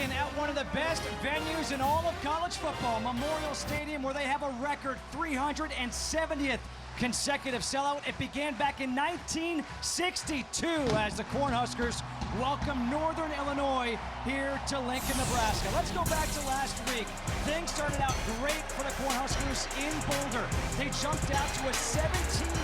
Lincoln at one of the best venues in all of college football, Memorial Stadium, where they have a record 370th consecutive sellout. It began back in 1962 as the Cornhuskers welcomed Northern Illinois here to Lincoln, Nebraska. Let's go back to last week. Things started out great for the Cornhuskers in Boulder. They jumped out to a 17-0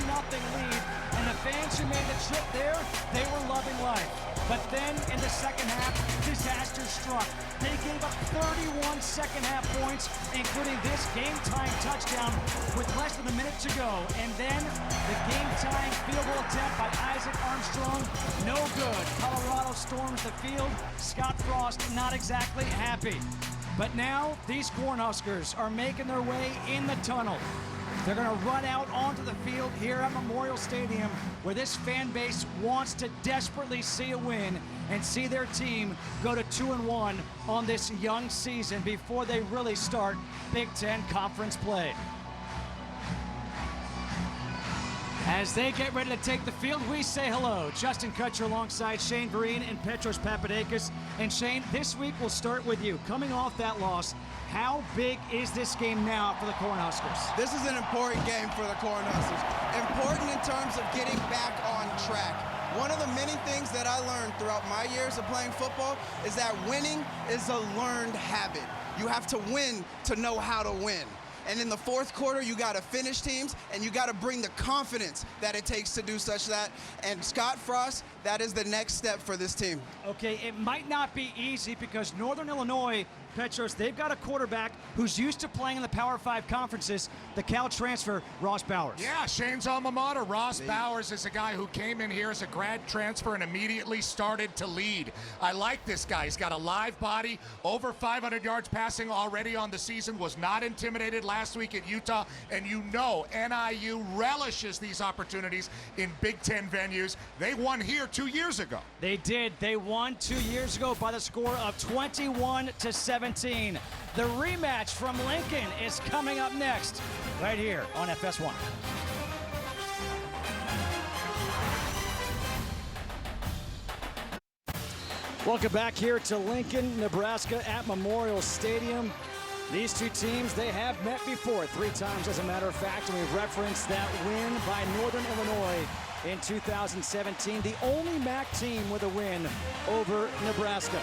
lead, and the fans who made the trip there, they were loving life. But then in the second half, disaster struck. They gave up 31 second-half points, including this game-tying touchdown with less than a minute to go. And then the game-tying field goal attempt by Isaac Armstrong, no good. Colorado storms the field. Scott Frost not exactly happy. But now these Cornhuskers are making their way in the tunnel. They're going to run out onto the field here at Memorial Stadium, where this fan base wants to desperately see a win and see their team go to 2-1 on this young season before they really start Big Ten Conference play. As they get ready to take the field, we say hello. Justin Kutcher alongside Shane Vereen and Petros Papadakis. And Shane, this week we'll start with you. Coming off that loss, how big is this game now for the Cornhuskers? This is an important game for the Cornhuskers. Important in terms of getting back on track. One of the many things that I learned throughout my years of playing football is that winning is a learned habit. You have to win to know how to win. And in the fourth quarter, you got to finish teams, and you got to bring the confidence that it takes to do such that. And Scott Frost, that is the next step for this team. Okay, it might not be easy because Northern Illinois, Petros, they've got a quarterback who's used to playing in the Power 5 conferences, the Cal transfer, Ross Bowers. Yeah, Shane's alma mater. Ross Bowers is a guy who came in here as a grad transfer and immediately started to lead. I like this guy. He's got a live body, over 500 yards passing already on the season, was not intimidated last week at Utah, and you know NIU relishes these opportunities in Big Ten venues. They won here 2 years ago. They did. They won 2 years ago by the score of 21-17. The rematch from Lincoln is coming up next, right here on FS1. Welcome back here to Lincoln, Nebraska at Memorial Stadium. These two teams, they have met before 3 times, as a matter of fact, and we've referenced that win by Northern Illinois in 2017, the only MAC team with a win over Nebraska.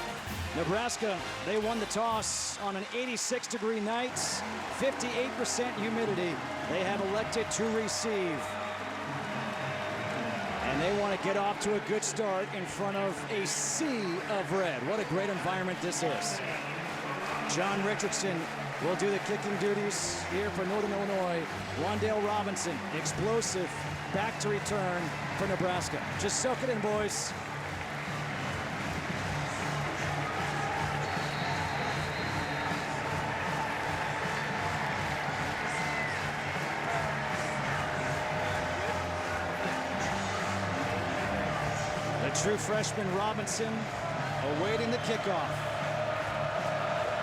Nebraska, they won the toss on an 86-degree night, 58% humidity. They have elected to receive. And they want to get off to a good start in front of a sea of red. What a great environment this is. John Richardson will do the kicking duties here for Northern Illinois. Wan'Dale Robinson, explosive, back to return for Nebraska. Just soak it in, boys. True freshman Robinson awaiting the kickoff.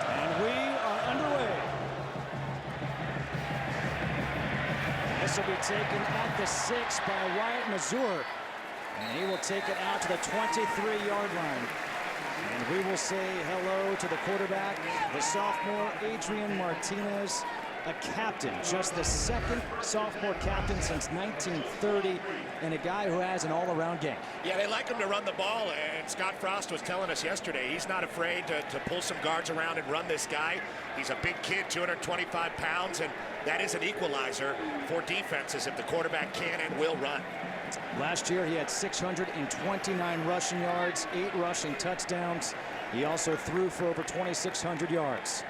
And we are underway. This will be taken at the 6 by Wyatt Mazur. And he will take it out to the 23-yard line. And we will say hello to the quarterback, the sophomore Adrian Martinez, a captain, just the second sophomore captain since 1930, and a guy who has an all-around game. Yeah, they like him to run the ball, and Scott Frost was telling us yesterday he's not afraid to pull some guards around and run this guy. He's a big kid, 225 pounds, and that is an equalizer for defenses if the quarterback can and will run. Last year he had 629 rushing yards, 8 rushing touchdowns. He also threw for over 2,600 yards.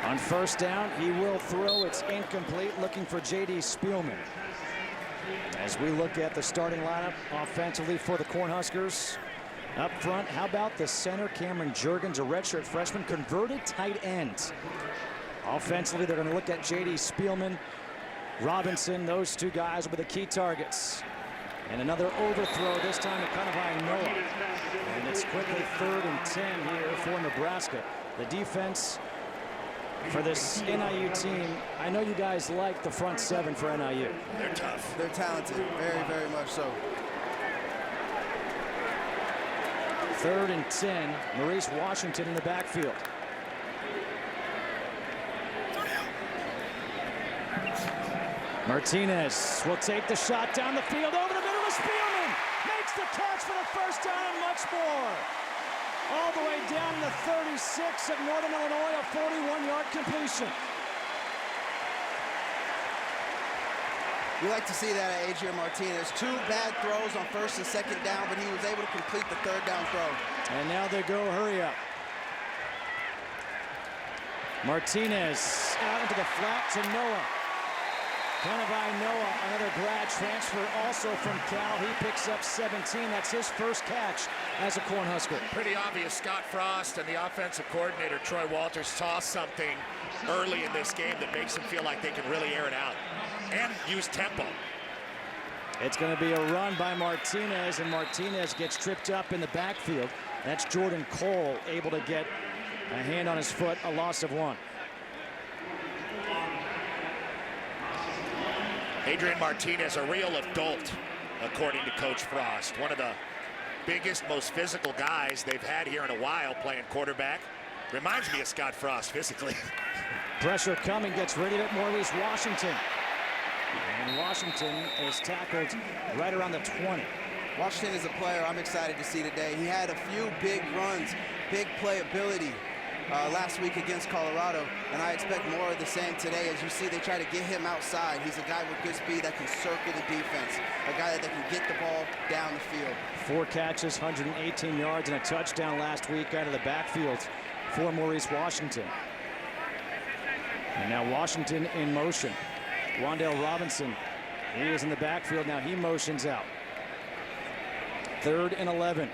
On first down, he will throw. It's incomplete, looking for J.D. Spielman. As we look at the starting lineup offensively for the Cornhuskers, up front, how about the center, Cameron Juergens, a redshirt freshman, converted tight end. Offensively, they're going to look at J.D. Spielman, Robinson. Those two guys will be the key targets. And another overthrow, this time to Kanawai Noah. And it's quickly 3rd and 10 here for Nebraska. The defense for this NIU team, I know you guys like the front 7 for NIU. They're tough. They're talented, very, very much so. 3rd and 10. Maurice Washington in the backfield. Martinez will take the shot down the field over the middle of Spielman. Makes the catch for the first down and much more. All the way down to the 36 of Northern Illinois, a 41-yard completion. You like to see that at Adrian Martinez. 2 bad throws on 1st and 2nd down, but he was able to complete the 3rd down throw. And now they go hurry up. Martinez out into the flat to Noah. Kanawai Noah, another grad transfer also from Cal. He picks up 17. That's his first catch as a Cornhusker. Pretty obvious Scott Frost and the offensive coordinator, Troy Walters, saw something early in this game that makes them feel like they can really air it out and use tempo. It's going to be a run by Martinez, and Martinez gets tripped up in the backfield. That's Jordan Cole able to get a hand on his foot, a loss of 1. Adrian Martinez, a real adult, according to Coach Frost. One of the biggest, most physical guys they've had here in a while playing quarterback. Reminds me of Scott Frost physically. Pressure coming, gets rid of it, Maurice Washington. And Washington is tackled right around the 20. Washington is a player I'm excited to see today. He had a few big runs, big playability last week against Colorado, and I expect more of the same today. As you see, they try to get him outside. He's a guy with good speed that can circle the defense, a guy that can get the ball down the field. 4 catches, 118 yards, and a touchdown last week out of the backfield for Maurice Washington. And now Washington in motion. Wan'Dale Robinson, he is in the backfield now. He motions out. 3rd and 11.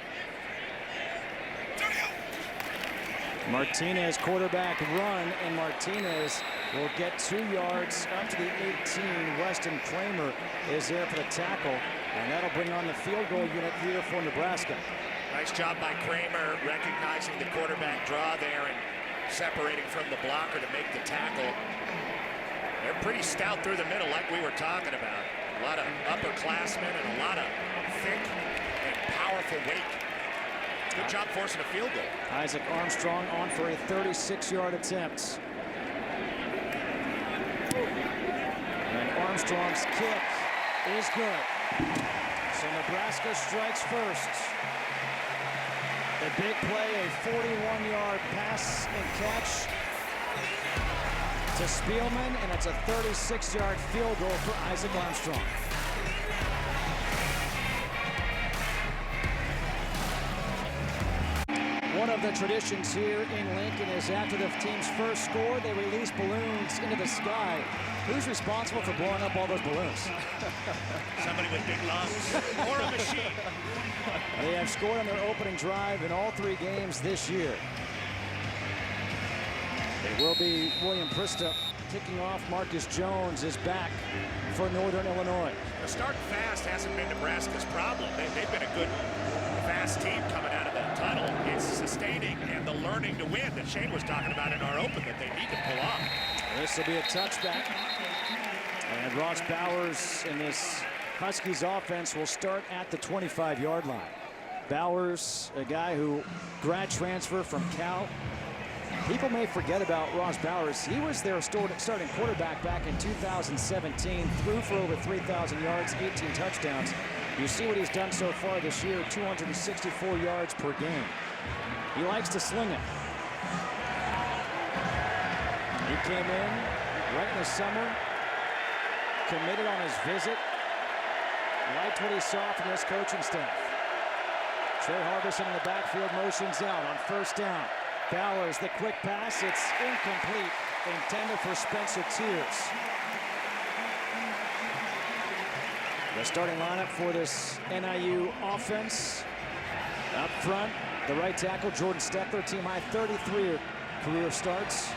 Martinez quarterback run, and Martinez will get 2 yards up to the 18. Weston Kramer is there for the tackle, and that'll bring on the field goal unit here for Nebraska. Nice job by Kramer recognizing the quarterback draw there and separating from the blocker to make the tackle. They're pretty stout through the middle like we were talking about. A lot of upperclassmen and a lot of thick and powerful weight. Good job forcing a field goal. Isaac Armstrong on for a 36-yard attempt. And Armstrong's kick is good. So Nebraska strikes first. The big play, a 41-yard pass and catch to Spielman, and it's a 36-yard field goal for Isaac Armstrong. One of the traditions here in Lincoln is after the team's first score, they release balloons into the sky. Who's responsible for blowing up all those balloons? Somebody with big lungs or a machine. They have scored on their opening drive in all 3 games this year. It will be William Prista kicking off. Marcus Jones is back for Northern Illinois. The starting fast hasn't been Nebraska's problem. They've been a good, fast team coming out of the tunnel. It's sustaining and the learning to win that Shane was talking about in our open that they need to pull off. This will be a touchback. And Ross Bowers in this Huskies offense will start at the 25-yard line. Bowers, a guy who grad transfer from Cal. People may forget about Ross Bowers. He was their starting quarterback back in 2017, threw for over 3,000 yards, 18 touchdowns. You see what he's done so far this year, 264 yards per game. He likes to sling it. He came in right in the summer, committed on his visit, liked what he saw from this coaching staff. Trey Harbison in the backfield motions out on first down. Bowers, the quick pass, it's incomplete, intended for Spencer Tears. The starting lineup for this NIU offense. Up front, the right tackle, Jordan Steckler, team high 33 career starts.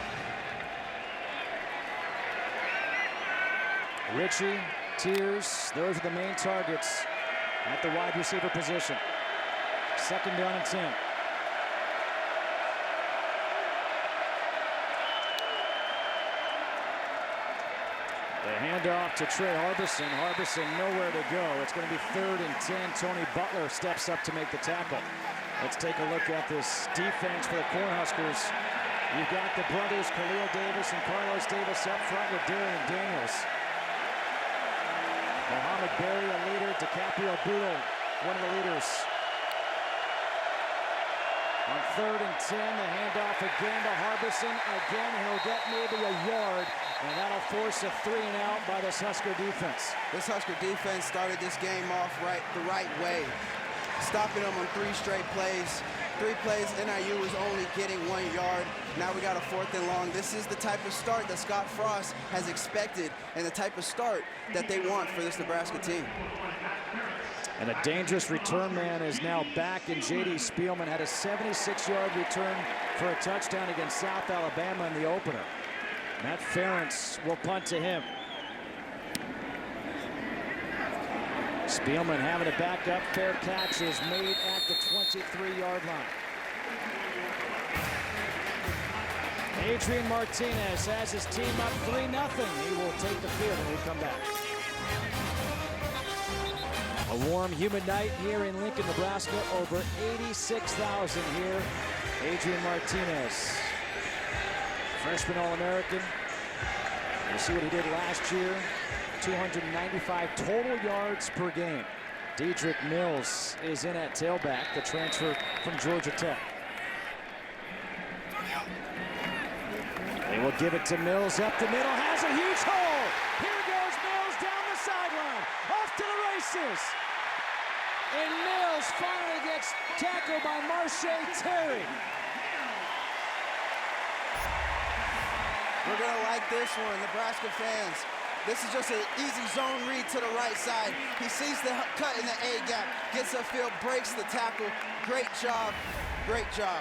Ritchie, Tears, those are the main targets at the wide receiver position. 2nd down and 10. They handoff to Trey Harbison. Harbison nowhere to go. It's going to be 3rd and 10. Tony Butler steps up to make the tackle. Let's take a look at this defense for the Cornhuskers. You've got the brothers Khalil Davis and Carlos Davis up front with Darian Daniels. Mohamed Berry, a leader. DiCaprio Budo, one of the leaders. On 3rd and 10, the handoff again to Harbison. Again, he'll get maybe a yard, and that'll force a 3-and-out by this Husker defense. This Husker defense started this game off the right way, stopping them on 3 straight plays. 3 plays, NIU was only getting 1 yard. Now we got a 4th and long. This is the type of start that Scott Frost has expected and the type of start that they want for this Nebraska team. And a dangerous return man is now back, and J.D. Spielman had a 76-yard return for a touchdown against South Alabama in the opener. Matt Ferentz will punt to him. Spielman having to back up. Fair catch is made at the 23-yard line. Adrian Martinez has his team up 3-0. He will take the field when we come back. A warm, humid night here in Lincoln, Nebraska. Over 86,000 here. Adrian Martinez, freshman All-American. You see what he did last year. 295 total yards per game. Dedrick Mills is in at tailback, the transfer from Georgia Tech. They will give it to Mills up the middle, has a huge hole. Here goes Mills down the sideline, off to the races. And Mills finally gets tackled by Marche Terry. We're gonna like this one, Nebraska fans. This is just an easy zone read to the right side. He sees the cut in the A gap, gets upfield, breaks the tackle. Great job, great job.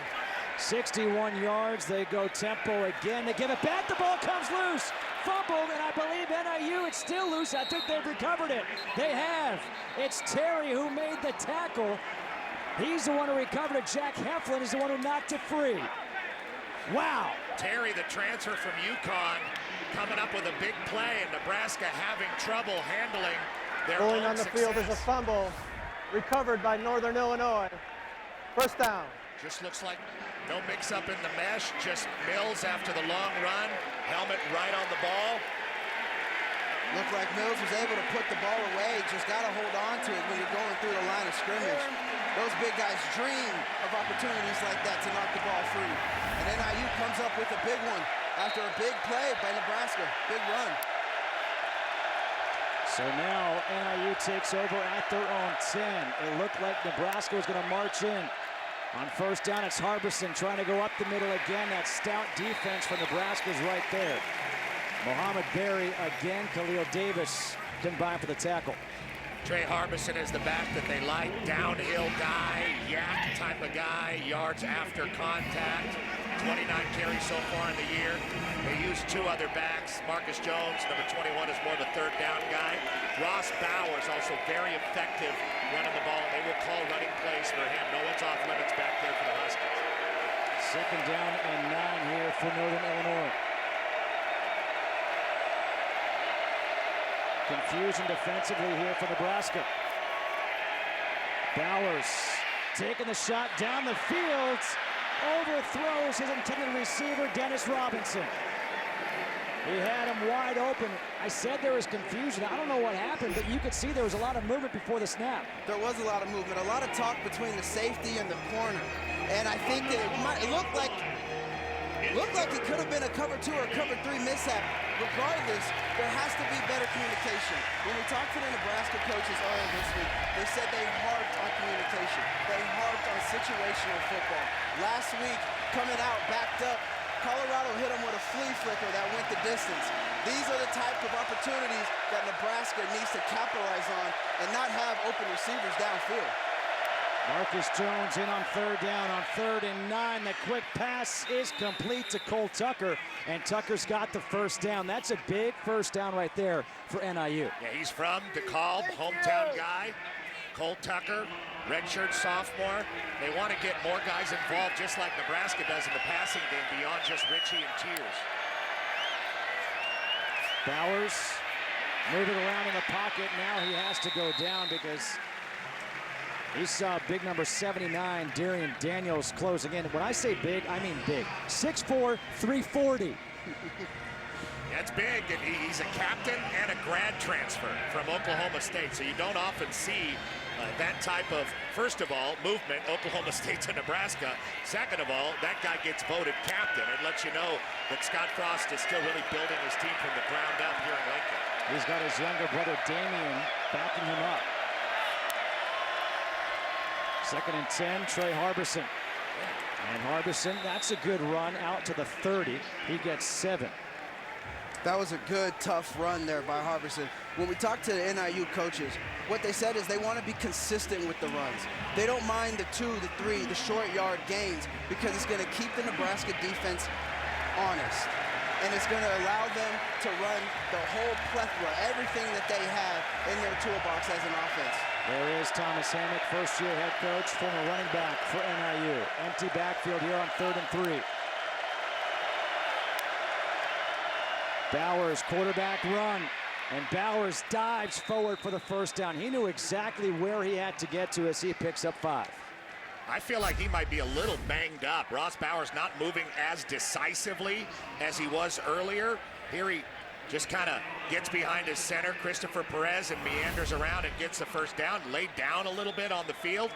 61 yards, they go tempo again. They give it back, the ball comes loose. Fumbled, and I believe NIU, it's still loose. I think they've recovered it. They have. It's Terry who made the tackle. He's the one who recovered it. Jack Heflin is the one who knocked it free. Wow. Terry, the transfer from UConn, coming up with a big play, and Nebraska having trouble handling their Going own on the success. field is a fumble, recovered by Northern Illinois. First down. Just looks like no mix-up in the mesh, just Mills after the long run, helmet right on the ball. Looked like Mills was able to put the ball away, just gotta hold on to it when you're going through the line of scrimmage. Those big guys dream of opportunities like that to knock the ball free. And NIU comes up with a big one after a big play by Nebraska, big run. So now NIU takes over at their own 10. It looked like Nebraska was gonna march in. On first down, it's Harbison trying to go up the middle again. That stout defense for Nebraska is right there. Mohamed Berry again, Khalil Davis combined for the tackle. Trey Harbison is the back that they like, downhill guy, yak type of guy, yards after contact. 29 carries so far in the year. They use 2 other backs. Marcus Jones, number 21, is more of a 3rd down guy. Ross Bowers, also very effective running the ball. They will call running plays for him. No one's off limits back there for the Huskies. 2nd down and 9 here for Northern Illinois. Confusion defensively here for Nebraska. Bowers taking the shot down the field. Overthrows his intended receiver, Dennis Robinson. He had him wide open. I said there was confusion. I don't know what happened, but you could see there was a lot of movement before the snap. There was a lot of movement, a lot of talk between the safety and the corner. And I think that it looked like it could have been a cover 2 or a cover 3 mishap. Regardless, there has to be better communication. When we talked to the Nebraska coaches earlier this week, they said they harped on communication. They harped on situational football. Last week, coming out, backed up, Colorado hit them with a flea flicker that went the distance. These are the type of opportunities that Nebraska needs to capitalize on and not have open receivers downfield. Marcus Jones in on 3rd down. On 3rd and 9, the quick pass is complete to Cole Tucker, and Tucker's got the first down. That's a big first down right there for NIU. Yeah, he's from DeKalb, hometown guy. Cole Tucker, redshirt sophomore. They want to get more guys involved, just like Nebraska does in the passing game, beyond just Richie and Tiers. Bowers moving around in the pocket. Now he has to go down because he saw big number 79, Darian Daniels, closing in. When I say big, I mean big. 6'4", 340. That's big, and he's a captain and a grad transfer from Oklahoma State, so you don't often see that type of, first of all, movement, Oklahoma State to Nebraska. Second of all, that guy gets voted captain. It lets you know that Scott Frost is still really building his team from the ground up here in Lincoln. He's got his younger brother Damian backing him up. 2nd and 10, Trey Harbison. And Harbison, that's a good run out to the 30. He gets 7. That was a good, tough run there by Harbison. When we talked to the NIU coaches, what they said is they want to be consistent with the runs. They don't mind the 2, the 3, the short yard gains because it's going to keep the Nebraska defense honest. And it's going to allow them to run the whole plethora, everything that they have in their toolbox as an offense. There is Thomas Hammock, first-year head coach, former running back for NIU. Empty backfield here on 3rd and 3. Bowers, quarterback run, and Bowers dives forward for the first down. He knew exactly where he had to get to as he picks up 5. I feel like he might be a little banged up. Ross Bowers not moving as decisively as he was earlier. Here he just kind of gets behind his center, Christopher Perez, and meanders around and gets the first down, laid down a little bit on the field.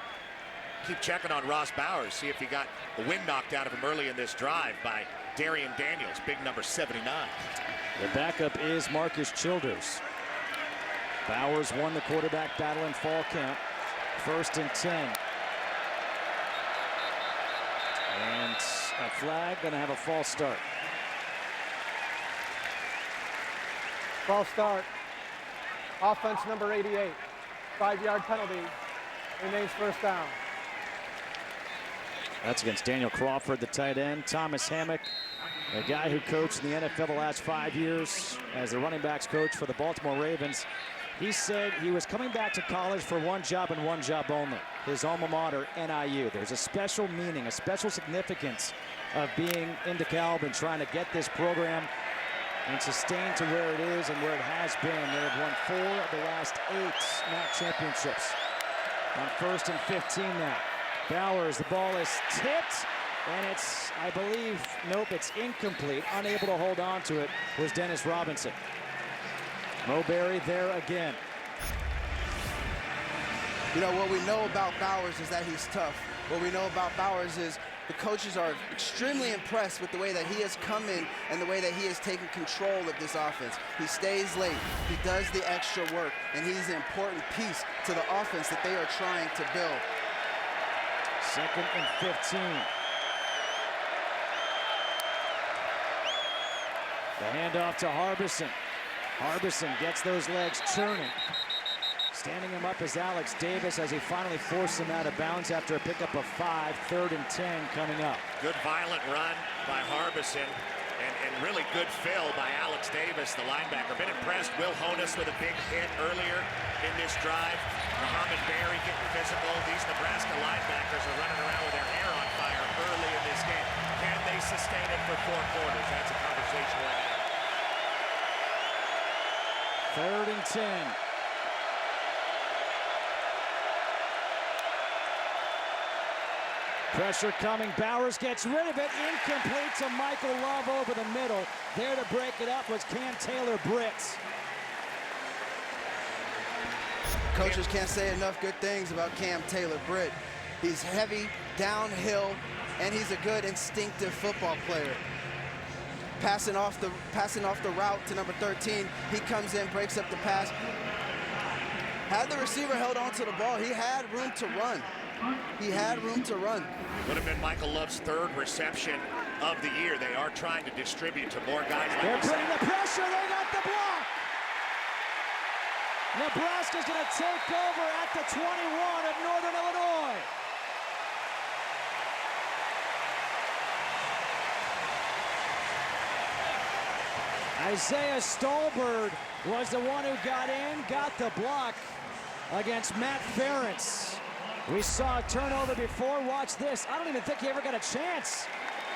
Keep checking on Ross Bowers, see if he got the wind knocked out of him early in this drive by Darian Daniels, big number 79. The backup is Marcus Childers. Bowers won the quarterback battle in fall camp. 1st and 10. And a flag, gonna have a false start. False start. Offense number 88. 5-yard penalty. Remains first down. That's against Daniel Crawford, the tight end. Thomas Hammock, a guy who coached in the NFL the last 5 years as the running backs coach for the Baltimore Ravens. He said he was coming back to college for one job and one job only, his alma mater, NIU. There's a special meaning, a special significance of being in DeKalb and trying to get this program and sustain to where it is and where it has been. They have won 4 of the last 8 MAC championships. On 1st and 15 now. Bowers, the ball is tipped, and it's, I believe, nope, it's incomplete. Unable to hold on to it was Dennis Robinson. Mowberry there again. You know, what we know about Bowers is that he's tough. What we know about Bowers is the coaches are extremely impressed with the way that he has come in and the way that he has taken control of this offense. He stays late, he does the extra work, and he's an important piece to the offense that they are trying to build. 2nd and 15. The handoff to Harbison. Harbison gets those legs churning. Standing him up is Alex Davis as he finally forced him out of bounds after a pickup of 5. 3rd and 10 coming up. Good violent run by Harbison and really good fill by Alex Davis, the linebacker. Been impressed. Will Honus with a big hit earlier in this drive. Muhammad Berry getting physical. These Nebraska linebackers are running around with their hair on fire early in this game. Can they sustain it for 4 quarters? That's a conversation we'll have. 3rd and 10. Pressure coming. Bowers gets rid of it. Incomplete to Michael Love over the middle. There to break it up was Cam Taylor-Britt. Coaches can't say enough good things about Cam Taylor-Britt. He's heavy, downhill, and he's a good instinctive football player. Passing off the route to number 13, he comes in, breaks up the pass. Had the receiver held on to the ball, he had room to run. He had room to run. Would have been Michael Love's 3rd reception of the year. They are trying to distribute to more guys like They're putting the pressure. They got the block. Nebraska's going to take over at the 21 of Northern Illinois. Isaiah Stolberg was the one who got in, got the block against Matt Ferentz. We saw a turnover before. Watch this. I don't even think he ever got a chance.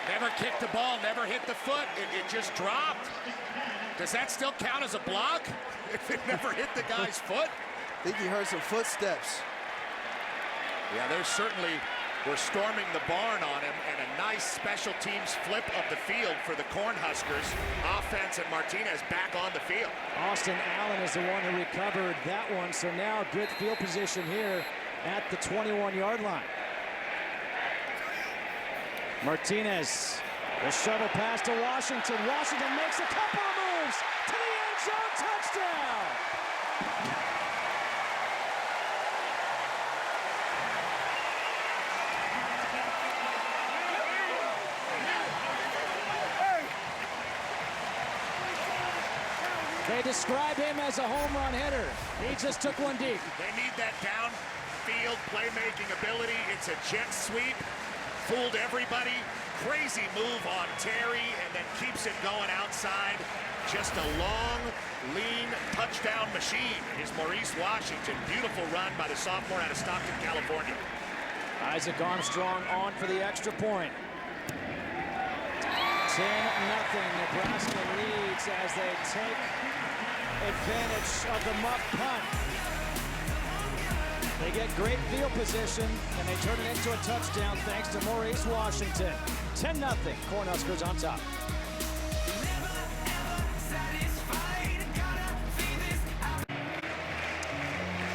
Never kicked the ball, never hit the foot. It just dropped. Does that still count as a block if it never hit the guy's foot? I think he heard some footsteps. Yeah, we're storming the barn on him, and a nice special teams flip of the field for the Cornhuskers. Offense and Martinez back on the field. Austin Allen is the one who recovered that one, so now good field position here at the 21-yard line. Martinez, the shuttle pass to Washington. Washington makes a couple of moves to the end zone, touchdown! They describe him as a home run hitter. He just took one deep. They need that downfield playmaking ability. It's a jet sweep. Fooled everybody. Crazy move on Terry, and then keeps it going outside. Just a long, lean touchdown machine is Maurice Washington. Beautiful run by the sophomore out of Stockton, California. Isaac Armstrong on for the extra point. 10-0. Nebraska leads as they take advantage of the muff punt. They get great field position, and they turn it into a touchdown thanks to Maurice Washington. 10-0. Cornhuskers on top.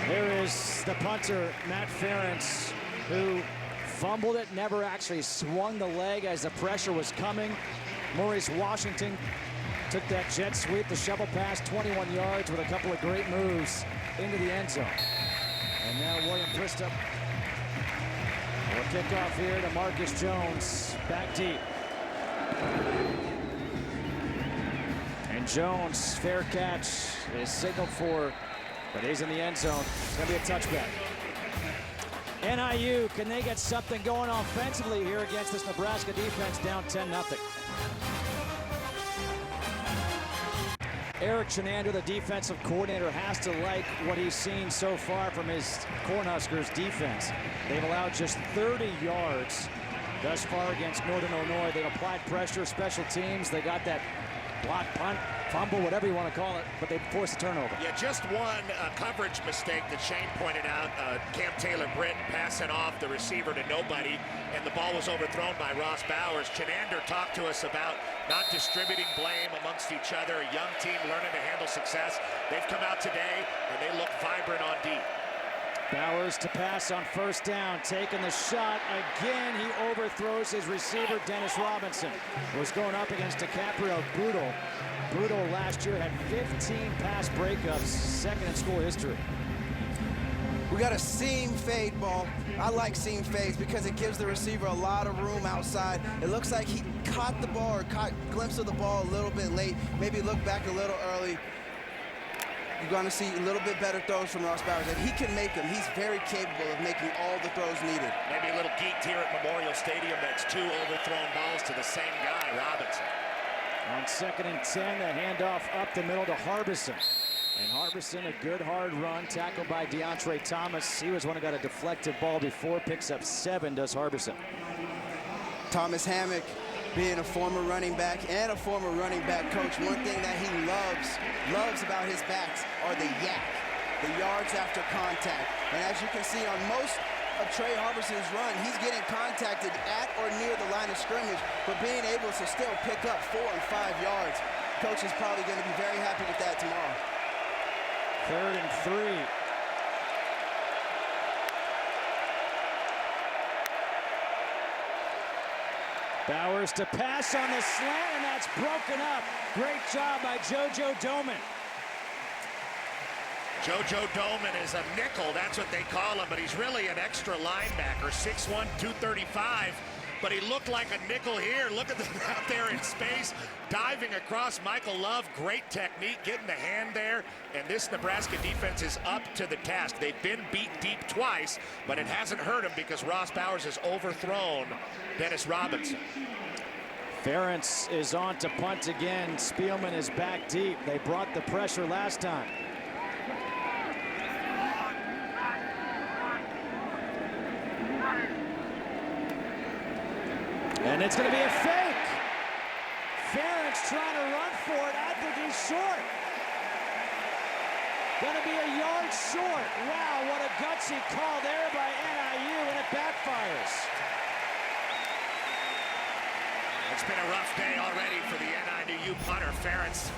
Here is the punter, Matt Ferentz, who fumbled it, never actually swung the leg as the pressure was coming. Maurice Washington took that jet sweep, the shovel pass, 21 yards with a couple of great moves into the end zone. And now William Christop will kick off here to Marcus Jones, back deep. And Jones, fair catch, is signaled for, but he's in the end zone. It's going to be a touchback. NIU, can they get something going offensively here against this Nebraska defense down 10-0? Eric Chenander, the defensive coordinator, has to like what he's seen so far from his Cornhuskers defense. They've allowed just 30 yards thus far against Northern Illinois. They've applied pressure, special teams. They got that block, punt, fumble, whatever you want to call it, but they forced a turnover. Yeah, just one coverage mistake that Shane pointed out. Cam Taylor-Britt passing off the receiver to nobody, and the ball was overthrown by Ross Bowers. Chenander talked to us about not distributing blame amongst each other, a young team learning to handle success. They've come out today, and they look vibrant on deep. Bowers to pass on first down, taking the shot. Again, he overthrows his receiver, Dennis Robinson. Was going up against DiCaprio Boodle. Boodle last year had 15 pass breakups, second in school history. We got a seam fade ball. I like seam fades because it gives the receiver a lot of room outside. It looks like he caught the ball or caught a glimpse of the ball a little bit late, maybe looked back a little early. You're going to see a little bit better throws from Ross Bowers, and he can make them. He's very capable of making all the throws needed. Maybe a little geeked here at Memorial Stadium. That's two overthrown balls to the same guy, Robinson. On 2nd and 10, the handoff up the middle to Harbison. And Harbison, a good hard run, tackled by DeAndre Thomas. He was one who got a deflected ball before, picks up 7, does Harbison. Thomas Hammock, being a former running back and a former running back coach, one thing that he loves about his backs are the yak, the yards after contact. And as you can see on most of Trey Harbison's run, he's getting contacted at or near the line of scrimmage, but being able to still pick up 4 and 5 yards. Coach is probably going to be very happy with that tomorrow. 3rd and 3. Bowers to pass on the slant, and that's broken up. Great job by JoJo Doman. JoJo Doman is a nickel, that's what they call him, but he's really an extra linebacker, 6'1", 235. But he looked like a nickel here. Look at them out there in space, diving across Michael Love. Great technique, getting the hand there. And this Nebraska defense is up to the task. They've been beat deep twice, but it hasn't hurt them because Ross Bowers has overthrown Dennis Robinson. Ferentz is on to punt again. Spielman is back deep. They brought the pressure last time. And it's going to be a fake. Ferentz Ferentz trying to run for it. I think he's short. Gonna be a yard short. Wow, what a gutsy call there by NIU, and it backfires. It's been a rough day already for the NIU punter, Ferentz.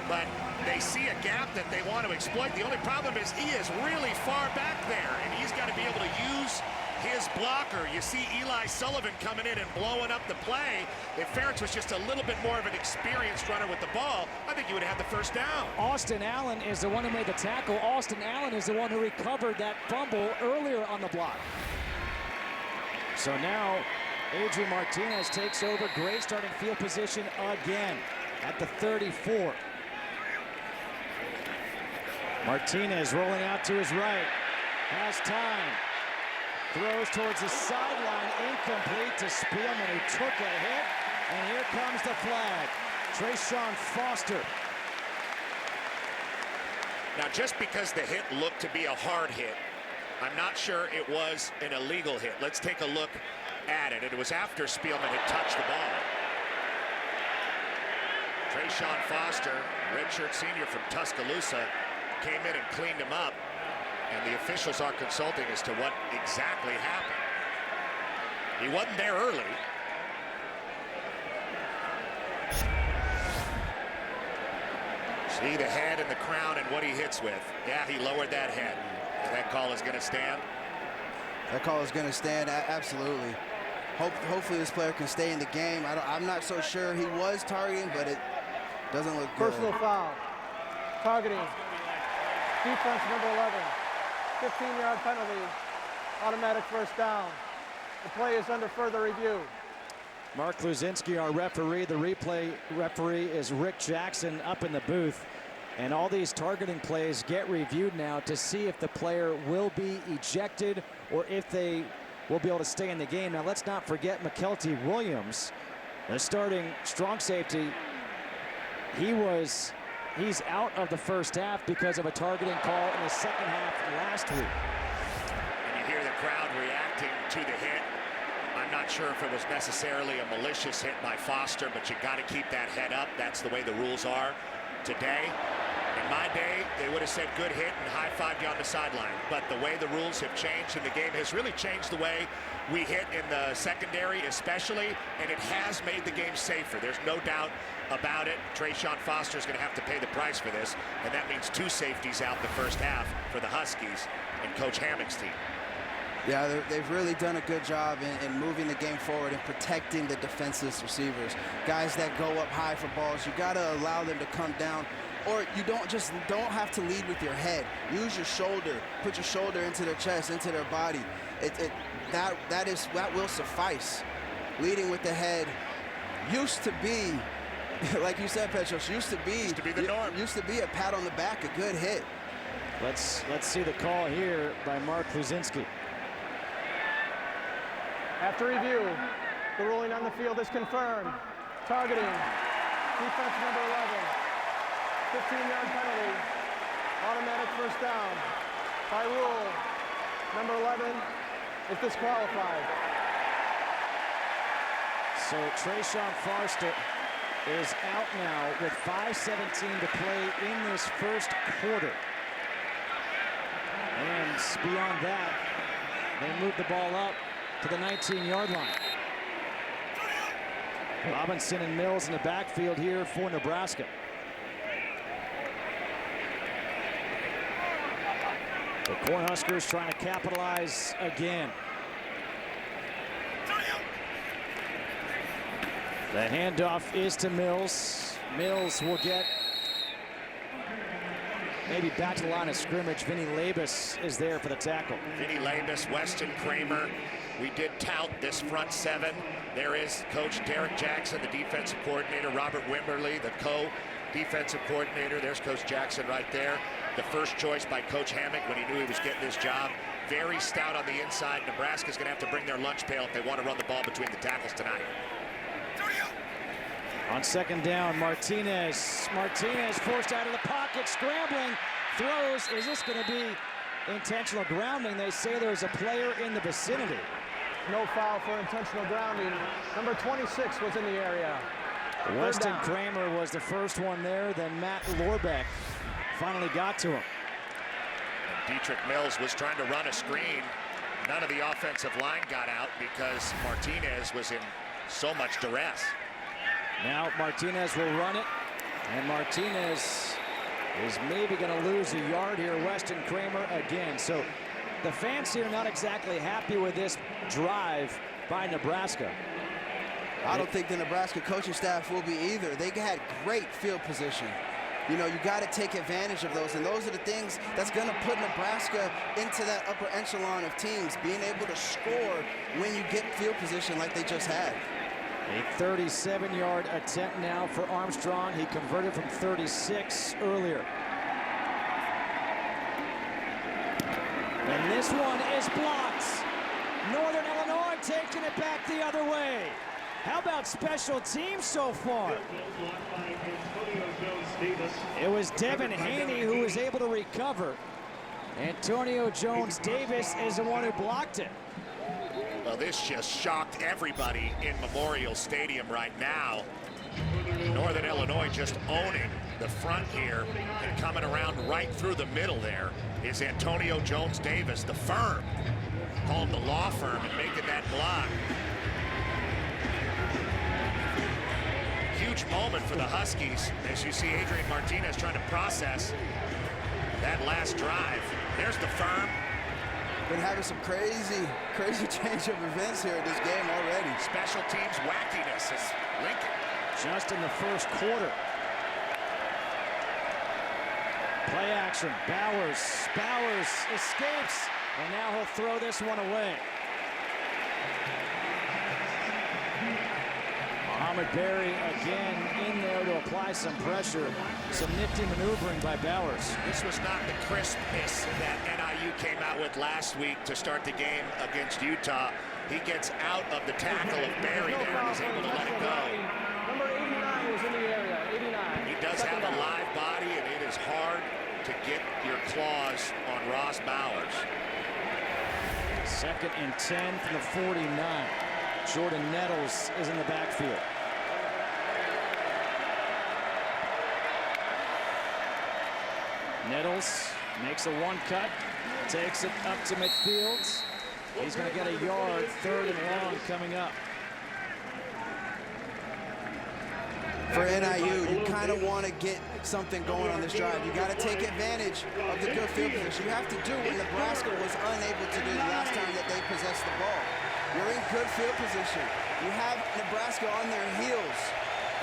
But they see a gap that they want to exploit. The only problem is he is really far back there, and he's got to be able to use his blocker. You see Eli Sullivan coming in and blowing up the play. If Ferentz was just a little bit more of an experienced runner with the ball, I think he would have had the first down. Austin Allen is the one who made the tackle. Austin Allen is the one who recovered that fumble earlier on the block. So now Adrian Martinez takes over. Great starting field position again at the 34. Martinez rolling out to his right. Has time. Throws towards the sideline, incomplete to Spielman, who took a hit, and here comes the flag. Trayshawn Foster. Now, just because the hit looked to be a hard hit, I'm not sure it was an illegal hit. Let's take a look at it. It was after Spielman had touched the ball. Trayshawn Foster, redshirt senior from Tuscaloosa, came in and cleaned him up. And the officials are consulting as to what exactly happened. He wasn't there early. See the head and the crown and what he hits with. Yeah, he lowered that head. That call is going to stand. That call is going to stand, absolutely. Hopefully this player can stay in the game. I'm not so sure he was targeting, but it doesn't look good. Personal foul. Targeting. Defense number 11. 15-yard penalty, automatic first down. The play is under further review. Mark Kluzinski, our referee. The replay referee is Rick Jackson up in the booth. And all these targeting plays get reviewed now to see if the player will be ejected or if they will be able to stay in the game. Now, let's not forget McKelty Williams, the starting strong safety. He's out of the first half because of a targeting call in the second half last week. And you hear the crowd reacting to the hit. I'm not sure if it was necessarily a malicious hit by Foster, but you got to keep that head up. That's the way the rules are today. In my day, they would have said good hit and high-fived you on the sideline. But the way the rules have changed and the game has really changed the way we hit in the secondary especially, and it has made the game safer. There's no doubt about it. Trayshawn Foster is going to have to pay the price for this, and that means 2 safeties out the first half for the Huskies and Coach Hammock's team. Yeah, they've really done a good job in moving the game forward and protecting the defenseless receivers. Guys that go up high for balls, you got to allow them to come down. Or you don't have to lead with your head. Use your shoulder. Put your shoulder into their chest, into their body. That will suffice. Leading with the head used to be, like you said, Petros, used to be the norm. Used to be a pat on the back, a good hit. Let's see the call here by Mark Kluzinski. After review, the ruling on the field is confirmed. Targeting, defense number 11. 15-yard penalty, automatic first down. By rule, number 11 is disqualified. So Trayshawn Foster is out now with 5:17 to play in this first quarter. And beyond that, they move the ball up to the 19-yard line. Robinson and Mills in the backfield here for Nebraska. The Cornhuskers trying to capitalize again. The handoff is to Mills. Mills will get maybe back to the line of scrimmage. Vinny Labus is there for the tackle. Vinny Labus, Weston Kramer. We did tout this front 7. There is Coach Derek Jackson, the defensive coordinator. Robert Wimberly, the co-defensive coordinator. There's Coach Jackson right there. The first choice by Coach Hammock when he knew he was getting his job. Very stout on the inside. Nebraska's going to have to bring their lunch pail if they want to run the ball between the tackles tonight. On second down, Martinez. Martinez forced out of the pocket, scrambling, throws. Is this going to be intentional grounding? They say there's a player in the vicinity. No foul for intentional grounding. Number 26 was in the area. Weston Kramer was the first one there, then Matt Lorbeck finally got to him. And Dietrich Mills was trying to run a screen. None of the offensive line got out because Martinez was in so much duress. Now Martinez will run it, and Martinez is maybe going to lose a yard here. Weston Kramer again. So the fans here not exactly happy with this drive by Nebraska. I don't think the Nebraska coaching staff will be either. They had great field position. You know, you got to take advantage of those, and those are the things that's going to put Nebraska into that upper echelon of teams, being able to score when you get field position like they just had. A 37-yard attempt now for Armstrong. He converted from 36 earlier. And this one is blocked. Northern Illinois taking it back the other way. How about special teams so far? It was Devin Haney who was able to recover. Antonio Jones-Davis is the one who blocked it. Well, this just shocked everybody in Memorial Stadium right now. Northern Illinois just owning the front here and coming around right through the middle there is Antonio Jones-Davis, the firm. Called the law firm and making that block. Huge moment for the Huskies as you see Adrian Martinez trying to process that last drive. There's the firm. Been having some crazy change of events here in this game already. Special teams wackiness is Lincoln. Just in the first quarter. Play action. Bowers escapes, and now he'll throw this one away. Mohamed Berry again in there to apply some pressure. Some nifty maneuvering by Bowers. This was not the crispness that NIU came out with last week to start the game against Utah. He gets out of the tackle of Berry there and is able to let it go. Number 89 was in the area. 89. He does have a live body, and it is hard to get your claws on Ross Bowers. 2nd and 10 from the 49. Jordan Nettles is in the backfield. Nettles makes a one cut, takes it up to midfield. He's going to get a yard, 3rd and long coming up. For NIU, you kind of want to get something going on this drive. You got to take advantage of the good field position. You have to do what Nebraska was unable to do the last time that they possessed the ball. You're in good field position. You have Nebraska on their heels.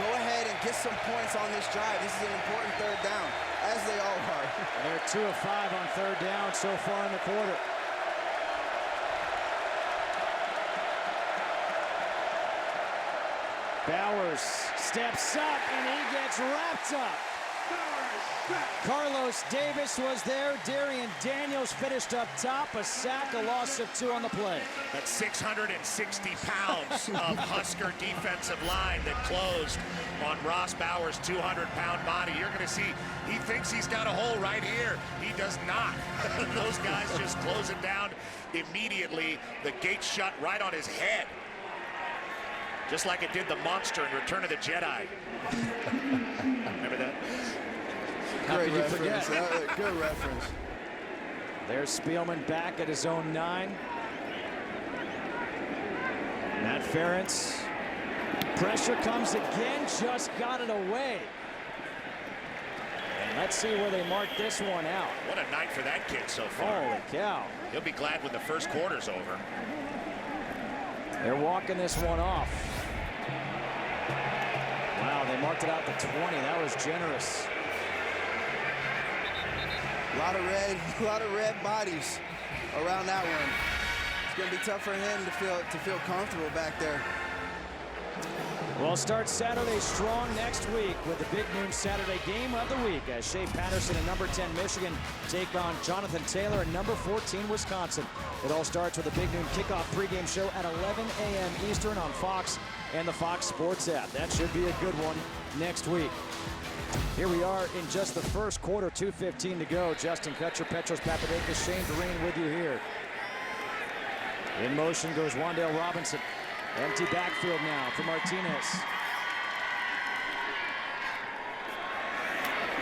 Go ahead and get some points on this drive. This is an important 3rd down, as they all are. They're 2 of 5 on 3rd down so far in the quarter. Bowers steps up, and he gets wrapped up. Carlos Davis was there. Darian Daniels finished up top. A sack, a loss of 2 on the play. That's 660 pounds of Husker defensive line that closed on Ross Bowers' 200-pound body. You're going to see he thinks he's got a hole right here. He does not. Those guys just close it down immediately. The gate shut right on his head. Just like it did the monster in Return of the Jedi. Remember that? Great reference. Good reference. There's Spielman back at his own 9. Matt Ferentz. Pressure comes again, just got it away. And let's see where they mark this one out. What a night for that kid so far. Holy cow. He'll be glad when the first quarter's over. They're walking this one off. Wow, they marked it out to 20. That was generous. A lot of red bodies around that one. It's going to be tough for him to feel comfortable back there. We'll start Saturday strong next week with the big noon Saturday game of the week as Shea Patterson and number 10 Michigan take on Jonathan Taylor and number 14 Wisconsin. It all starts with a big noon kickoff pregame show at 11 a.m. Eastern on Fox and the Fox Sports app. That should be a good one next week. Here we are in just the first quarter, 2:15 to go. Justin Kutcher, Petros Papadakis, Shane Doreen with you here. In motion goes Wan'Dale Robinson. Empty backfield now for Martinez.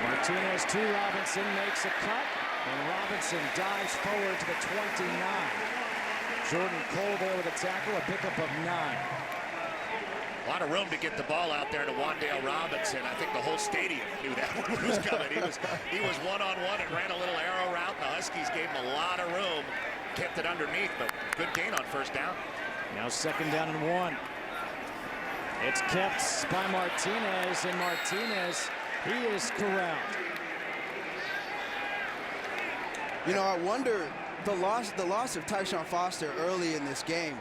Martinez to Robinson, makes a cut, and Robinson dives forward to the 29. Jordan Cole there with a tackle, a pickup of 9. A lot of room to get the ball out there to Wan'Dale Robinson. I think the whole stadium knew that one was coming. He was one-on-one and ran a little arrow route. The Huskies gave him a lot of room, kept it underneath, but good gain on first down. Now 2nd down and 1. It's kept by Martinez, and Martinez, he is corralled. You know, I wonder the loss of Tyshawn Foster early in this game.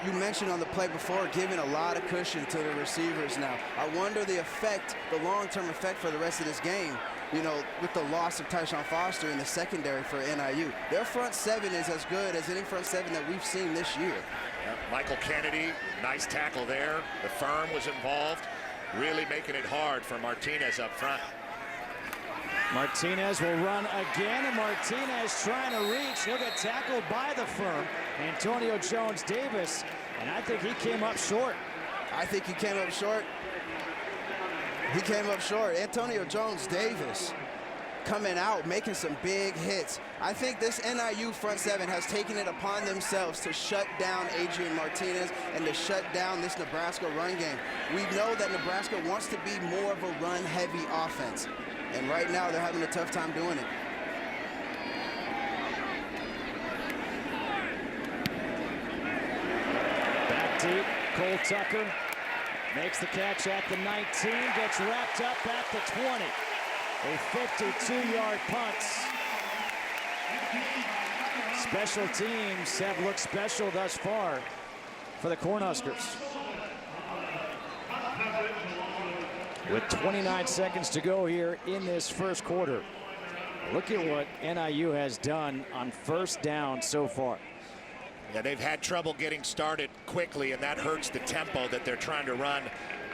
You mentioned on the play before giving a lot of cushion to the receivers now. I wonder the effect, the long-term effect for the rest of this game, you know, with the loss of Tyshawn Foster in the secondary for NIU. Their front 7 is as good as any front 7 that we've seen this year. Yep. Michael Kennedy, nice tackle there. The firm was involved, really making it hard for Martinez up front. Martinez will run again, and Martinez trying to reach. He'll get tackled by the firm, Antonio Jones-Davis, and I think he came up short. I think he came up short. He came up short. Antonio Jones-Davis coming out, making some big hits. I think this NIU front 7 has taken it upon themselves to shut down Adrian Martinez and to shut down this Nebraska run game. We know that Nebraska wants to be more of a run-heavy offense. And right now, they're having a tough time doing it. Back deep, Cole Tucker makes the catch at the 19, gets wrapped up at the 20. A 52-yard punt. Special teams have looked special thus far for the Cornhuskers. With 29 seconds to go here in this first quarter. Look at what NIU has done on first down so far. Yeah, they've had trouble getting started quickly, and that hurts the tempo that they're trying to run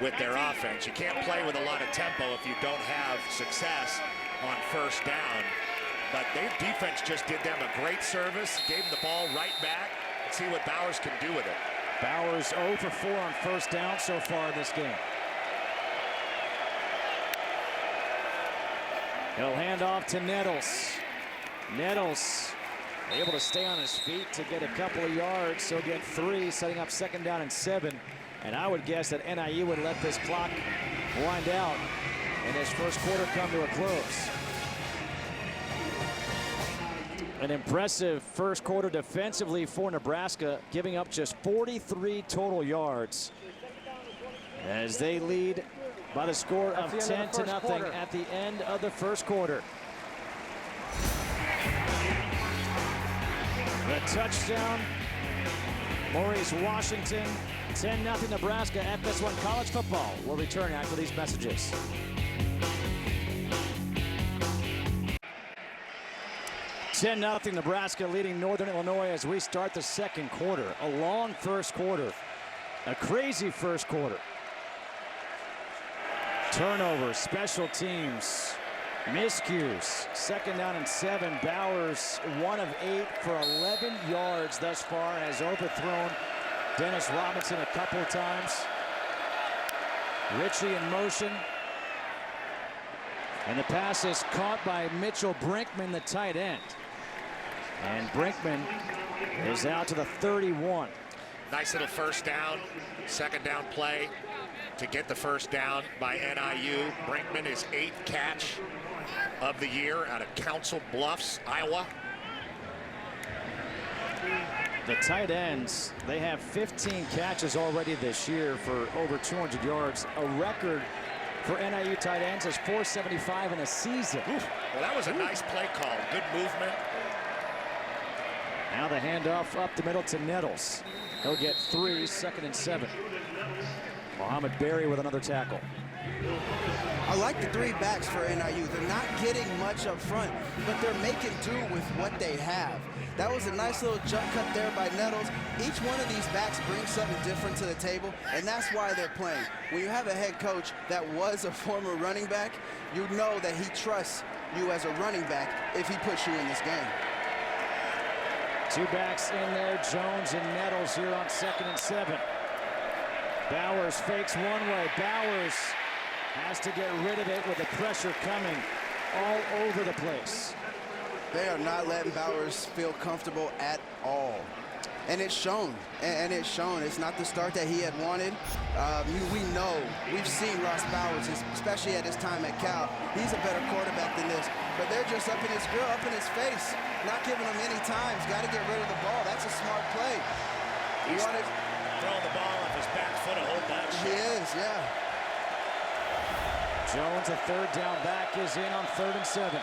with their offense. You can't play with a lot of tempo if you don't have success on first down. But their defense just did them a great service, gave them the ball right back. Let's see what Bowers can do with it. Bowers 0 for 4 on first down so far in this game. He'll hand off to Nettles. Nettles able to stay on his feet to get a couple of yards. So get 3, setting up 2nd down and 7. And I would guess that NIU would let this clock wind out and this first quarter come to a close. An impressive first quarter defensively for Nebraska, giving up just 43 total yards as they lead by the score of 10-0 at the end of the first quarter. The touchdown, Maurice Washington, 10-0 Nebraska at this one. College football will return after these messages. (10-0) Nebraska leading Northern Illinois as we start the second quarter. A long first quarter, a crazy first quarter. Turnover, special teams, miscues. 2nd down and 7. Bowers 1 of 8 for 11 yards thus far, has overthrown Dennis Robinson a couple of times. Ritchie in motion. And the pass is caught by Mitchell Brinkman, the tight end. And Brinkman is out to the 31. Nice little first down, 2nd down play to get the first down by NIU. Brinkman is 8th catch of the year out of Council Bluffs, Iowa. The tight ends, they have 15 catches already this year for over 200 yards. A record for NIU tight ends is 475 in a season. Well, that was a nice play call. Good movement. Now the handoff up the middle to Nettles. He'll get 3, 2nd and 7. Mohamed Berry with another tackle. I like the 3 backs for NIU. They're not getting much up front, but they're making do with what they have. That was a nice little jump cut there by Nettles. Each one of these backs brings something different to the table, and that's why they're playing. When you have a head coach that was a former running back, you know that he trusts you as a running back if he puts you in this game. 2 backs in there, Jones and Nettles here on 2nd and 7. Bowers fakes one way. Bowers has to get rid of it with the pressure coming all over the place. They are not letting Bowers feel comfortable at all. And it's shown, and it's shown. It's not the start that he had wanted. We know, we've seen Ross Bowers, especially at his time at Cal. He's a better quarterback than this, but they're just up in his grill, up in his face, not giving him any time. He's got to get rid of the ball. That's a smart play. He's throwing the ball off his back foot a whole bunch. He is, yeah. Jones, a third down back, is in on 3rd and 7.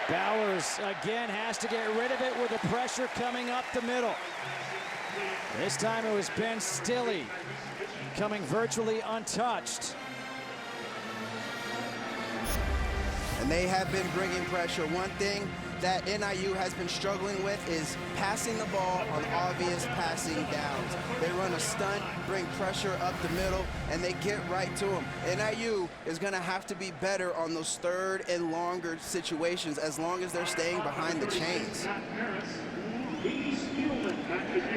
Bowers again has to get rid of it with the pressure coming up the middle. This time it was Ben Stille coming virtually untouched. And they have been bringing pressure. One thing that NIU has been struggling with is passing the ball on obvious passing downs. They run a stunt, bring pressure up the middle, and they get right to them. NIU is going to have to be better on those 3rd and longer situations as long as they're staying behind the chains.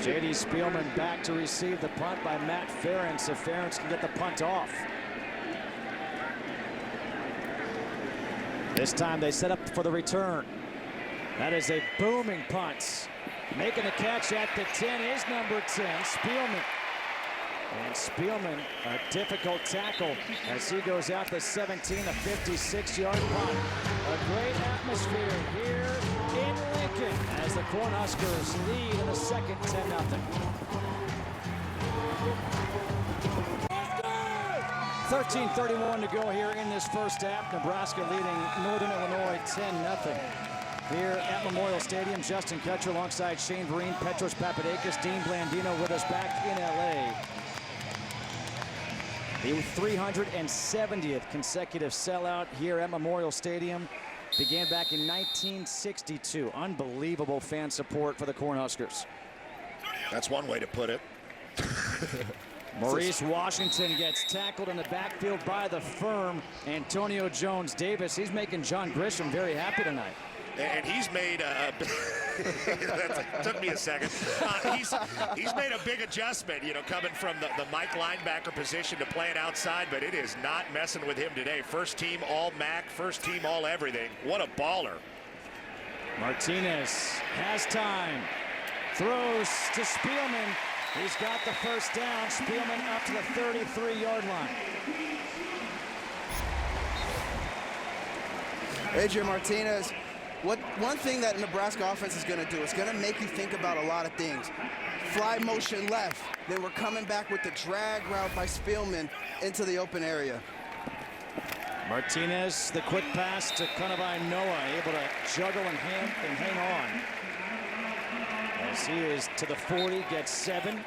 J.D. Spielman back to receive the punt by Matt Ferentz, if Ferentz can get the punt off. This time they set up for the return. That is a booming punt. Making the catch at the 10 is number 10, Spielman. And Spielman, a difficult tackle as he goes out the 17, a 56-yard punt. A great atmosphere here in Lincoln as the Cornhuskers lead in the second 10-0. 13:31 to go here in this first half. Nebraska leading Northern Illinois 10-0. Here at Memorial Stadium, Justin Kutcher alongside Shane Vereen, Petros Papadakis, Dean Blandino with us back in LA. The 370th consecutive sellout here at Memorial Stadium began back in 1962. Unbelievable fan support for the Cornhuskers. That's one way to put it. Maurice Washington gets tackled in the backfield by the firm Antonio Jones-Davis. He's making John Grisham very happy tonight. And he's made that took me a second. He's made a big adjustment, you know, coming from the Mike linebacker position to playing outside, but it is not messing with him today. First team all MAC, first team all everything. What a baller. Martinez has time. Throws to Spielman. He's got the first down. Spielman up to the 33-yard line. Adrian Martinez. One thing that Nebraska offense is going to do, it's going to make you think about a lot of things. Fly motion left, then we're coming back with the drag route by Spielman into the open area. Martinez, the quick pass to Kanawai Noah, able to juggle and hang on. As he is to the 40, gets 7.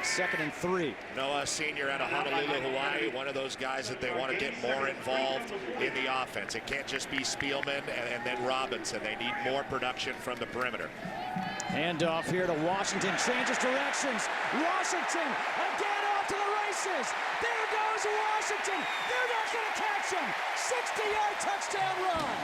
2nd and 3. Noah Sr. out of Honolulu, Hawaii, one of those guys that they want to get more involved in the offense. It can't just be Spielman and then Robinson. They need more production from the perimeter. Handoff here to Washington, changes directions. Washington again off to the races. There goes Washington. They're not going to catch him. 60-yard touchdown run.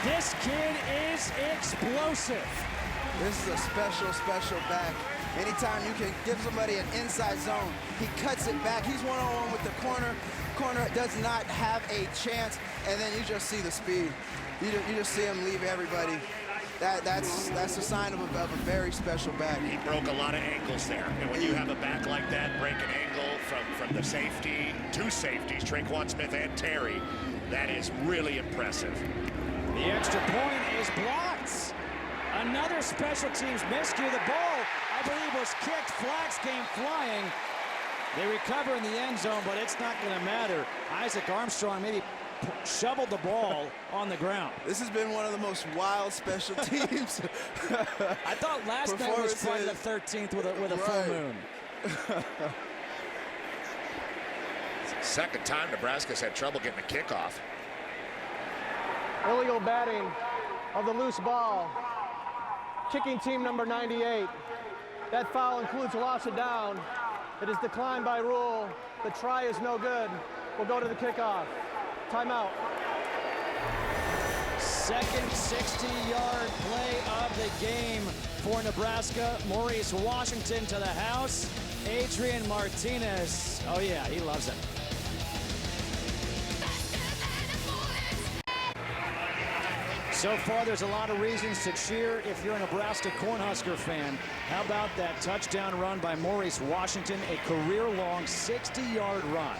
This kid is explosive. This is a special back. Anytime you can give somebody an inside zone, he cuts it back. He's one-on-one with the corner. Corner does not have a chance, and then you just see the speed. You just see him leave everybody. That's a sign of a very special back. He broke a lot of ankles there, and when you have a back like that break an ankle from the safety, two safeties, Traquan Smith and Terry, that is really impressive. The extra point is blocked. Another special teams miscue. The ball, I believe, was kicked. Flags came flying. They recover in the end zone, but it's not going to matter. Isaac Armstrong maybe shoveled the ball on the ground. This has been one of the most wild special teams. I thought last night was Friday the 13th with a full moon. Second time Nebraska's had trouble getting a kickoff. Illegal batting of the loose ball. Kicking team number 98. That foul includes a loss of down. It is declined by rule. The try is no good. We'll go to the kickoff. Timeout. Second 60-yard play of the game for Nebraska. Maurice Washington to the house. Adrian Martinez. Oh yeah, he loves it. So far, there's a lot of reasons to cheer if you're a Nebraska Cornhusker fan. How about that touchdown run by Maurice Washington, a career-long 60-yard run?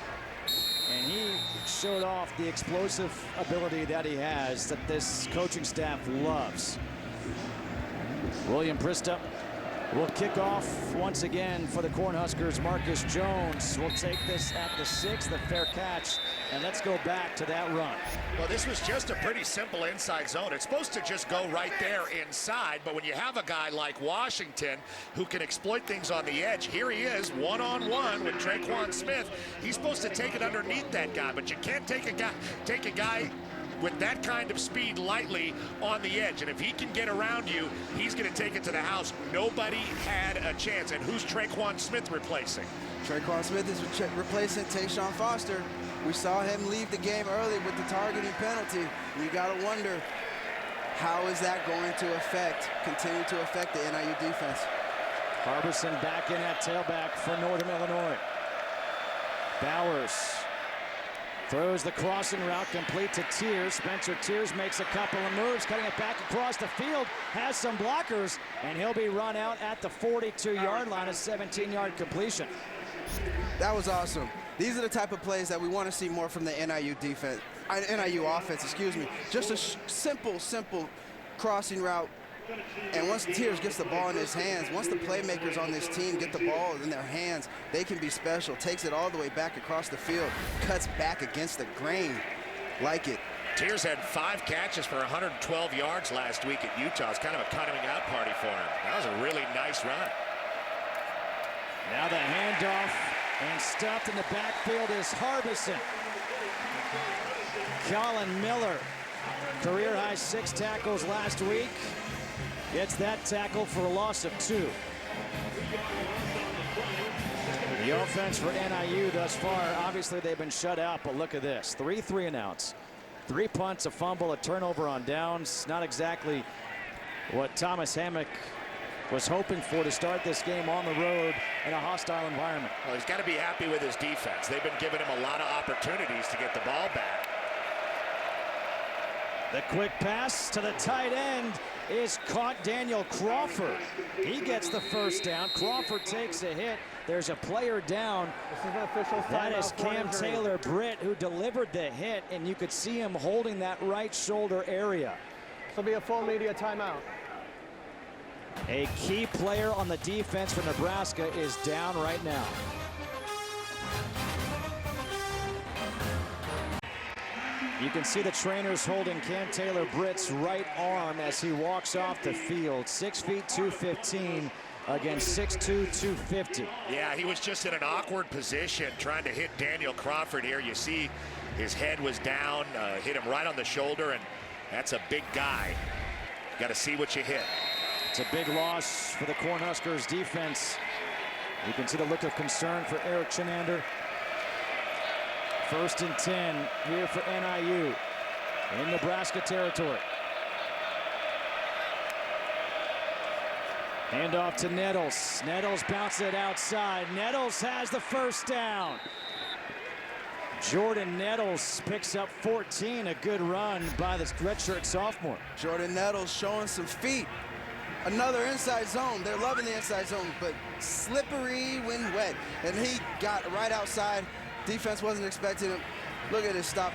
And he showed off the explosive ability that he has that this coaching staff loves. William Prista will kick off once again for the Cornhuskers. Marcus Jones will take this at the 6, the fair catch, and let's go back to that run. Well, this was just a pretty simple inside zone. It's supposed to just go right there inside, but when you have a guy like Washington who can exploit things on the edge, here he is one-on-one with Traquan Smith. He's supposed to take it underneath that guy, but you can't take a guy with that kind of speed lightly on the edge. And if he can get around you, he's going to take it to the house. Nobody had a chance. And who's Traquan Smith replacing? Traquan Smith is replacing Tayshawn Foster. We saw him leave the game early with the targeting penalty. And you got to wonder, how is that going to continue to affect the NIU defense? Harbison back in at tailback for Northern Illinois. Bowers throws the crossing route complete to Tears. Spencer Tears makes a couple of moves, cutting it back across the field, has some blockers, and he'll be run out at the 42-yard line, a 17-yard completion. That was awesome. These are the type of plays that we want to see more from the NIU defense, NIU offense, excuse me. Just a simple crossing route. And once Tears gets the ball in his hands, once the playmakers on this team get the ball in their hands, they can be special. Takes it all the way back across the field, cuts back against the grain. Like it. Tears had 5 catches for 112 yards last week at Utah. It's kind of a coming out party for him. That was a really nice run. Now the handoff, and stuffed in the backfield is Harbison. Colin Miller, career-high 6 tackles last week. Gets that tackle for a loss of 2. The offense for NIU thus far, obviously they've been shut out, but look at this. 3 3-and-outs. 3 punts, a fumble, a turnover on downs. Not exactly what Thomas Hammock was hoping for to start this game on the road in a hostile environment. Well, he's got to be happy with his defense. They've been giving him a lot of opportunities to get the ball back. The quick pass to the tight end is caught. Daniel Crawford. He gets the first down. Crawford takes a hit. There's a player down. This is an official timeout. That is Cam Taylor Britt who delivered the hit, and you could see him holding that right shoulder area. This will be a full media timeout. A key player on the defense for Nebraska is down right now. You can see the trainers holding Cam Taylor Britt's right arm as he walks off the field. 6 feet 215 against 6'2", 250. Yeah, he was just in an awkward position trying to hit Daniel Crawford here. You see his head was down, hit him right on the shoulder, and that's a big guy. Got to see what you hit. It's a big loss for the Cornhuskers defense. You can see the look of concern for Eric Chinander. 1st and 10 here for NIU in Nebraska territory. Handoff to Nettles. Nettles bounces it outside. Nettles has the first down. Jordan Nettles picks up 14. A good run by the redshirt sophomore. Jordan Nettles showing some feet. Another inside zone. They're loving the inside zone, but slippery when wet. And he got right outside. Defense wasn't expecting him. Look at his stop.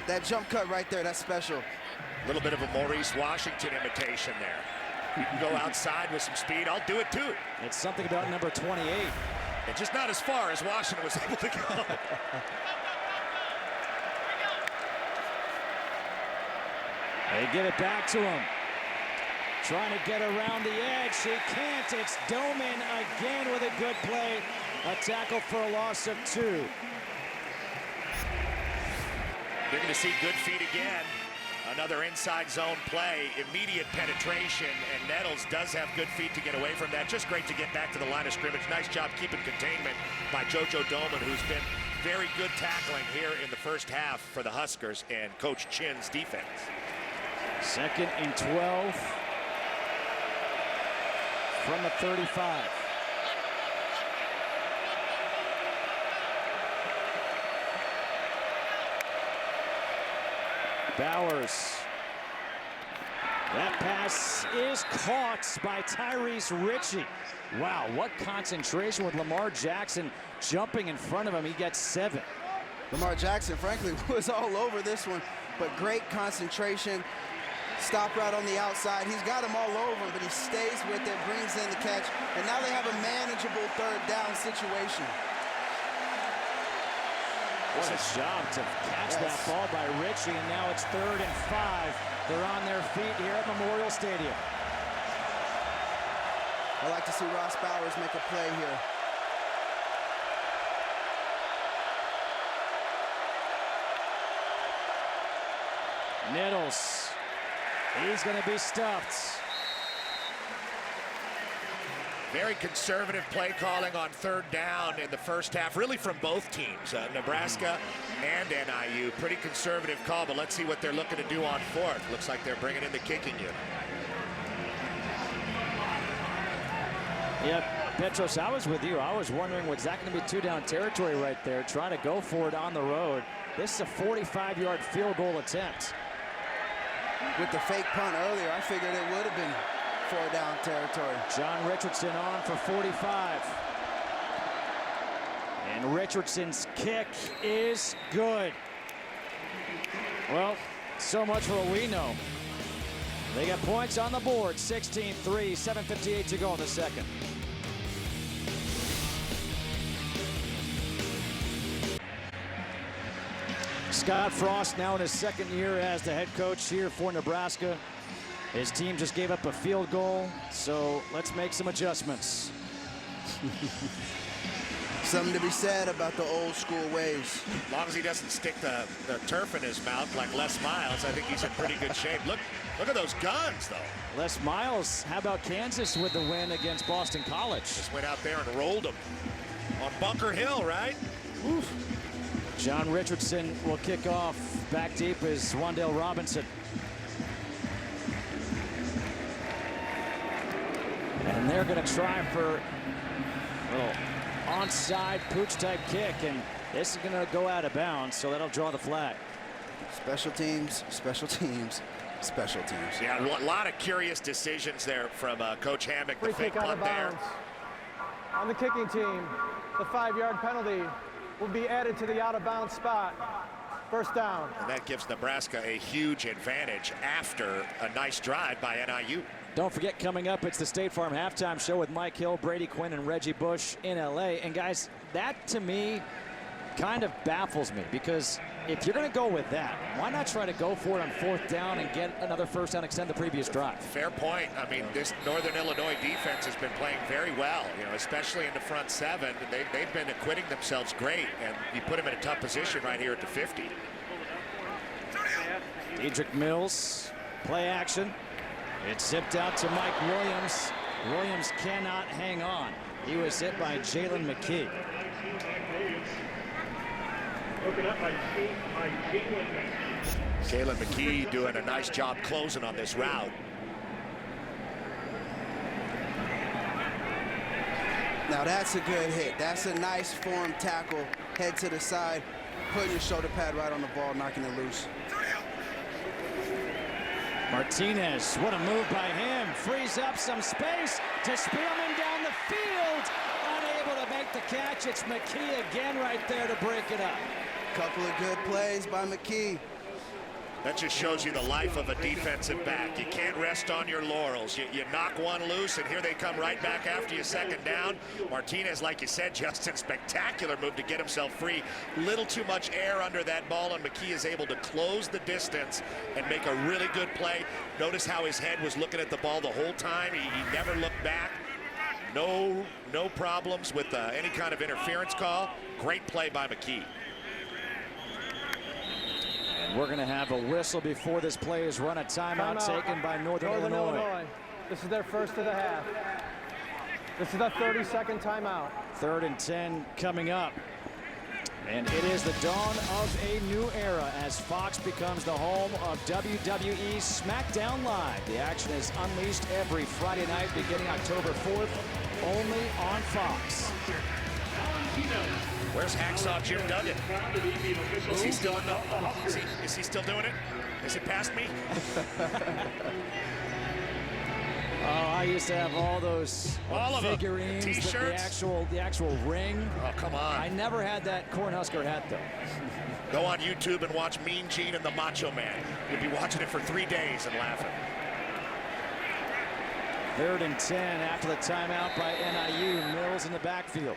That jump cut right there, that's special. A little bit of a Maurice Washington imitation there. You can go outside with some speed. I'll do it too. It's something about number 28. And just not as far as Washington was able to go. They give it back to him. Trying to get around the edge. He can't. It's Doman again with a good play. A tackle for a loss of 2. You're going to see good feet again. Another inside zone play, immediate penetration, and Nettles does have good feet to get away from that. Just great to get back to the line of scrimmage. Nice job keeping containment by JoJo Doman, who's been very good tackling here in the first half for the Huskers and Coach Chin's defense. 2nd and 12 from the 35. Bowers. That pass is caught by Tyrese Ritchie. Wow, what concentration with Lamar Jackson jumping in front of him. He gets 7. Lamar Jackson, frankly, was all over this one, but great concentration. Stop route on the outside. He's got him all over him, but he stays with it, brings in the catch, and now they have a manageable 3rd down situation. What a job to catch that ball by Ritchie, and now it's 3rd and 5. They're on their feet here at Memorial Stadium. I like to see Ross Bowers make a play here. Nettles. He's going to be stuffed. Very conservative play calling on 3rd down in the first half, really from both teams, Nebraska and NIU. Pretty conservative call, but let's see what they're looking to do on 4th. Looks like they're bringing in the kicking unit. Yep, Petros, I was with you. I was wondering, was that going to be 2-down territory right there, trying to go for it on the road. This is a 45-yard field goal attempt. With the fake punt earlier, I figured it would have been 4-down territory. John Richardson on for 45. And Richardson's kick is good. Well, so much for what we know. They got points on the board, 16-3, 7:58 to go in the 2nd. Scott Frost now in his 2nd year as the head coach here for Nebraska. His team just gave up a field goal, so let's make some adjustments. Something to be said about the old school ways. As long as he doesn't stick the turf in his mouth like Les Miles, I think he's in pretty good shape. Look at those guns, though. Les Miles, how about Kansas with the win against Boston College? Just went out there and rolled him on Bunker Hill, right? Oof. John Richardson will kick off. Back deep is Wan'Dale Robinson. And they're going to try for a little onside pooch type kick, and this is going to go out of bounds, so that'll draw the flag. Special teams, special teams, special teams. Yeah, a lot of curious decisions there from Coach Hammock. The fake punt there. On the kicking team, the 5-yard penalty will be added to the out-of-bounds spot. 1st down. And that gives Nebraska a huge advantage after a nice drive by NIU. Don't forget, coming up, it's the State Farm Halftime Show with Mike Hill, Brady Quinn, and Reggie Bush in LA. And guys, that to me kind of baffles me, because if you're going to go with that, why not try to go for it on 4th down and get another 1st down, extend the previous drive? Fair point. I mean, this Northern Illinois defense has been playing very well, especially in the front 7. They've been acquitting themselves great, and you put them in a tough position right here at the 50. Dedrick Mills, play action. It's zipped out to Mike Williams. Williams cannot hang on. He was hit by Jalen McKee. Jalen McKee doing a nice job closing on this route. Now that's a good hit. That's a nice form tackle. Head to the side, putting your shoulder pad right on the ball, knocking it loose. Martinez, what a move by him. Frees up some space to Spielman down the field. Unable to make the catch. It's McKee again right there to break it up. Couple of good plays by McKee. That just shows you the life of a defensive back. You can't rest on your laurels. You knock one loose, and here they come right back after you 2nd down. Martinez, like you said, Justin, spectacular move to get himself free. Little too much air under that ball, and McKee is able to close the distance and make a really good play. Notice how his head was looking at the ball the whole time. He never looked back. No problems with any kind of interference call. Great play by McKee. We're going to have a whistle before this play is run. A timeout taken by Northern Illinois. This is their first of the half. This is the 30-second timeout. 3rd and 10 coming up. And it is the dawn of a new era as Fox becomes the home of WWE SmackDown Live. The action is unleashed every Friday night beginning October 4th, only on Fox. Where's Hacksaw Jim Duggan? Is he still in the, is he still doing it? Is it past me? Oh, I used to have all those figurines, T-shirts, the actual ring. Oh, come on! I never had that Cornhusker hat though. Go on YouTube and watch Mean Gene and the Macho Man. You'll be watching it for 3 days and laughing. 3rd and 10 after the timeout by NIU. Mills in the backfield.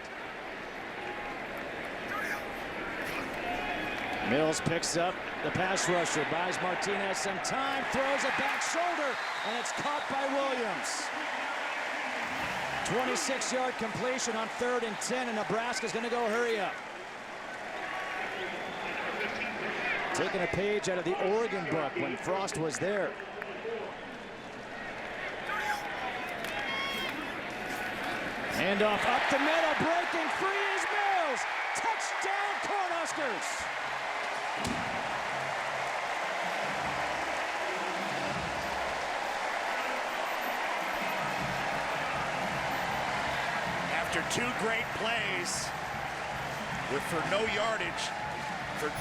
Mills picks up the pass rusher, buys Martinez some time, throws a back shoulder, and it's caught by Williams. 26-yard completion on 3rd and 10, and Nebraska's going to go hurry up. Taking a page out of the Oregon book when Frost was there. Handoff up the middle, breaking free is Mills. Touchdown, Cornhuskers. After 2 great plays for no yardage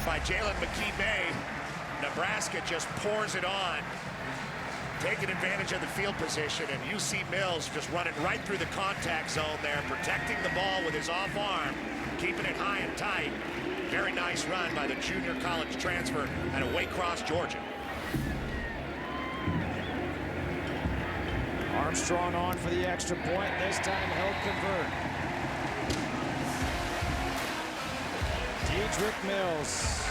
by Jalen McKee-Bay, Nebraska just pours it on, taking advantage of the field position, and UC Mills just running right through the contact zone there, protecting the ball with his off arm, keeping it high and tight. Very nice run by the junior college transfer out of Waycross, Georgia. Armstrong on for the extra point. This time he'll convert. Dedrick Mills.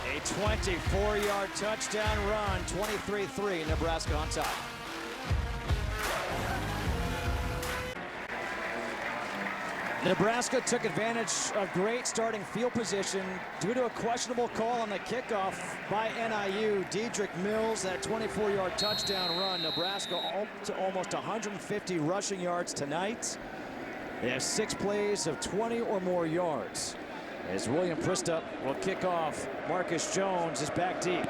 A 24-yard touchdown run. 23-3. Nebraska on top. Nebraska took advantage of great starting field position due to a questionable call on the kickoff by NIU. Dedrick Mills, that 24-yard touchdown run. Nebraska to almost 150 rushing yards tonight. They have 6 plays of 20 or more yards. As William Pristup will kick off, Marcus Jones is back deep.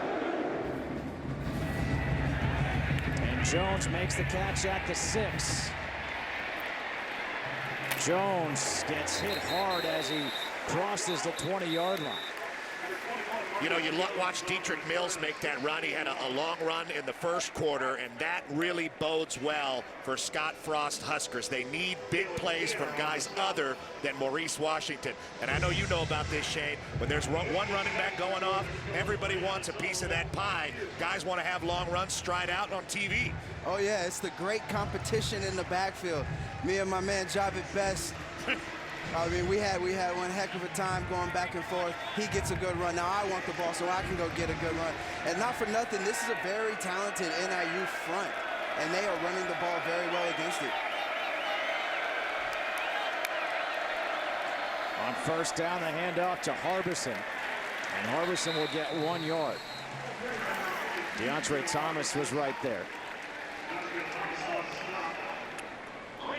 And Jones makes the catch at the 6. Jones gets hit hard as he crosses the 20-yard line. You know, you watch Dedrick Mills make that run. He had a long run in the first quarter, and that really bodes well for Scott Frost Huskers. They need big plays from guys other than Maurice Washington. And I know you know about this, Shane. When there's one running back going off, everybody wants a piece of that pie. Guys want to have long runs stride out on TV. Oh, yeah, it's the great competition in the backfield. Me and my man Javit Best. I mean, we had one heck of a time going back and forth. He gets a good run. Now I want the ball so I can go get a good run. And not for nothing, this is a very talented NIU front, and they are running the ball very well against it. On first down, the handoff to Harbison. And Harbison will get 1 yard. DeAndre Thomas was right there.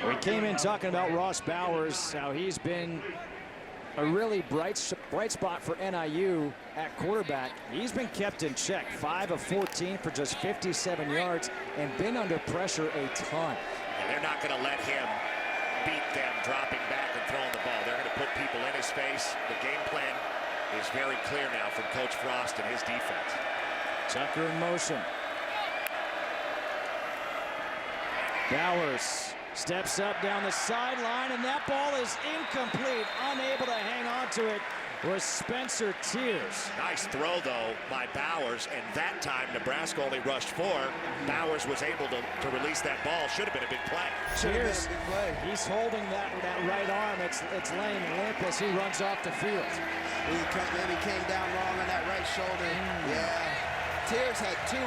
We came in talking about Ross Bowers, how he's been a really bright spot for NIU at quarterback. He's been kept in check, 5 of 14 for just 57 yards and been under pressure a ton. And they're not going to let him beat them dropping back and throwing the ball. They're going to put people in his face. The game plan is very clear now from Coach Frost and his defense. Tucker in motion. Bowers steps up down the sideline, and that ball is incomplete. Unable to hang on to it was Spencer Tears. Nice throw, though, by Bowers, and that time Nebraska only rushed 4. Bowers was able to release that ball. Should have been a big play. Tears, he's holding that right arm. It's laying limp as he runs off the field. Maybe came down wrong on that right shoulder. Yeah. Tears had two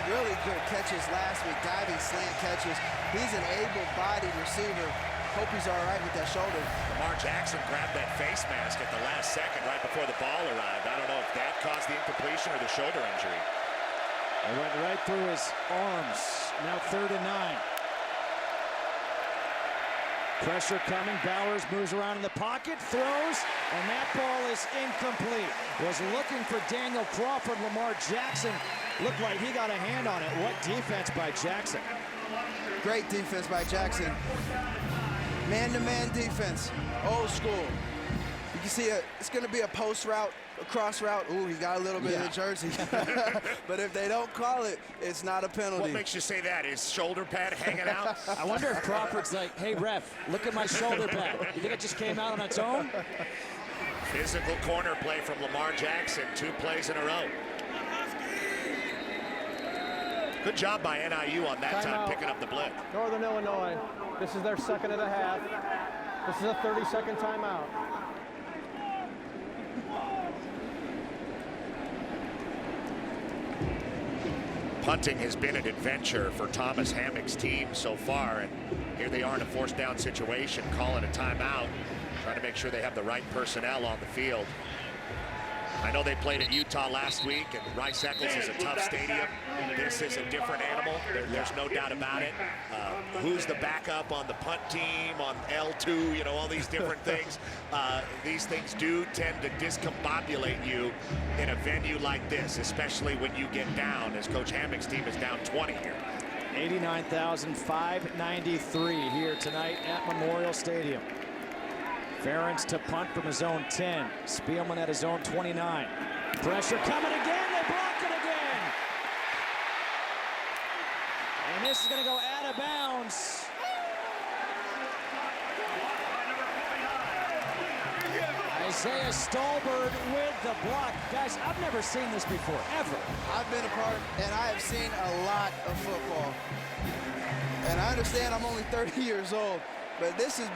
really good catches last week, diving slant catches. He's an able-bodied receiver. Hope he's all right with that shoulder. Lamar Jackson grabbed that face mask at the last second right before the ball arrived. I don't know if that caused the incompletion or the shoulder injury. It went right through his arms. Now 3rd and 9. Pressure coming. Bowers moves around in the pocket, throws, and that ball is incomplete. Was looking for Daniel Crawford. Lamar Jackson looked like he got a hand on it. What defense by Jackson. Great defense by Jackson. Man-to-man defense, old school. You can see it's going to be a post route, a cross route. Ooh, he got a little bit of the jersey. But if they don't call it, it's not a penalty. What makes you say that? His shoulder pad hanging out? I wonder if Crawford's like, hey, ref, look at my shoulder pad. You think it just came out on its own? Physical corner play from Lamar Jackson, 2 plays in a row. Good job by NIU on that time, picking up the blitz. Northern Illinois, this is their 2nd of the half. This is a 30-second timeout. Punting has been an adventure for Thomas Hammock's team so far, and here they are in a 4th down situation, calling a timeout, trying to make sure they have the right personnel on the field. I know they played at Utah last week, and Rice-Eccles is a tough stadium. This is a different animal. There's no doubt about it. Who's the backup on the punt team, on L2, you know, all these different things. These things do tend to discombobulate you in a venue like this, especially when you get down, as Coach Hammock's team is down 20 here. 89,593 here tonight at Memorial Stadium. Ferentz to punt from his own 10. Spielman at his own 29. Pressure coming again. They block it again. And this is going to go out of bounds. Isaiah Stolberg with the block. Guys, I've never seen this before, ever. I've been a part, and I have seen a lot of football. And I understand I'm only 30 years old, but this is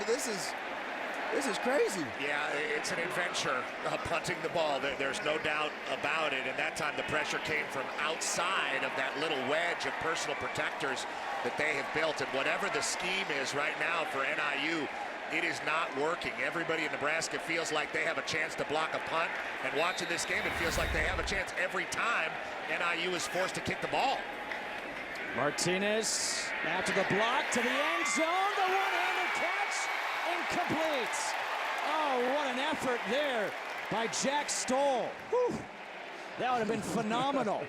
crazy. Yeah, it's an adventure, punting the ball. There's no doubt about it. And that time the pressure came from outside of that little wedge of personal protectors that they have built. And whatever the scheme is right now for NIU, it is not working. Everybody in Nebraska feels like they have a chance to block a punt. And watching this game, it feels like they have a chance every time NIU is forced to kick the ball. Martinez after the block to the end zone. The one-handed catch. Incomplete. Oh, what an effort there by Jack Stoll. Whew. That would have been phenomenal.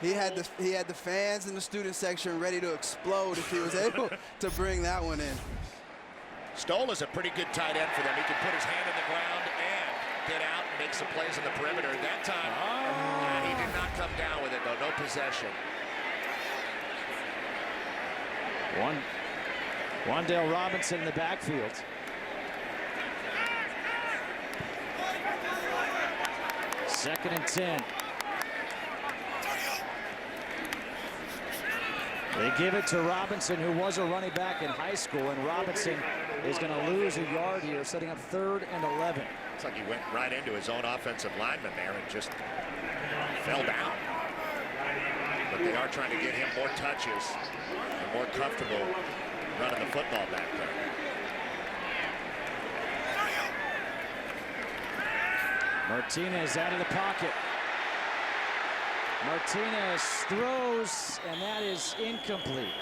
He had the fans in the student section ready to explode if he was able to bring that one in. Stoll is a pretty good tight end for them. He can put his hand in the ground and get out and make some plays on the perimeter. That time, he did not come down with it, though. No possession. Wan'Dale Robinson in the backfield. Second and 10. They give it to Robinson, who was a running back in high school, and Robinson is going to lose a yard here, setting up 3rd and 11. Looks like he went right into his own offensive lineman there and just fell down. But they are trying to get him more touches and more comfortable running the football back there. Martinez out of the pocket. Martinez throws, and that is incomplete.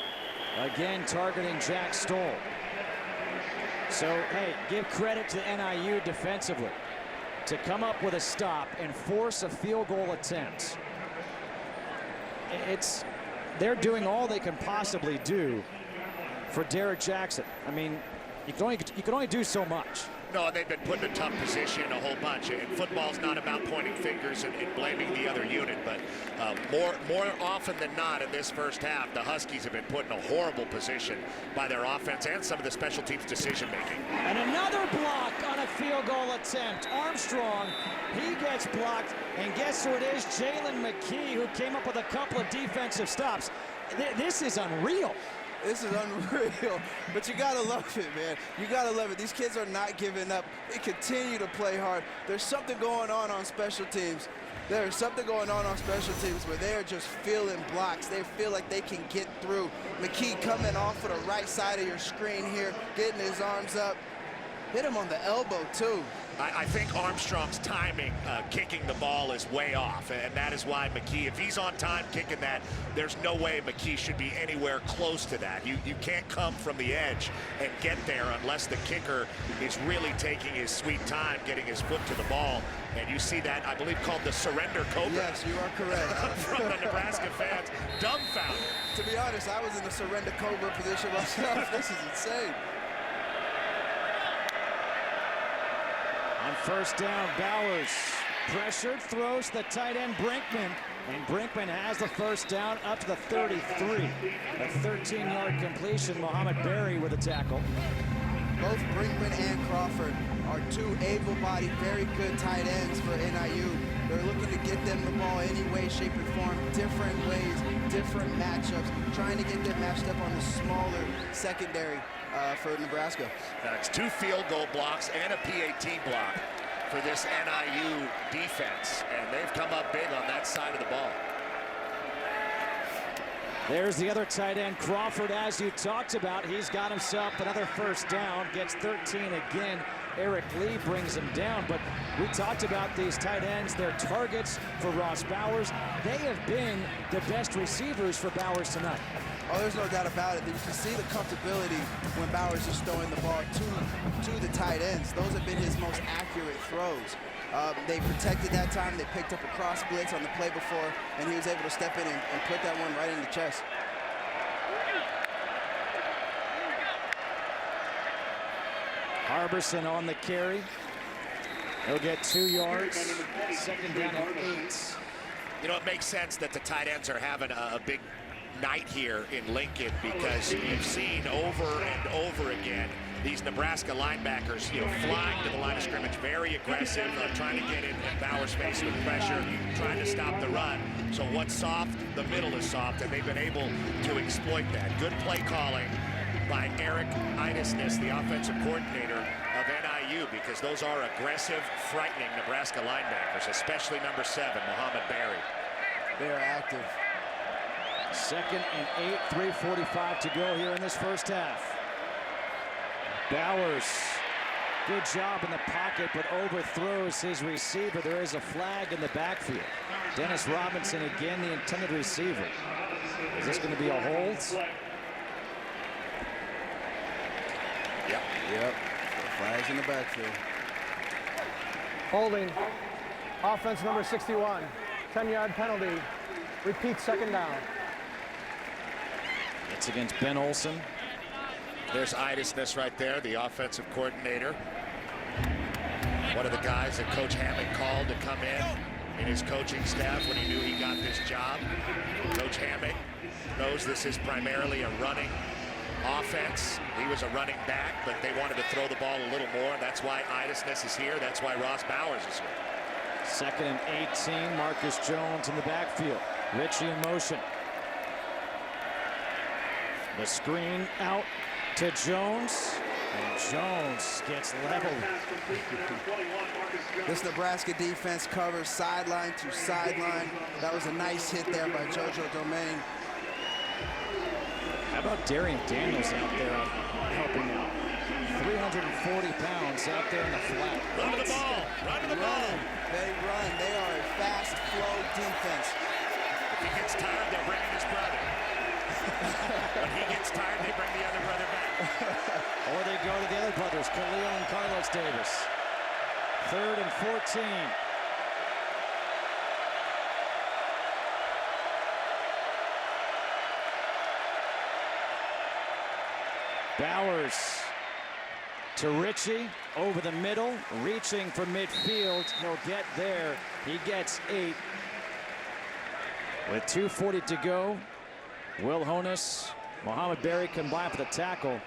Again, targeting Jack Stoll. So, hey, give credit to NIU defensively to come up with a stop and force a field goal attempt. They're doing all they can possibly do for Derek Jackson. I mean, you can only do so much. No, they've been put in a tough position a whole bunch. And football's not about pointing fingers and blaming the other unit, but more often than not in this first half, the Huskies have been put in a horrible position by their offense and some of the special teams decision making. And another block on a field goal attempt. Armstrong, he gets blocked, and guess who it is? Jalen McKee, who came up with a couple of defensive stops. This is unreal. This is unreal, but you gotta love it, man. You gotta love it. These kids are not giving up. They continue to play hard. There's something going on special teams. There's something going on special teams where they're just feeling blocks. They feel like they can get through. McKee coming off of the right side of your screen here, getting his arms up. Hit him on the elbow, too. I think Armstrong's timing kicking the ball is way off, and that is why McKee, if he's on time kicking that, there's no way McKee should be anywhere close to that. You can't come from the edge and get there unless the kicker is really taking his sweet time getting his foot to the ball. And you see that, I believe, called the surrender cobra. Yes, you are correct. From the Nebraska fans, dumbfounded. To be honest, I was in the surrender cobra position myself. This is insane. On first down, Bowers pressured, throws the tight end Brinkman, and Brinkman has the first down up to the 33. A 13-yard completion. Mohamed Berry with a tackle. Both Brinkman and Crawford are two able-bodied, very good tight ends for NIU. They're looking to get them the ball any way, shape, or form, different ways, different matchups, trying to get them matched up on the smaller secondary for Nebraska. It's 2 field goal blocks and a PAT block for this NIU defense, and they've come up big on that side of the ball. There's the other tight end, Crawford, as you talked about. He's got himself another first down, gets 13 again. Eric Lee brings him down, but we talked about these tight ends, their targets for Ross Bowers. They have been the best receivers for Bowers tonight. Oh, there's no doubt about it. You can see the comfortability when Bowers is throwing the ball to the tight ends. Those have been his most accurate throws. They protected that time. They picked up a cross blitz on the play before, and he was able to step in and put that one right in the chest. Harbison on the carry. He'll get 2 yards. Second down and 8. You know, it makes sense that the tight ends are having a big night here in Lincoln, because you've seen over and over again these Nebraska linebackers, you know, flying to the line of scrimmage, very aggressive, trying to get in Bowers' face with pressure, trying to stop the run. So what's soft, the middle is soft, and they've been able to exploit that. Good play calling by Eric Idisness, the offensive coordinator of NIU, because those are aggressive, frightening Nebraska linebackers, especially number 7, Mohamed Berry. They are active. Second and 8, 3:45 to go here in this first half. Bowers, good job in the pocket, but overthrows his receiver. There is a flag in the backfield. Dennis Robinson again, the intended receiver. Is this going to be a hold? Yep. Flags in the backfield. Holding. Offense number 61. 10-yard penalty. Repeat second down. It's against Ben Olsen. There's Idisness right there, the offensive coordinator. One of the guys that Coach Hammond called to come in his coaching staff when he knew he got this job. Coach Hammond knows this is primarily a running offense. He was a running back, but they wanted to throw the ball a little more. That's why Idisness is here. That's why Ross Bowers is here. Second and 18, Marcus Jones in the backfield. Ritchie in motion. The screen out to Jones, and Jones gets leveled. This Nebraska defense covers sideline to sideline. That was a nice hit there by JoJo Domain. How about Darian Daniels out there helping out? 340 pounds out there in the flat. Run to the ball. Run to the ball. They run. They are a fast flow defense. If he gets tired, they'll bring in his brother. When he gets tired, they bring the other brother back. Or they go to the other brothers, Khalil and Carlos Davis. 3rd and 14. Bowers to Ritchie, over the middle, reaching for midfield. He'll get there. He gets 8. With 2:40 to go, Will Honus, Mohamed Berry combined for the tackle.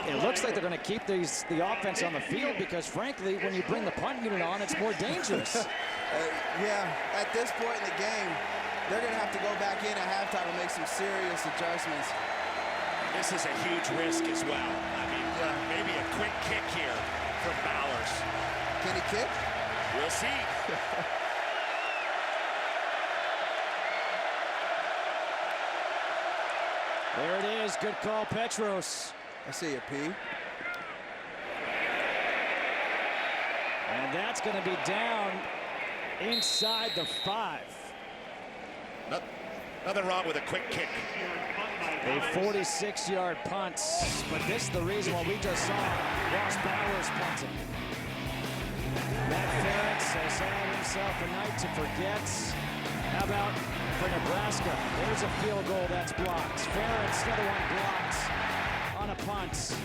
It looks like they're going to keep the offense on the field because, frankly, when you bring the punt unit on, it's more dangerous. Yeah, at this point in the game, they're going to have to go back in at halftime and make some serious adjustments. This is a huge risk as well. I mean, maybe a quick kick here from Bowers. Can he kick? We'll see. There it is. Good call, Petros. I see a P. And that's going to be down inside the 5. Nothing wrong with a quick kick. A 46-yard punt. But this is the reason why we just saw Ross Bowers punting. Matt Ferentz has had himself a night to forget. How about for Nebraska? There's a field goal that's blocked. Ferentz, another one blocked on a punt.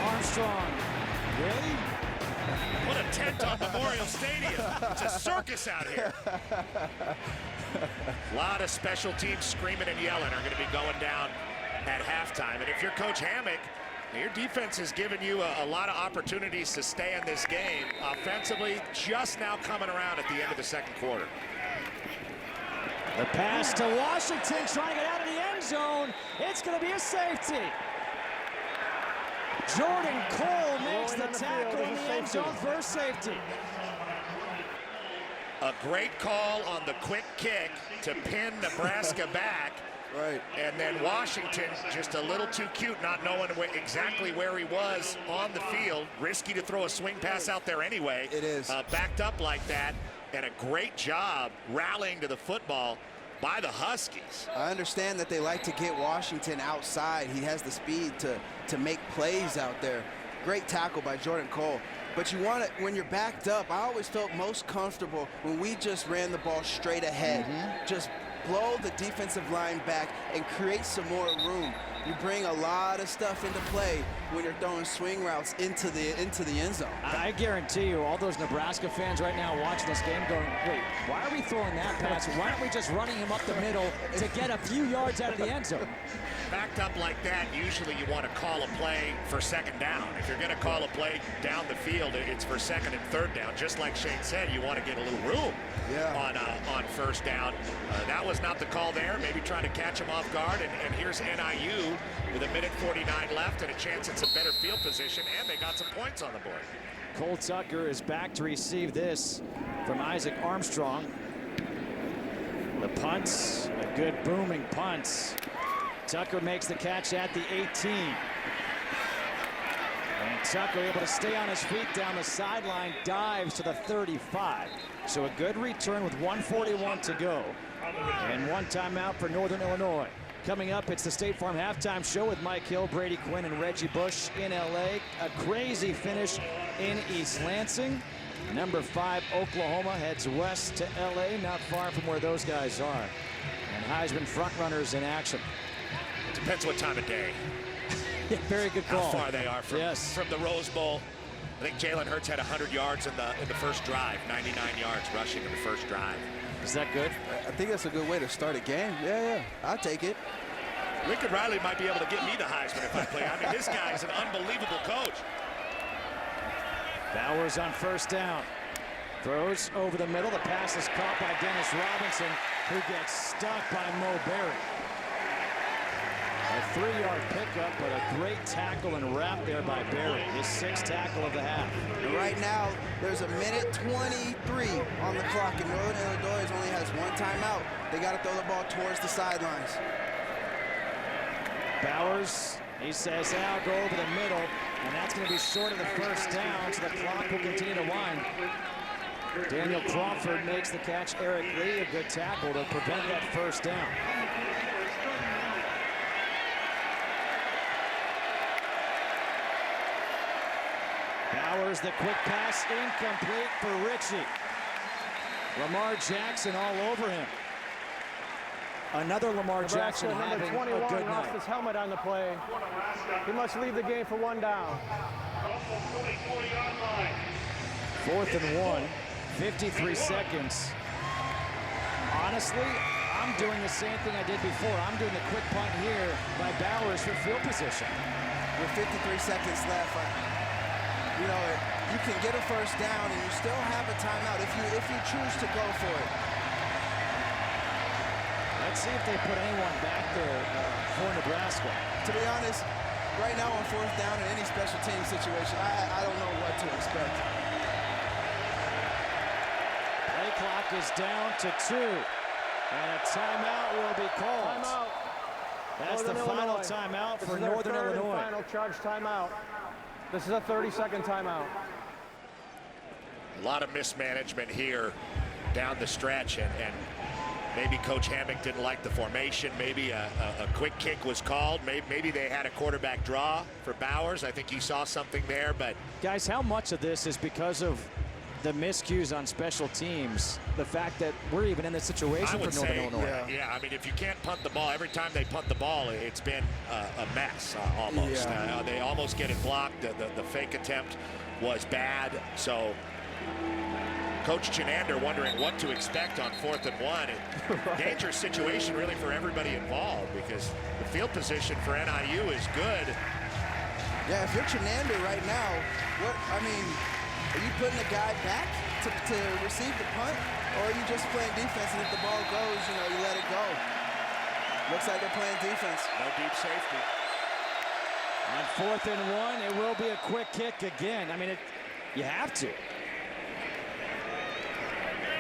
Armstrong, really? Put a tent on Memorial Stadium. It's a circus out here. A lot of special teams screaming and yelling are going to be going down at halftime. And if you're Coach Hammock, your defense has given you a lot of opportunities to stay in this game. Offensively, just now coming around at the end of the second quarter. The pass to Washington, trying to get out of the end zone. It's going to be a safety. Jordan Cole makes the tackle in the end zone for a safety. A great call on the quick kick to pin Nebraska back. Right. And then Washington, just a little too cute, not knowing exactly where he was on the field. Risky to throw a swing pass out there anyway. It is. Backed up like that, and a great job rallying to the football by the Huskies. I understand that they like to get Washington outside. He has the speed to make plays out there. Great tackle by Jordan Cole. But you want it when you're backed up. I always felt most comfortable when we just ran the ball straight ahead. Just blow the defensive line back and create some more room. You bring a lot of stuff into play when you're throwing swing routes into the end zone. I guarantee you, all those Nebraska fans right now watching this game going, wait, why are we throwing that pass? Why aren't we just running him up the middle to get a few yards out of the end zone? Backed up like that, usually you want to call a play for second down. If you're going to call a play down the field, it's for second and third down. Just like Shane said, you want to get a little room on first down. That was not the call there. Maybe trying to catch him off guard. And here's NIU with 1:49 left and a chance at some better field position, and they got some points on the board. Cole Tucker is back to receive this from Isaac Armstrong. The punts, a good booming punt. Tucker makes the catch at the 18. And Tucker able to stay on his feet down the sideline, dives to the 35. So a good return with 1:41 to go. And one timeout for Northern Illinois. Coming up, it's the State Farm Halftime Show with Mike Hill, Brady Quinn, and Reggie Bush in LA. A crazy finish in East Lansing. Number 5, Oklahoma heads west to LA, not far from where those guys are. And Heisman frontrunners in action. Depends what time of day. Yeah, very good call. How far they are from the Rose Bowl. I think Jalen Hurts had 100 yards in the first drive, 99 yards rushing in the first drive. Is that good? I think that's a good way to start a game. Yeah, I'll take it. Lincoln Riley might be able to get me the Heisman if I play. I mean, this guy is an unbelievable coach. Bowers on first down. Throws over the middle. The pass is caught by Dennis Robinson, who gets stuck by Mo Berry. A 3-yard pickup, but a great tackle and wrap there by Berry. His 6th tackle of the half. And right now, there's 1:23 on the clock, and Northern Illinois only has one timeout. They got to throw the ball towards the sidelines. Bowers, he says, I'll go over the middle, and that's going to be short of the first down, so the clock will continue to wind. Daniel Crawford makes the catch. Eric Lee, a good tackle to prevent that first down. Bowers, the quick pass, incomplete for Ritchie. Lamar Jackson all over him. Another Lamar Jackson Nebraska, having number 21 a good lost night. his helmet on the play. He must leave the game for 1 down. 4th and 1, 53 seconds. Honestly, I'm doing the same thing I did before. I'm doing the quick punt here by Bowers for field position. With 53 seconds left, you know, you can get a first down and you still have a timeout if you choose to go for it. Let's see if they put anyone back there for Nebraska. To be honest, right now on 4th down in any special team situation, I don't know what to expect. Play clock is down to 2, and a timeout will be called. Timeout. That's the final timeout for Northern Illinois. Final charge timeout. This is a 30-second timeout. A lot of mismanagement here down the stretch, and maybe Coach Hammock didn't like the formation. Maybe a quick kick was called. Maybe they had a quarterback draw for Bowers. I think he saw something there. But guys, how much of this is because of the miscues on special teams? The fact that we're even in this situation for Northern Illinois. Yeah, I mean, if you can't punt the ball, every time they punt the ball, it's been a mess almost. Yeah. They almost get it blocked. The fake attempt was bad. So Coach Chenander wondering what to expect on 4th and 1. Dangerous situation really for everybody involved, because the field position for NIU is good. Yeah, if you're Chenander right now, are you putting a guy back to receive the punt, or are you just playing defense, and if the ball goes, you let it go? Looks like they're playing defense. No deep safety. On 4th and 1, it will be a quick kick again. I mean, you have to.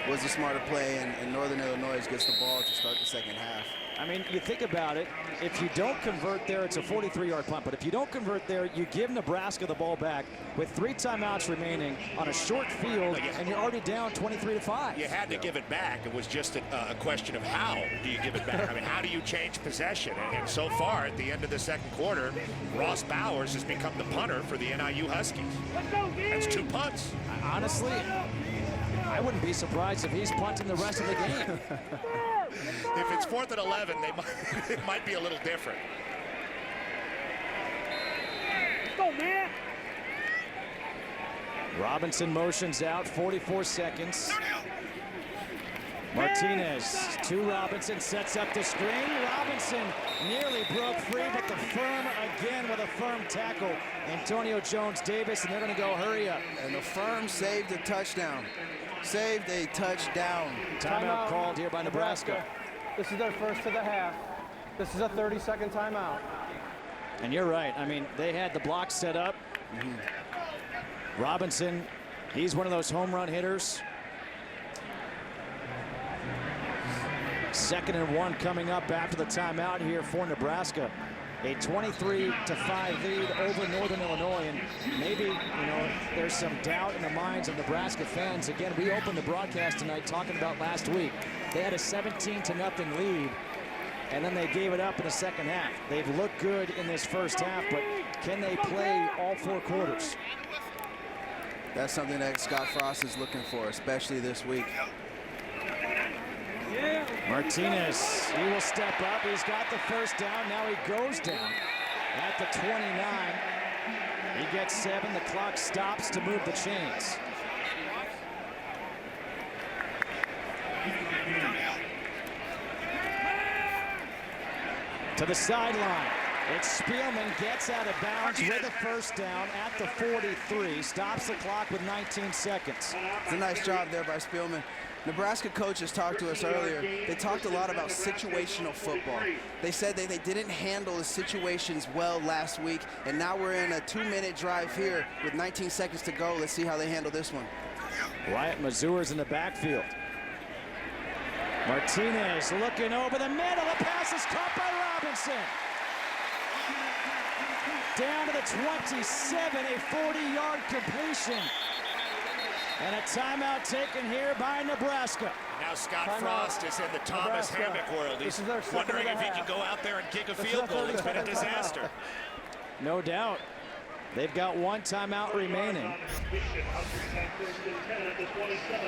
Was the smarter play, and Northern Illinois gets the ball to start the second half. I mean, you think about it. If you don't convert there, it's a 43-yard punt. But if you don't convert there, you give Nebraska the ball back with 3 timeouts remaining on a short field, and you're already down 23-5. You had to give it back. It was just a question of how do you give it back. I mean, how do you change possession? And so far, at the end of the second quarter, Ross Bowers has become the punter for the NIU Huskies. That's 2 punts. Honestly, I wouldn't be surprised if he's punting the rest of the game. If it's 4th and 11, it might be a little different. Go, man. Robinson motions out, 44 seconds. Martinez to Robinson, sets up the screen. Robinson nearly broke free, but the firm again with a firm tackle. Antonio Jones-Davis, and they're going to go hurry up. And the firm saved a touchdown. Saved a touchdown. Timeout called here by Nebraska. This is their first of the half. This is a 30-second timeout. And you're right. I mean, they had the block set up. Robinson, he's one of those home run hitters. 2nd and 1 coming up after the timeout here for Nebraska. A 23-5 lead over Northern Illinois, and maybe, there's some doubt in the minds of Nebraska fans. Again, we opened the broadcast tonight talking about last week. They had a 17-0 lead, and then they gave it up in the second half. They've looked good in this first half, but can they play all 4 quarters? That's something that Scott Frost is looking for, especially this week. Martinez, he will step up. He's got the first down. Now he goes down at the 29. He gets 7. The clock stops to move the chains. To the sideline. It's Spielman, gets out of bounds with a first down at the 43. Stops the clock with 19 seconds. It's a nice job there by Spielman. Nebraska coaches talked to us earlier. They talked a lot about situational football. They said that they didn't handle the situations well last week, and now we're in a 2-minute drive here with 19 seconds to go. Let's see how they handle this one. Wyatt Mazur's in the backfield. Martinez looking over the middle. The pass is caught by Robinson. Down to the 27, a 40-yard completion. And a timeout taken here by Nebraska. Now Scott Frost is in the Thomas Hammock world. He's wondering if he can go out there and kick a field goal. It's been a disaster. No doubt. They've got 1 timeout remaining.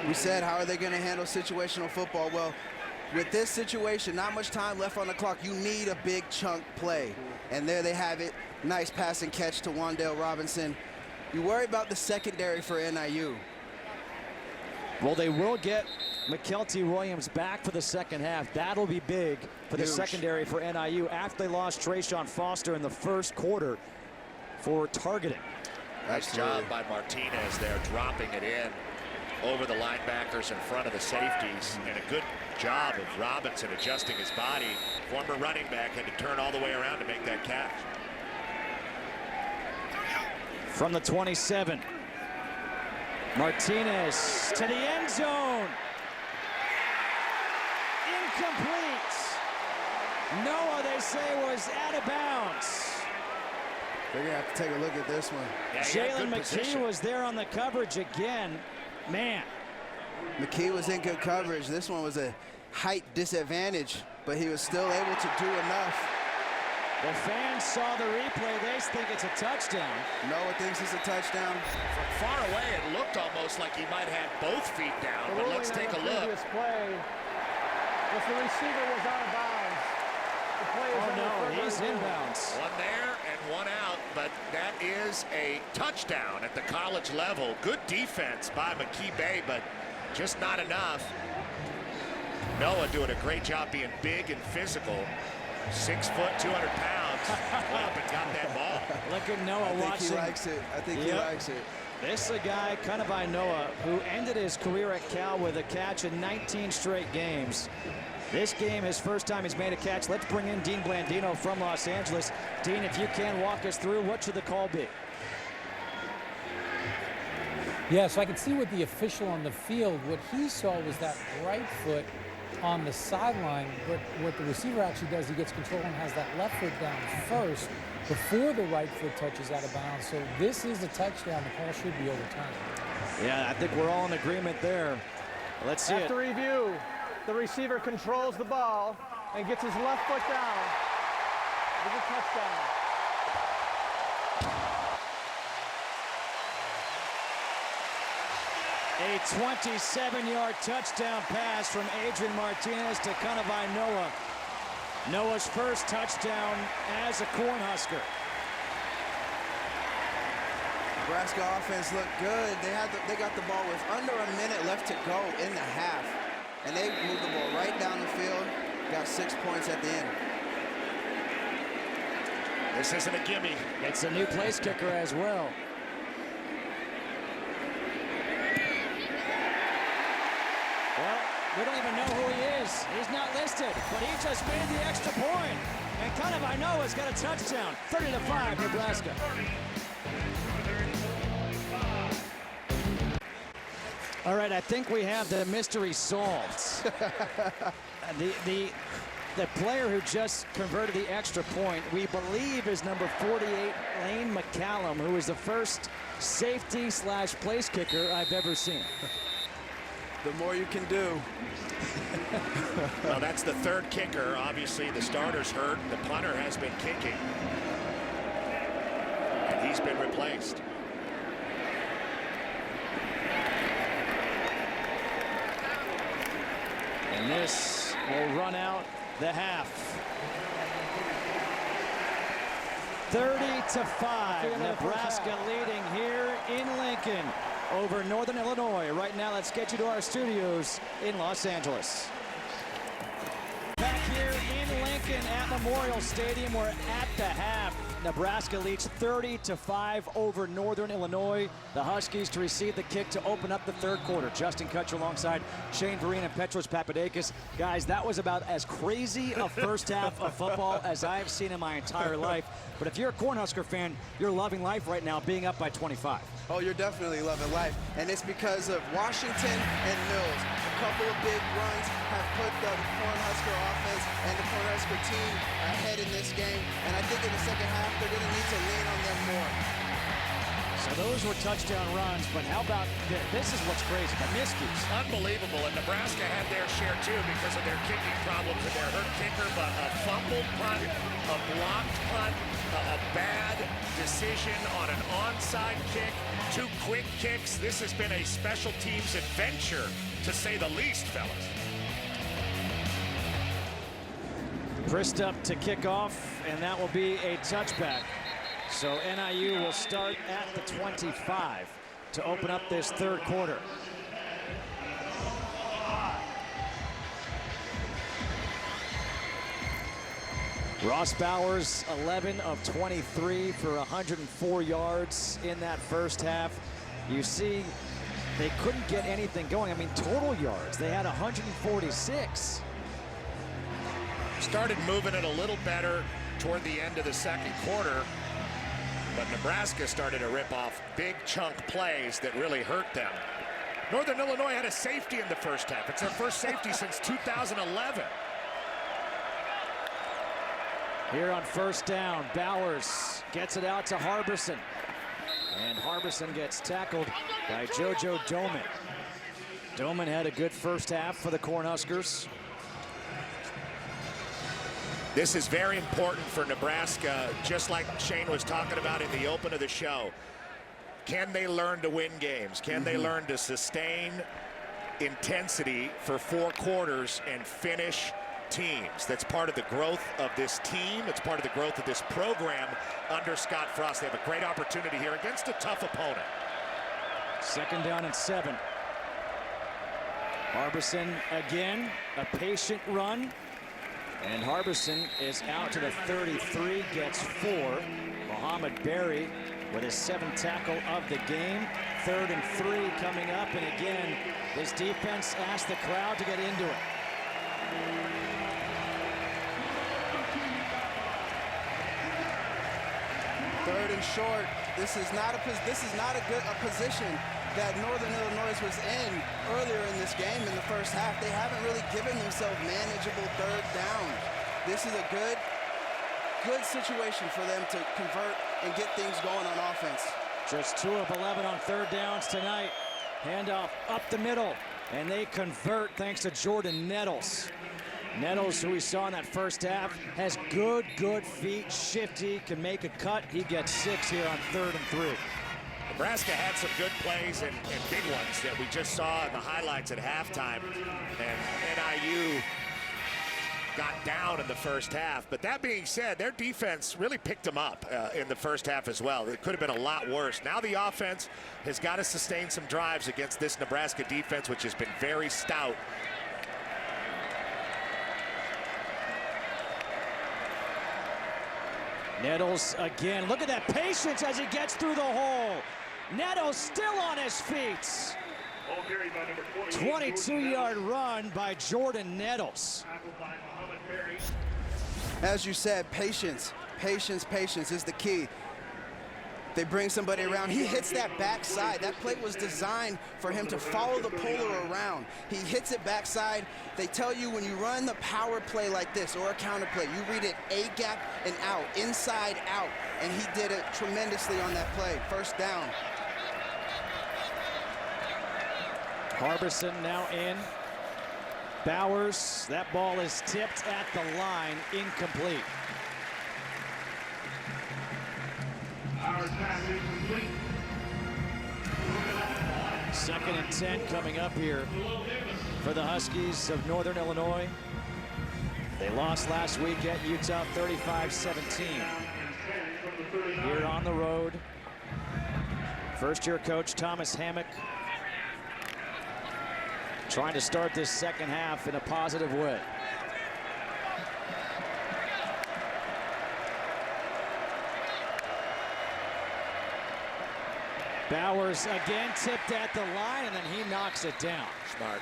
We said, how are they going to handle situational football? Well, with this situation, not much time left on the clock. You need a big chunk play. And there they have it. Nice pass and catch to Wan'Dale Robinson. You worry about the secondary for NIU. Well, they will get McKelty Williams back for the second half. That'll be big for the secondary for NIU after they lost Trayshawn Foster in the first quarter for targeting. Nice job by Martinez there, dropping it in over the linebackers in front of the safeties, and a good job of Robinson adjusting his body. Former running back had to turn all the way around to make that catch. From the 27. Martinez to the end zone. Incomplete. Noah, they say, was out of bounds. They're going to have to take a look at this one. Yeah, he had Jalen good McKee position. was there on the coverage again. Man. McKee was in good coverage. This one was a height disadvantage, but he was still able to do enough. The fans saw the replay. They think it's a touchdown. Noah thinks it's a touchdown. From far away, it looked almost like he might have both feet down, but let's take a look. Previous play, if the receiver was out of bounds, the play is under further he's review. inbounds. One there and one out, but that is a touchdown at the college level. Good defense by McKee Bay, but just not enough. Noah doing a great job being big and physical. 6 foot, 200 pounds. Went up and got that ball. Look at Noah I think watching. he likes it. I think he likes it. This is a guy, kind of by Noah, who ended his career at Cal with a catch in 19 straight games. This game, his first time he's made a catch. Let's bring in Dean Blandino from Los Angeles. Dean, if you can walk us through, what should the call be? Yeah, so I could see what the official on the field, what he saw was that right foot on the sideline, but what the receiver actually does, he gets control and has that left foot down first before the right foot touches out of bounds. So this is a touchdown. The call should be overturned. Yeah, I think we're all in agreement there. Let's see After review, the receiver controls the ball and gets his left foot down. It's a touchdown. A 27-yard touchdown pass from Adrian Martinez to Kanawai Noah. Noah's first touchdown as a Cornhusker. Nebraska offense looked good. They got the ball with under a minute left to go in the half. And they moved the ball right down the field. Got 6 points at the end. This isn't a gimme. It's a new place kicker as well. Well, we don't even know who he is. He's not listed, but he just made the extra point. And Kanawai Noah's got a touchdown. 30-5, Nebraska. All right, I think we have the mystery solved. The player who just converted the extra point, we believe, is number 48, Lane McCallum, who is the first safety/place kicker I've ever seen. The more you can do. Well, that's the third kicker. Obviously, the starter's hurt. The punter has been kicking. And he's been replaced. And this will run out the half. 30-5, Nebraska leading here in Lincoln over Northern Illinois. Right now, let's get you to our studios in Los Angeles. Back here in Lincoln at Memorial Stadium, we're at the half. Nebraska leads 30-5 over Northern Illinois. The Huskies to receive the kick to open up the third quarter. Justin Kutcher alongside Shane Vereen and Petros Papadakis. Guys, that was about as crazy a first half of football as I've seen in my entire life. But if you're a Cornhusker fan, you're loving life right now, being up by 25. Oh, you're definitely loving life. And it's because of Washington and Mills. A couple of big runs have put the Cornhusker offense and the Cornhusker team ahead in this game. And I think in the second half, they're going to need to lean on them more. So those were touchdown runs, but how about this is what's crazy, the miscues. Unbelievable, and Nebraska had their share too because of their kicking problems and their hurt kicker, but a fumbled punt, a blocked punt, a bad decision on an onside kick, 2 quick kicks. This has been a special teams adventure, to say the least, fellas. Pressed up to kick off, and that will be a touchback. So NIU will start at the 25 to open up this third quarter. Ross Bowers, 11 of 23 for 104 yards in that first half. You see, they couldn't get anything going. I mean, total yards, they had 146. Started moving it a little better toward the end of the second quarter, but Nebraska started to rip off big chunk plays that really hurt them. Northern Illinois had a safety in the first half. It's their first safety since 2011. Here on first down, Bowers gets it out to Harbison. And Harbison gets tackled by JoJo Doman. Doman had a good first half for the Cornhuskers. This is very important for Nebraska, just like Shane was talking about in the open of the show. Can they learn to win games? Can they learn to sustain intensity for 4 quarters and finish teams? That's part of the growth of this team. It's part of the growth of this program under Scott Frost. They have a great opportunity here against a tough opponent. 2nd down and 7. Harbison again, a patient run. And Harbison is out to the 33, gets 4. Muhammad Berry with his 7th tackle of the game. 3rd and 3 coming up, and again, this defense asked the crowd to get into it. Third and short. This is not a good position that Northern Illinois was in earlier in this game in the first half. They haven't really given themselves manageable 3rd down. This is a good situation for them to convert and get things going on offense. Just 2 of 11 on 3rd downs tonight. Handoff up the middle, and they convert thanks to Jordan Nettles. Nettles, who we saw in that first half, has good feet, shifty, can make a cut. He gets 6 here on 3rd and 3. Nebraska had some good plays and big ones that we just saw in the highlights at halftime. And NIU got down in the first half. But that being said, their defense really picked them up in the first half as well. It could have been a lot worse. Now the offense has got to sustain some drives against this Nebraska defense, which has been very stout. Nettles again. Look at that patience as he gets through the hole. Nettles still on his feet. 22-yard run by Jordan Nettles. As you said, patience is the key. They bring somebody around. He hits that backside. That play was designed for him to follow the polar around. He hits it backside. They tell you when you run the power play like this or a counter play, you read it A gap and out, inside out. And he did it tremendously on that play. 1st down. Harbison now in. Bowers, that ball is tipped at the line, incomplete. Second and 10 coming up here for the Huskies of Northern Illinois. They lost last week at Utah 35-17. Here on the road, first-year coach Thomas Hammock trying to start this second half in a positive way. Bowers again tipped at the line, and then he knocks it down. Smart.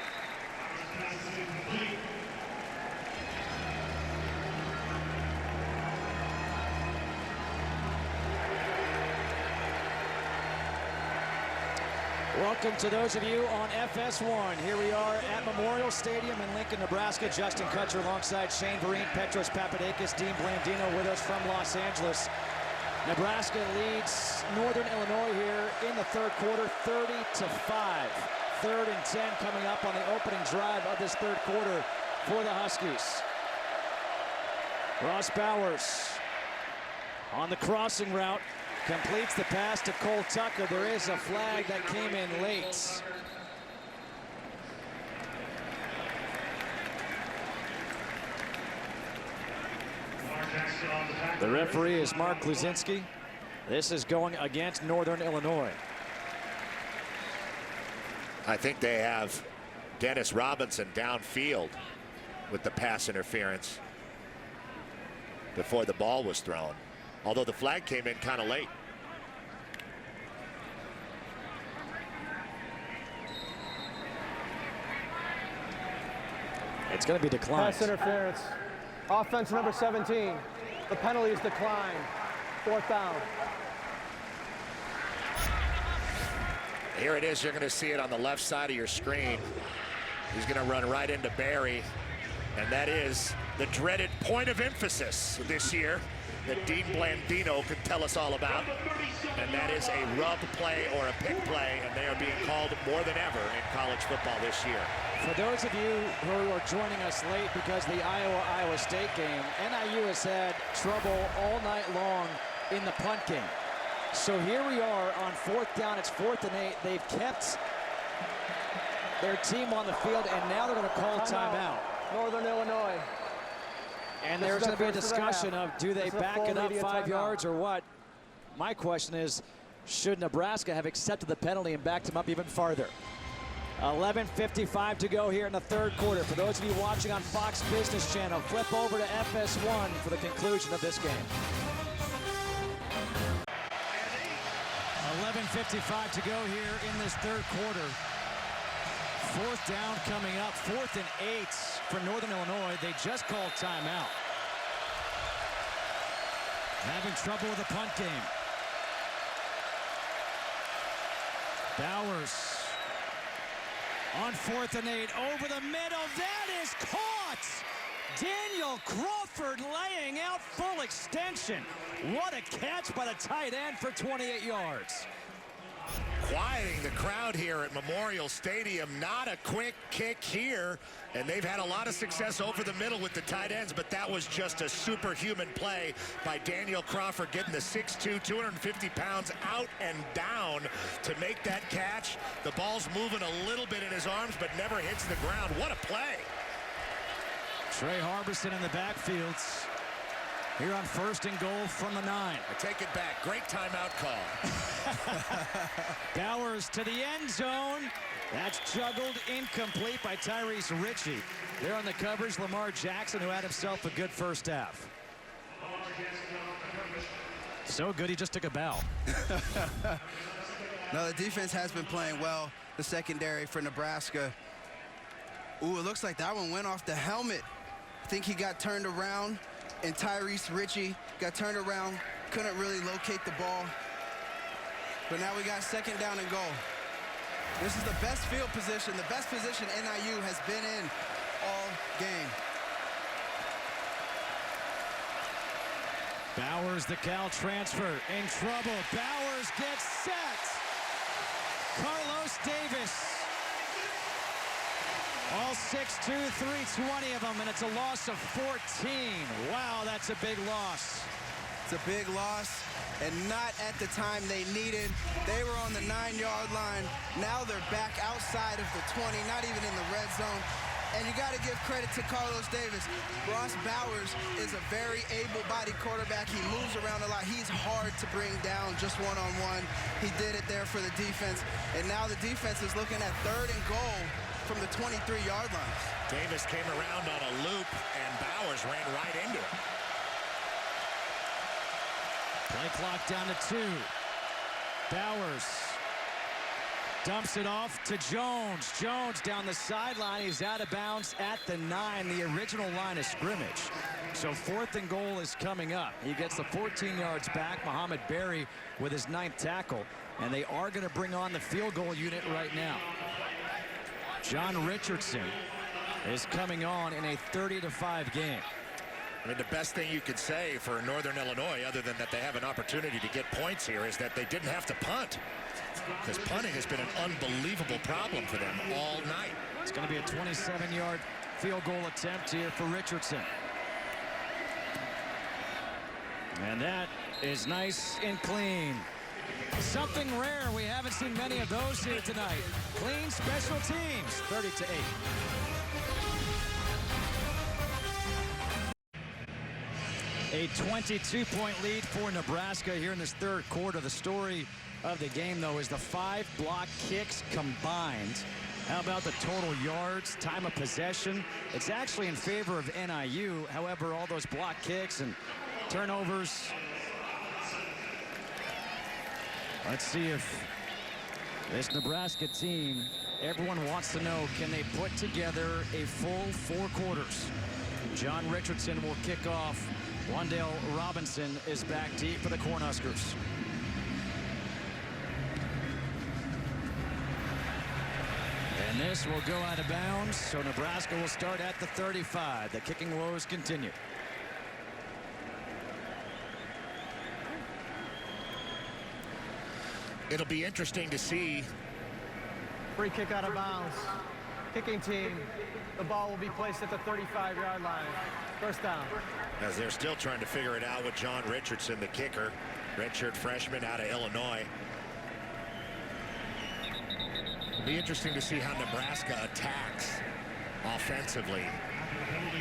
Welcome to those of you on FS1. Here we are at Memorial Stadium in Lincoln, Nebraska. Justin Kutcher alongside Shane Vereen, Petros Papadakis, Dean Blandino with us from Los Angeles. Nebraska leads Northern Illinois here in the 3rd quarter, 30-5. 3rd and 10 coming up on the opening drive of this 3rd quarter for the Huskies. Ross Bowers on the crossing route. Completes the pass to Cole Tucker. There is a flag that came in late. The referee is Mark Kluzinski. This is going against Northern Illinois. I think they have Dennis Robinson downfield with the pass interference before the ball was thrown. Although the flag came in kind of late. It's going to be declined. Pass interference. Offense number 17. The penalty is declined. 4th down. Here it is. You're going to see it on the left side of your screen. He's going to run right into Berry. And that is the dreaded point of emphasis this year that Dean Blandino could tell us all about. And that is a rub play or a pick play, and they are being called more than ever in college football this year. For those of you who are joining us late because of the Iowa State game, NIU has had trouble all night long in the punt game. So here we are on 4th down. It's 4th and 8. They've kept their team on the field, and now they're going to call timeout. Northern Illinois. And there's going to be a discussion of, do they back it up 5 yards or what? My question is, should Nebraska have accepted the penalty and backed him up even farther? 11:55 to go here in the 3rd quarter. For those of you watching on Fox Business Channel, flip over to FS1 for the conclusion of this game. 11:55 to go here in this 3rd quarter. 4th down coming up, 4th and 8 for Northern Illinois. They just called timeout. Having trouble with the punt game. Bowers on 4th and 8 over the middle. That is caught. Daniel Crawford laying out full extension. What a catch by the tight end for 28 yards. Quieting the crowd here at Memorial Stadium. Not a quick kick here, and they've had a lot of success over the middle with the tight ends, but that was just a superhuman play by Daniel Crawford, getting the 6'2", 250 pounds out and down to make that catch. The ball's moving a little bit in his arms, but never hits the ground. What a play. Trey Harbison in the backfields. Here on 1st and goal from the 9. I take it back. Great timeout call. Bowers to the end zone. That's juggled incomplete by Tyrese Ritchie. There on the coverage, Lamar Jackson, who had himself a good first half. So good, he just took a bow. No, the defense has been playing well. The secondary for Nebraska. Ooh, it looks like that one went off the helmet. I think he got turned around. And Tyrese Ritchie got turned around, couldn't really locate the ball. But now we got 2nd down and goal. This is the best field position, the best position NIU has been in all game. Bowers, the Cal transfer, in trouble. Bowers gets set. Carlos Davis. All 6'2", 320 of them, and it's a loss of 14. Wow, that's a big loss. It's a big loss, and not at the time they needed. They were on the 9-yard line. Now they're back outside of the 20, not even in the red zone. And you got to give credit to Carlos Davis. Ross Bowers is a very able-bodied quarterback. He moves around a lot. He's hard to bring down just one-on-one. He did it there for the defense. And now the defense is looking at 3rd and goal from the 23-yard line. Davis came around on a loop, and Bowers ran right into it. Play clock down to 2. Bowers dumps it off to Jones. Jones down the sideline. He's out of bounds at the 9, the original line of scrimmage. So 4th and goal is coming up. He gets the 14 yards back. Muhammad Berry with his 9th tackle. And they are going to bring on the field goal unit right now. John Richardson is coming on in a 30-5 game. I mean, the best thing you could say for Northern Illinois, other than that they have an opportunity to get points here, is that they didn't have to punt. Because punting has been an unbelievable problem for them all night. It's going to be a 27-yard field goal attempt here for Richardson. And that is nice and clean. Something rare. We haven't seen many of those here tonight. Clean special teams, 30-8. A 22-point lead for Nebraska here in this 3rd quarter. The story of the game, though, is the 5 block kicks combined. How about the total yards, time of possession? It's actually in favor of NIU. However, all those block kicks and turnovers. Let's see if this Nebraska team, everyone wants to know, can they put together a full 4 quarters? John Richardson will kick off. Wan'Dale Robinson is back deep for the And this will go out of bounds, so Nebraska will start at the 35. The kicking woes continue. It'll be interesting to see. Free kick out of bounds. Kicking team, the ball will be placed at the 35-yard line. First down. As they're still trying to figure it out with John Richardson, the kicker, redshirt freshman out of Illinois. It'll be interesting to see how Nebraska attacks offensively.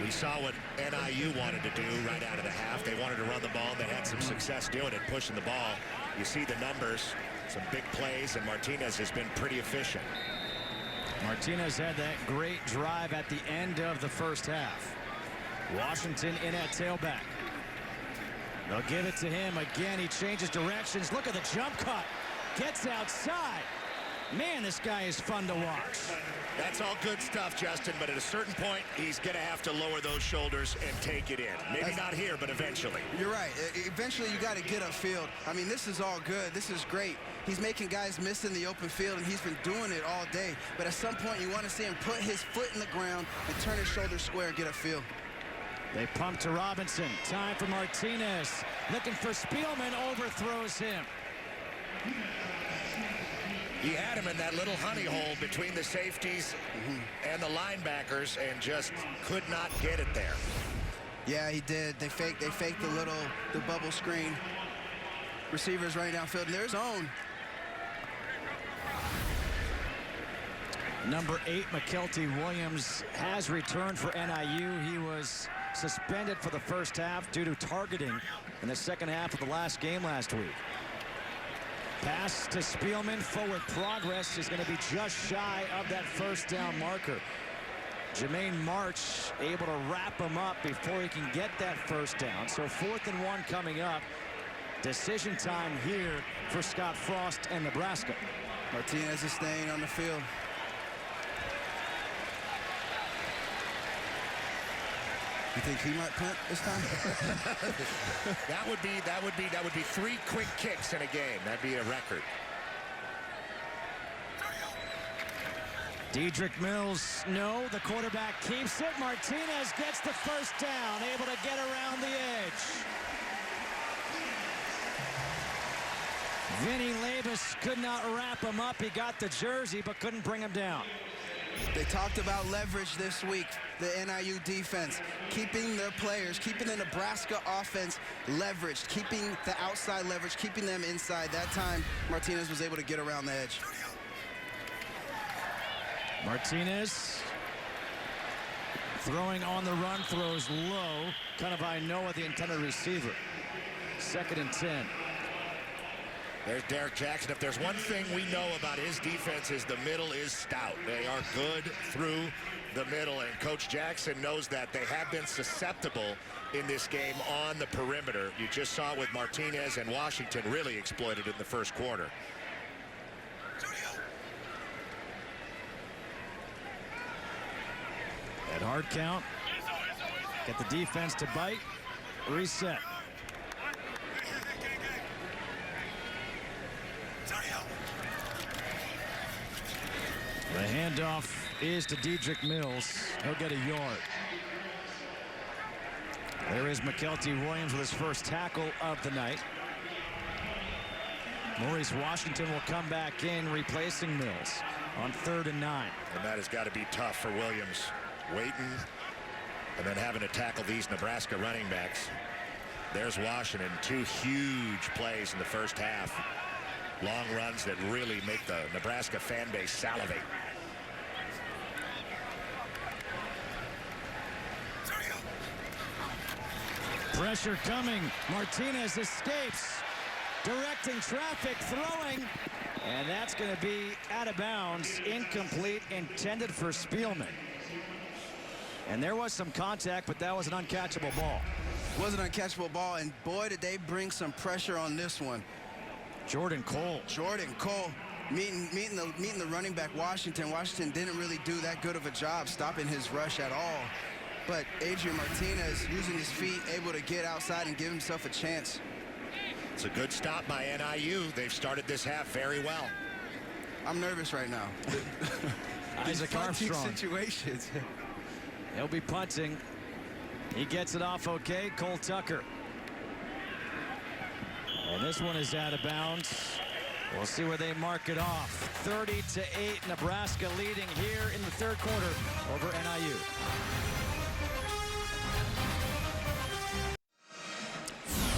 We saw what NIU wanted to do right out of the half. They wanted to run the ball. They had some success doing it, pushing the ball. You see the numbers, some big plays, and Martinez has been pretty efficient. Martinez had that great drive at the end of the first half. Washington in at tailback. They'll give it to him again. He changes directions. Look at the jump cut. Gets outside. Man, this guy is fun to watch. That's all good stuff, Justin, but at a certain point, he's going to have to lower those shoulders and take it in. Maybe not here, but eventually. You're right. Eventually, you got to get upfield. I mean, this is all good. This is great. He's making guys miss in the open field, and he's been doing it all day. But at some point, you want to see him put his foot in the ground and turn his shoulders square and get upfield. They pump to Robinson. Time for Martinez. Looking for Spielman. Overthrows him. He had him in that little honey hole between the safeties and the linebackers and just could not get it there. Yeah, he did. They faked the bubble screen. Receivers running downfield, and there's zone. Number 8, McKelty Williams, has returned for NIU. He was suspended for the first half due to targeting in the second half of the last game last week. Pass to Spielman. Forward progress is going to be just shy of that first down marker. Jermaine March able to wrap him up before he can get that first down. So 4th and 1 coming up. Decision time here for Scott Frost and Nebraska. Martinez is staying on the field. You think he might punt this time? That would be 3 quick kicks in a game. That'd be a record. Dedrick Mills, no, the quarterback keeps it. Martinez gets the first down, able to get around the edge. Vinny Labus could not wrap him up. He got the jersey, but couldn't bring him down. They talked about leverage this week, the NIU defense, keeping their players, keeping the Nebraska offense leveraged, keeping the outside leverage, keeping them inside. That time, Martinez was able to get around the edge. Martinez throwing on the run, throws low. Kind of I know the intended receiver. 2nd and 10. There's Derek Jackson. If there's one thing we know about his defense is the middle is stout. They are good through the middle, and Coach Jackson knows that. They have been susceptible in this game on the perimeter. You just saw it with Martinez, and Washington really exploited it in the first quarter. At hard count. Get the defense to bite. Reset. The handoff is to Dedrick Mills. He'll get a yard. There is McKelty Williams with his first tackle of the night. Maurice Washington will come back in, replacing Mills on 3rd and 9. And that has got to be tough for Williams. Waiting and then having to tackle these Nebraska running backs. There's Washington. 2 huge plays in the first half. Long runs that really make the Nebraska fan base salivate. Pressure coming. Martinez escapes. Directing traffic, throwing. And that's going to be out of bounds. Incomplete, intended for Spielman. And there was some contact, but that was an uncatchable ball. It was an uncatchable ball, and boy, did they bring some pressure on this one. Jordan Cole. Jordan Cole meeting the running back Washington. Washington didn't really do that good of a job stopping his rush at all. But Adrian Martinez, using his feet, able to get outside and give himself a chance. It's a good stop by NIU. They've started this half very well. I'm nervous right now. Isaac Armstrong. Situations. He'll be punting. He gets it off okay. Cole Tucker. And this one is out of bounds. We'll see where they mark it off. 30-8, Nebraska leading here in the third quarter over NIU.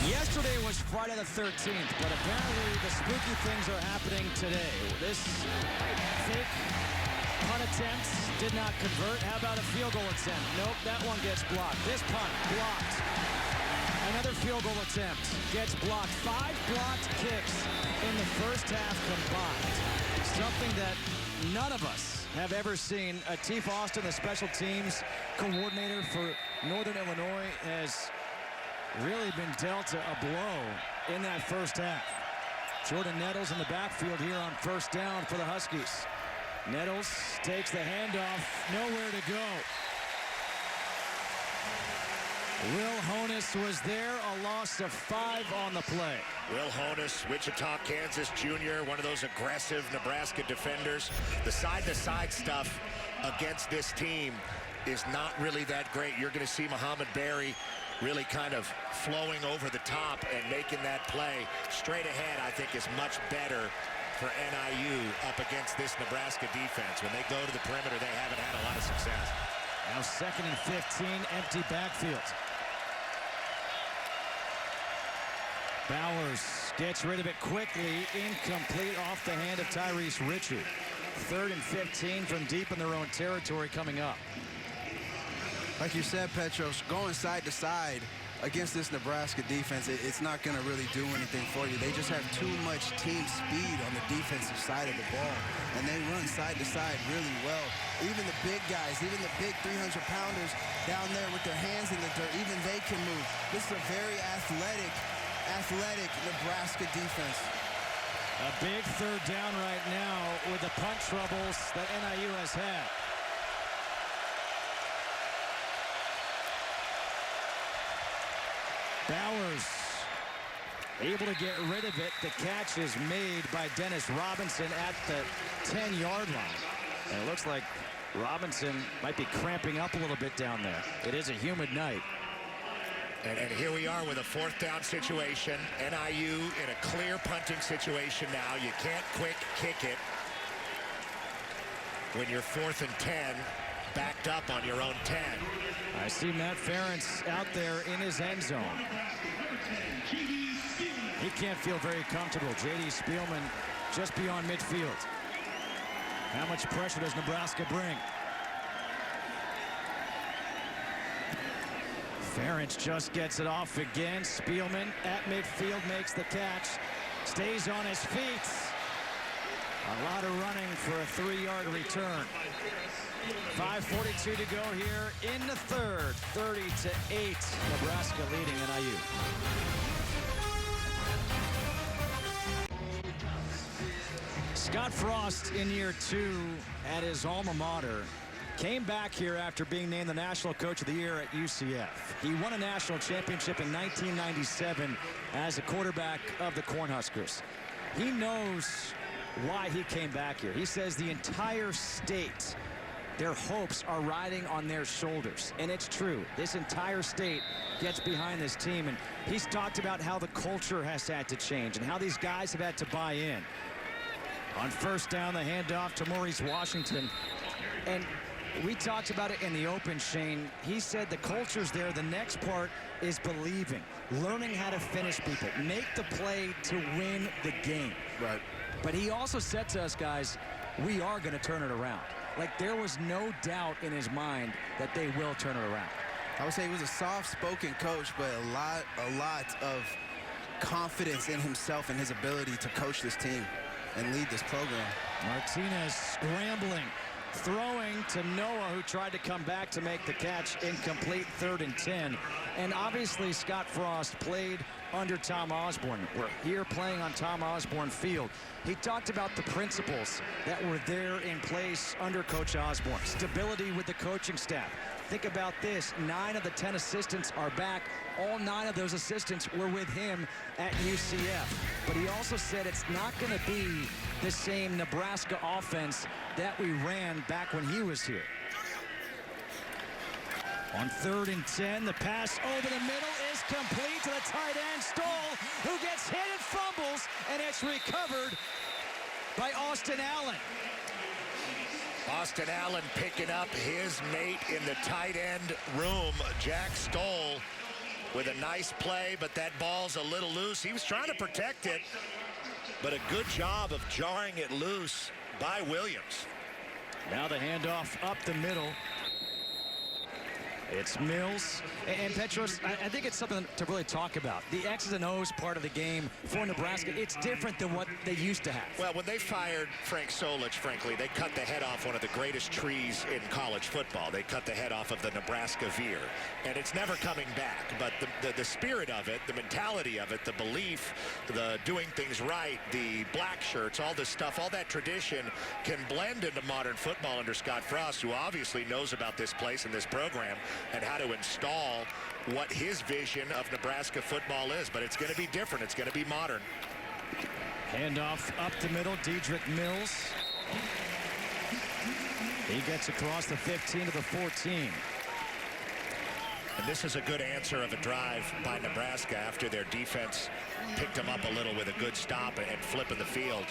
Yesterday was Friday the 13th, but apparently the spooky things are happening today. This fake punt attempt did not convert. How about a field goal attempt? Nope, that one gets blocked. This punt blocked. Another field goal attempt gets blocked. 5 blocked kicks in the first half combined. Something that none of us have ever seen. Atif Austin, the special teams coordinator for Northern Illinois, has really been dealt a blow in that first half. Jordan Nettles in the backfield here on first down for the Huskies. Nettles takes the handoff, nowhere to go. Will Honus was there, a loss of 5 on the play. Will Honus, Wichita, Kansas junior, one of those aggressive Nebraska defenders. The side-to-side stuff against this team is not really that great. You're going to see Muhammad Berry really kind of flowing over the top and making that play straight ahead. I think is much better for NIU up against this Nebraska defense. When they go to the perimeter, they haven't had a lot of success. Now 2nd and 15, empty backfield. Bowers gets rid of it quickly, incomplete off the hand of Tyrese Richard. 3rd and 15 from deep in their own territory coming up. Like you said, Petros, going side to side against this Nebraska defense, it's not going to really do anything for you. They just have too much team speed on the defensive side of the ball, and they run side to side really well. Even the big guys, even the big 300-pounders down there with their hands in the dirt, even they can move. This is a very athletic Nebraska defense. A big 3rd down right now with the punt troubles that NIU has had. Bowers able to get rid of it. The catch is made by Dennis Robinson at the 10-yard line. And it looks like Robinson might be cramping up a little bit down there. It is a humid night. And here we are with a 4th down situation. NIU in a clear punting situation now. You can't quick kick it when you're 4th and 10, backed up on your own 10. I see Matt Ferentz out there in his end zone. He can't feel very comfortable. J.D. Spielman just beyond midfield. How much pressure does Nebraska bring? Ferentz just gets it off again. Spielman at midfield makes the catch. Stays on his feet. A lot of running for a 3-yard return. 5:42 to go here in the third. 30-8, Nebraska leading NIU. Scott Frost in year 2 at his alma mater. Came back here after being named the National Coach of the Year at UCF. He won a national championship in 1997 as a quarterback of the Cornhuskers. He knows why he came back here. He says the entire state, their hopes are riding on their shoulders. And it's true. This entire state gets behind this team. And he's talked about how the culture has had to change and how these guys have had to buy in. On first down, the handoff to Maurice Washington. And we talked about it in the open, Shane. He said the culture's there. The next part is believing, learning how to finish people, make the play to win the game. Right. But he also said to us, guys, we are going to turn it around. Like, there was no doubt in his mind that they will turn it around. I would say he was a soft-spoken coach, but a lot of confidence in himself and his ability to coach this team and lead this program. Martinez scrambling, throwing to Noah, who tried to come back to make the catch. Incomplete, 3rd and 10. And obviously Scott Frost played under Tom Osborne. We're here playing on Tom Osborne Field. He talked about the principles that were there in place under Coach Osborne. Stability with the coaching staff. Think about this, 9 of the 10 assistants are back. All 9 of those assistants were with him at UCF. But he also said it's not going to be the same Nebraska offense that we ran back when he was here. On 3rd and 10, the pass over the middle is complete to the tight end, Stoll, who gets hit and fumbles, and it's recovered by Austin Allen. Austin Allen picking up his mate in the tight end room, Jack Stoll, with a nice play, but that ball's a little loose. He was trying to protect it, but a good job of jarring it loose by Williams. Now the handoff up the middle. It's Mills. And Petros, I think it's something to really talk about. The X's and O's part of the game for Nebraska, it's different than what they used to have. Well, when they fired Frank Solich, frankly, they cut the head off one of the greatest trees in college football. They cut the head off of the Nebraska veer. And it's never coming back. But the spirit of it, the mentality of it, the belief, the doing things right, the black shirts, all this stuff, all that tradition can blend into modern football under Scott Frost, who obviously knows about this place and this program and how to install what his vision of Nebraska football is. But it's going to be different. It's going to be modern. Handoff up the middle, Dedrick Mills. He gets across the 15 to the 14. And this is a good answer of a drive by Nebraska after their defense picked them up a little with a good stop and flipping the field.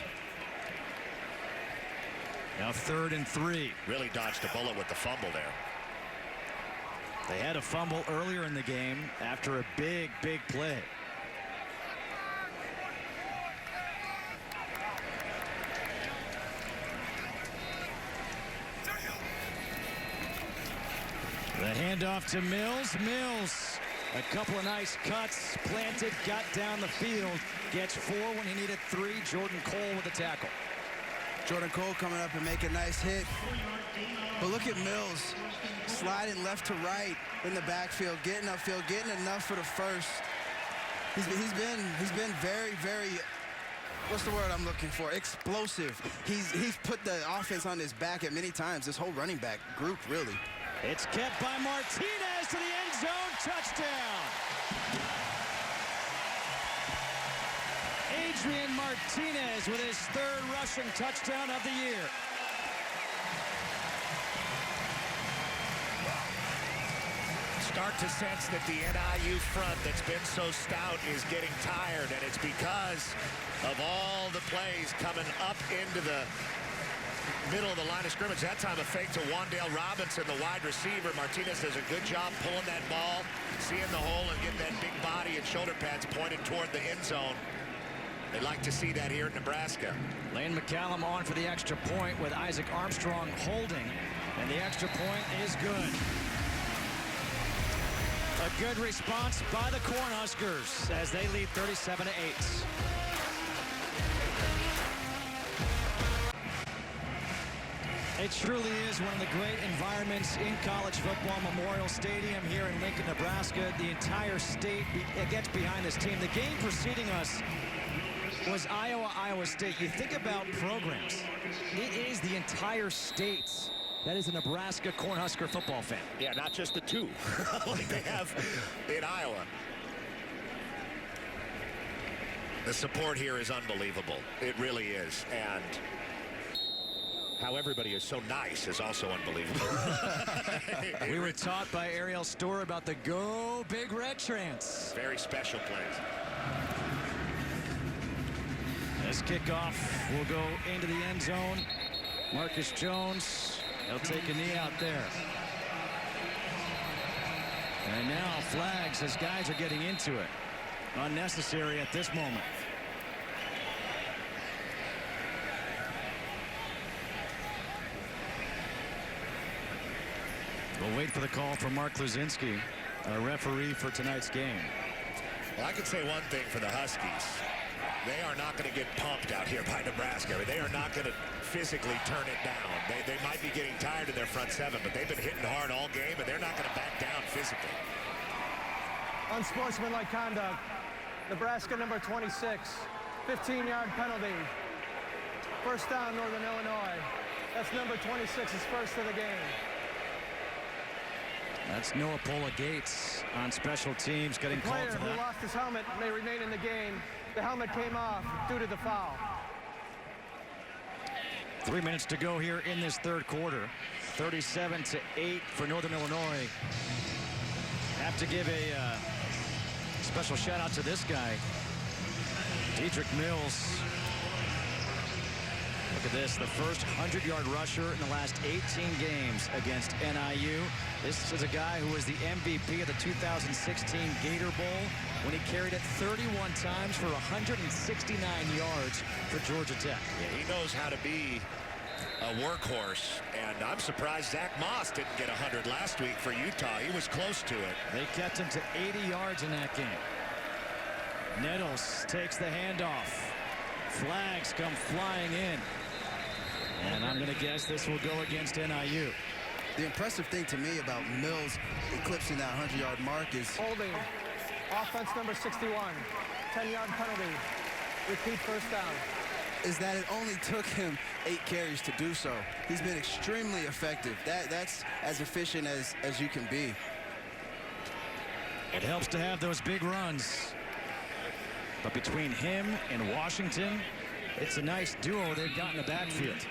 Now 3rd and 3. Really dodged a bullet with the fumble there. They had a fumble earlier in the game after a big play. The handoff to Mills. Mills, a couple of nice cuts, planted, got down the field, gets 4 when he needed 3. Jordan Cole with the tackle. Jordan Cole coming up and make a nice hit. But look at Mills sliding left to right in the backfield, getting upfield, getting enough for the first. He's been very, what's the word I'm looking for? Explosive. He's put the offense on his back at many times, this whole running back group, really. It's kept by Martinez to the end zone, touchdown. Adrian Martinez with his 3rd rushing touchdown of the year. Start to sense that the NIU front that's been so stout is getting tired, and it's because of all the plays coming up into the middle of the line of scrimmage. That time a fake to Wan'Dale Robinson, the wide receiver. Martinez does a good job pulling that ball, seeing the hole, and getting that big body and shoulder pads pointed toward the end zone. They like to see that here in Nebraska. Lane McCallum on for the extra point with Isaac Armstrong holding, and the extra point is good. A good response by the Cornhuskers as they lead 37-8. It truly is one of the great environments in college football. Memorial Stadium here in Lincoln, Nebraska. The entire state gets behind this team. The game preceding us was Iowa State. You think about programs, it is the entire state that is a Nebraska Cornhusker football fan. Yeah, not just the 2 like they have in Iowa. The support here is unbelievable. It really is. And how everybody is so nice is also unbelievable. We were taught by Ariel Storr about the Go Big Red Trance. Very special plays. This kickoff will go into the end zone. Marcus Jones, he'll take a knee out there. And now flags as guys are getting into it. Unnecessary at this moment. We'll wait for the call from Mark Luzinski, a referee for tonight's game. Well, I can say one thing for the Huskies. They are not going to get pumped out here by Nebraska. They are not going to physically turn it down. They might be getting tired in their front 7, but they've been hitting hard all game, and they're not going to back down physically. Unsportsmanlike conduct. Nebraska number 26, 15-yard penalty. First down, Northern Illinois. That's number 26's first of the game. That's Noah Pola-Gates on special teams getting called Player for who that. lost his helmet may remain in the game. The helmet came off due to the foul. 3 minutes to go here in this third quarter. 37-8 for Northern Illinois. Have to give a special shout out to this guy, Dedrick Mills. Look at this, the first 100-yard rusher in the last 18 games against NIU. This is a guy who was the MVP of the 2016 Gator Bowl when he carried it 31 times for 169 yards for Georgia Tech. Yeah, he knows how to be a workhorse, and I'm surprised Zach Moss didn't get 100 last week for Utah. He was close to it. They kept him to 80 yards in that game. Nettles takes the handoff. Flags come flying in. And I'm going to guess this will go against NIU. The impressive thing to me about Mills eclipsing that 100-yard mark is Holding. Offense number 61. 10-yard penalty. Repeat first down. is that it only took him 8 carries to do so. He's been extremely effective. That's as efficient as you can be. It helps to have those big runs. But between him and Washington, it's a nice duo they've got in the backfield.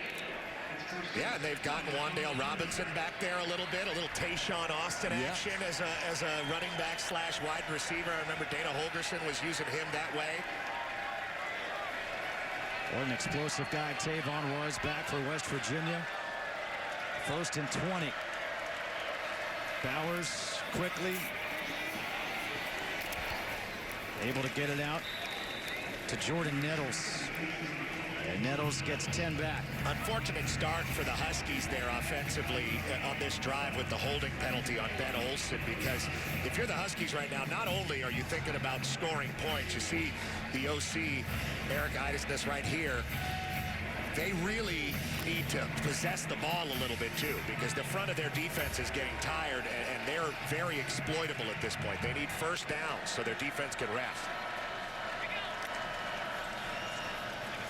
Yeah, and they've gotten Wan'Dale Robinson back there a little bit, a little Tayshawn Austin action as a running back / wide receiver. I remember Dana Holgerson was using him that way. What an explosive guy Tavon was back for West Virginia. 1st and 20. Bowers quickly able to get it out to Jordan Nettles. And Nettles gets 10 back. Unfortunate start for the Huskies there offensively on this drive with the holding penalty on Ben Olsen, because if you're the Huskies right now, not only are you thinking about scoring points, you see the OC, Eric Idisness right here, they really need to possess the ball a little bit too, because the front of their defense is getting tired and they're very exploitable at this point. They need first downs so their defense can rest.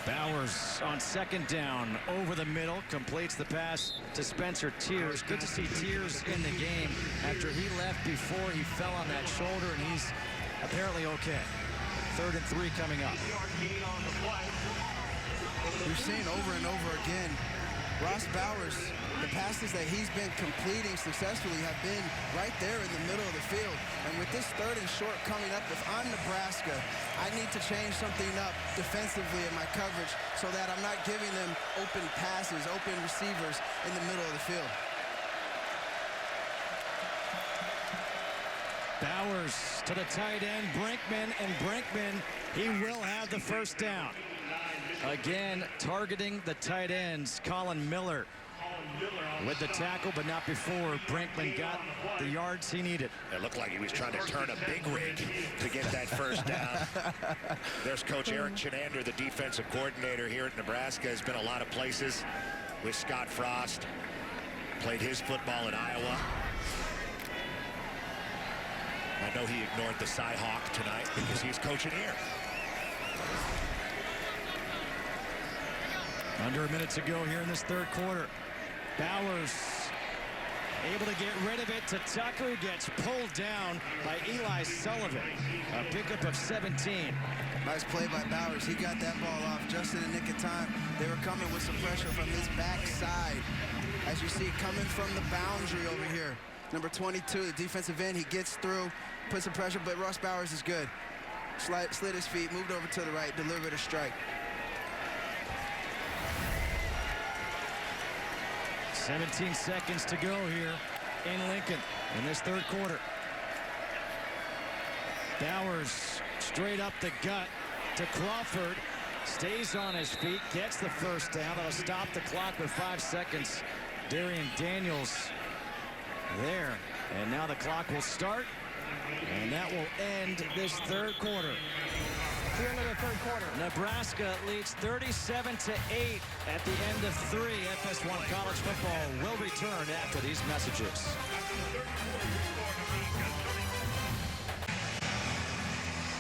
Bowers on 2nd down over the middle, completes the pass to Spencer Tears. Good to see Tears in the game after he left before he fell on that shoulder, and he's apparently okay. 3rd and 3 coming up. We've seen over and over again, Ross Bowers, the passes that he's been completing successfully have been right there in the middle of the field. And with this 3rd and short coming up, if I'm Nebraska, I need to change something up defensively in my coverage so that I'm not giving them open passes, open receivers in the middle of the field. Bowers to the tight end, Brinkman, and Brinkman, he will have the first down. Again, targeting the tight ends, Colin Miller with the tackle, but not before Brinkman got the yards he needed. It looked like he was trying to turn a big rig to get that first down. There's Coach Eric Chenander, the defensive coordinator here at Nebraska. Has been a lot of places with Scott Frost. Played his football in Iowa. I know he ignored the Cy-Hawk tonight because he's coaching here. Under a minute to go here in this 3rd quarter. Bowers able to get rid of it to Tucker, who gets pulled down by Eli Sullivan. A pickup of 17. Nice play by Bowers. He got that ball off just in the nick of time. They were coming with some pressure from his backside. As you see, coming from the boundary over here. Number 22, the defensive end, he gets through, puts some pressure, but Ross Bowers is good. Slid his feet, moved over to the right, delivered a strike. 17 seconds to go here in Lincoln in this 3rd quarter. Bowers straight up the gut to Crawford. Stays on his feet, gets the first down. That'll stop the clock with 5 seconds. Darian Daniels there. And now the clock will start. And that will end this 3rd quarter. The end of the 3rd quarter. Nebraska leads 37-8 at the end of 3. FS1 College Football will return after these messages.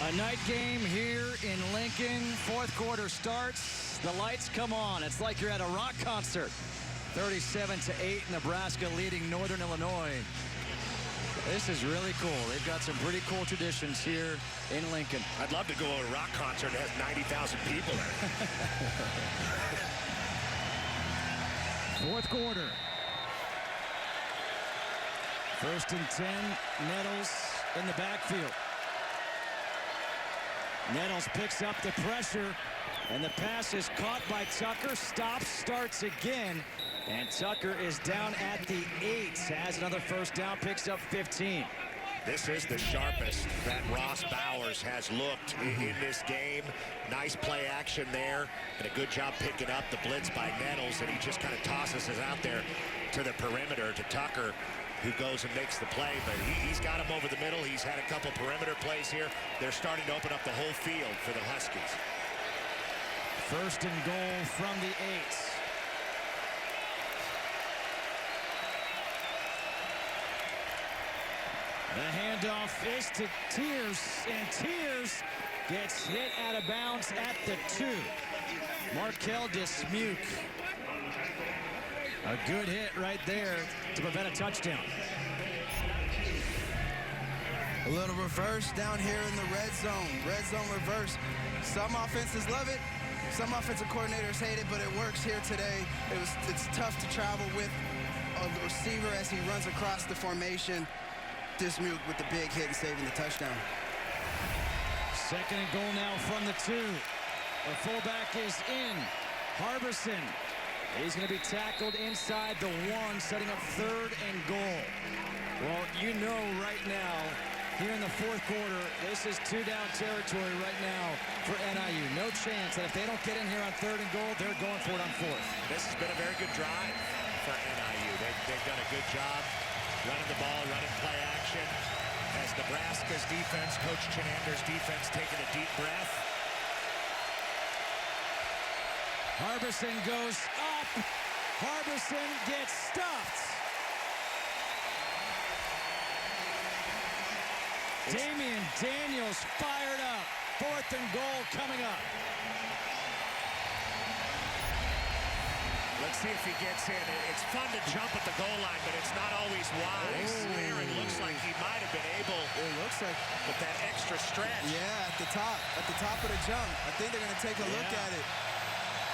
A night game here in Lincoln. Fourth quarter starts. The lights come on. It's like you're at a rock concert. 37-8, Nebraska leading Northern Illinois. This is really cool. They've got some pretty cool traditions here in Lincoln. I'd love to go to a rock concert that has 90,000 people there. Fourth quarter. 1st and 10, Nettles in the backfield. Nettles picks up the pressure, and the pass is caught by Tucker. Stops, starts again, and Tucker is down at the 8. Has another first down, picks up 15. This is the sharpest that Ross Bowers has looked in this game. Nice play action there, and a good job picking up the blitz by Nettles, and he just kind of tosses it out there to the perimeter to Tucker, who goes and makes the play, but he's got him over the middle. He's had a couple perimeter plays here. They're starting to open up the whole field for the Huskies. 1st and goal from the 8. The handoff is to Tears, and Tears gets hit out of bounds at the 2. Markel Dismuke. A good hit right there to prevent a touchdown. A little reverse down here in the red zone. Red zone reverse. Some offenses love it. Some offensive coordinators hate it, but it works here today. It's tough to travel with a receiver as he runs across the formation. Dismuke with the big hit and saving the touchdown. 2nd and goal now from the 2. The fullback is in. Harbison. He's going to be tackled inside the 1, setting up 3rd and goal. Well, you know right now, here in the 4th quarter, this is 2-down territory right now for NIU. No chance that if they don't get in here on 3rd and goal, they're going for it on 4th. This has been a very good drive for NIU. They've done a good job running the ball, running play action. As Nebraska's defense, Coach Chenander's defense, taking a deep breath. Harbison goes up. Harbison gets stuffed. Damian Daniels fired up. 4th and goal coming up. Let's see if he gets in. It's fun to jump at the goal line, but it's not always wise. There it looks like he might have been able. It looks like with that extra stretch. Yeah, at the top of the jump. I think they're going to take a look at it.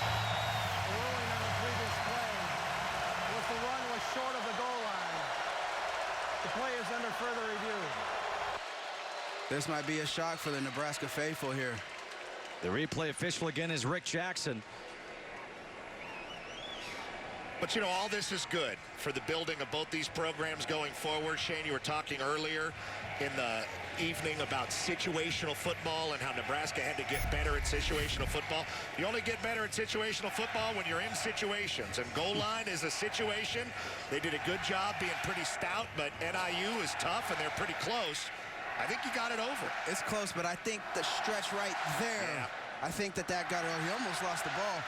The ruling on the previous play was the run was short of the goal line. The play is under further review. This might be a shock for the Nebraska faithful here. The replay official again is Rick Jackson. But, you know, all this is good for the building of both these programs going forward. Shane, you were talking earlier in the evening about situational football and how Nebraska had to get better at situational football. You only get better at situational football when you're in situations, and goal line is a situation. They did a good job being pretty stout, but NIU is tough, and they're pretty close. I think you got it over. It's close, but I think the stretch right there, I think that got it over. He almost lost the ball.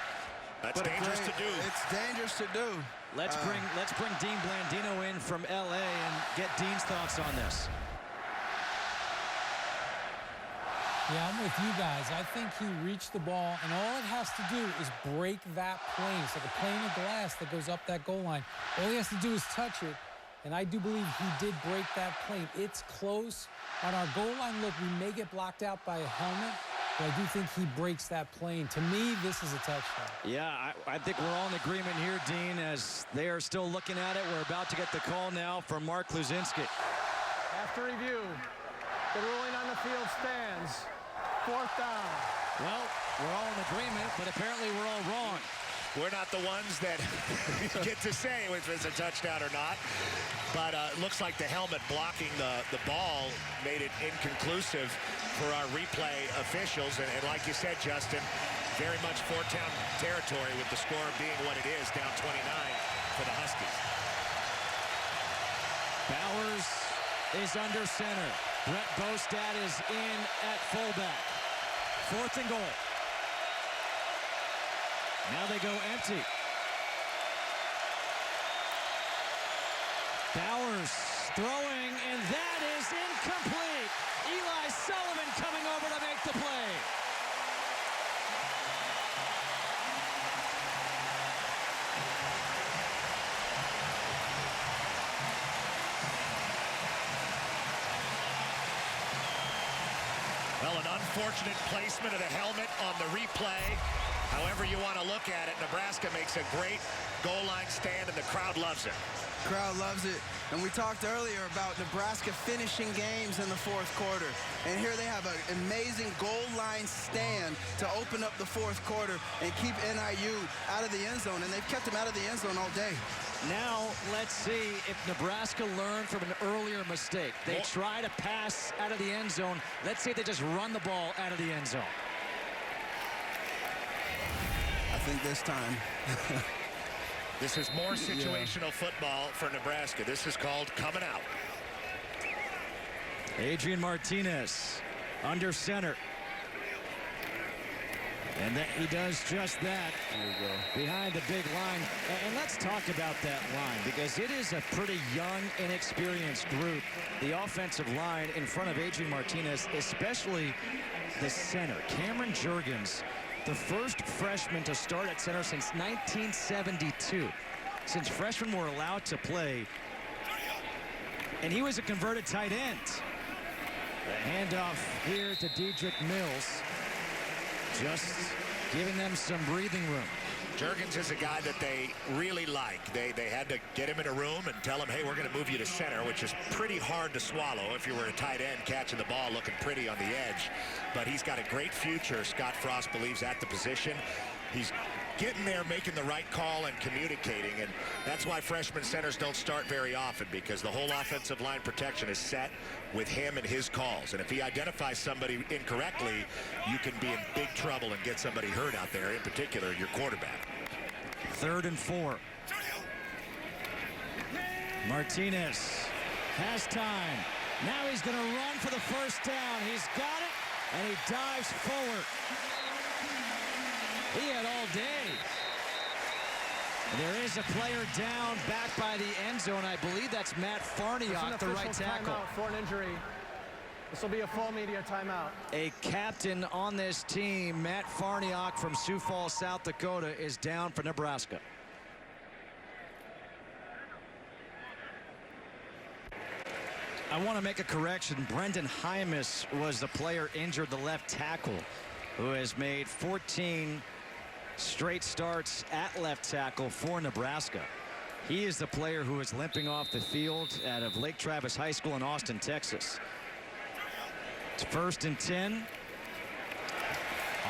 That's dangerous to do. It's dangerous to do. Let's bring Dean Blandino in from LA and get Dean's thoughts on this. Yeah, I'm with you guys. I think he reached the ball, and all it has to do is break that plane. It's like a plane of glass that goes up that goal line. All he has to do is touch it, and I do believe he did break that plane. It's close. On our goal line, look, we may get blocked out by a helmet, but I do think he breaks that plane. To me, this is a touchdown. Yeah, I think we're all in agreement here, Dean, as they are still looking at it. We're about to get the call now from Mark Luzinski. After review, the ruling on the field stands. 4th down. Well, we're all in agreement, but apparently we're all wrong. We're not the ones that get to say if it's a touchdown or not. But it looks like the helmet blocking the ball made it inconclusive for our replay officials. And like you said, Justin, very much four-down territory with the score being what it is, down 29 for the Huskies. Bowers is under center. Brett Bostad is in at fullback. 4th and goal. Now they go empty. Bowers throwing, and that is incomplete. Eli Sullivan coming over to unfortunate placement of the helmet on the replay. However you want to look at it, Nebraska makes a great goal line stand, and the crowd loves it. Crowd loves it. And we talked earlier about Nebraska finishing games in the fourth quarter. And here they have an amazing goal line stand to open up the fourth quarter and keep NIU out of the end zone. And they've kept them out of the end zone all day. Now let's see if Nebraska learned from an earlier mistake. They try to pass out of the end zone. Let's see if they just run the ball out of the end zone. I think this time. This is more situational football for Nebraska. This is called coming out. Adrian Martinez under center. And he does just that. There you go. Behind the big line. And let's talk about that line, because it is a pretty young, inexperienced group. The offensive line in front of Adrian Martinez, especially the center. Cameron Juergens, the first freshman to start at center since 1972. Since freshmen were allowed to play. And he was a converted tight end. The handoff here to Dedrick Mills. Just giving them some breathing room. Juergens is a guy that they really like. They had to get him in a room and tell him, hey, we're going to move you to center, which is pretty hard to swallow if you were a tight end catching the ball looking pretty on the edge. But he's got a great future, Scott Frost believes, at the position. He's getting there, making the right call and communicating, and that's why freshman centers don't start very often, because the whole offensive line protection is set with him and his calls. And if he identifies somebody incorrectly, you can be in big trouble and get somebody hurt out there, in particular your quarterback. 3rd and 4. Martinez has time. Now he's going to run for the first down. He's got it, and he dives forward. He had all day. There is a player down back by the end zone. I believe that's Matt Farniok, the right tackle. Timeout for an injury. This will be a full media timeout. A captain on this team, Matt Farniok from Sioux Falls, South Dakota, is down for Nebraska. I want to make a correction. Brendan Hymas was the player injured, the left tackle, who has made 14 straight starts at left tackle for Nebraska. He is the player who is limping off the field out of Lake Travis High School in Austin, Texas. It's 1st and 10.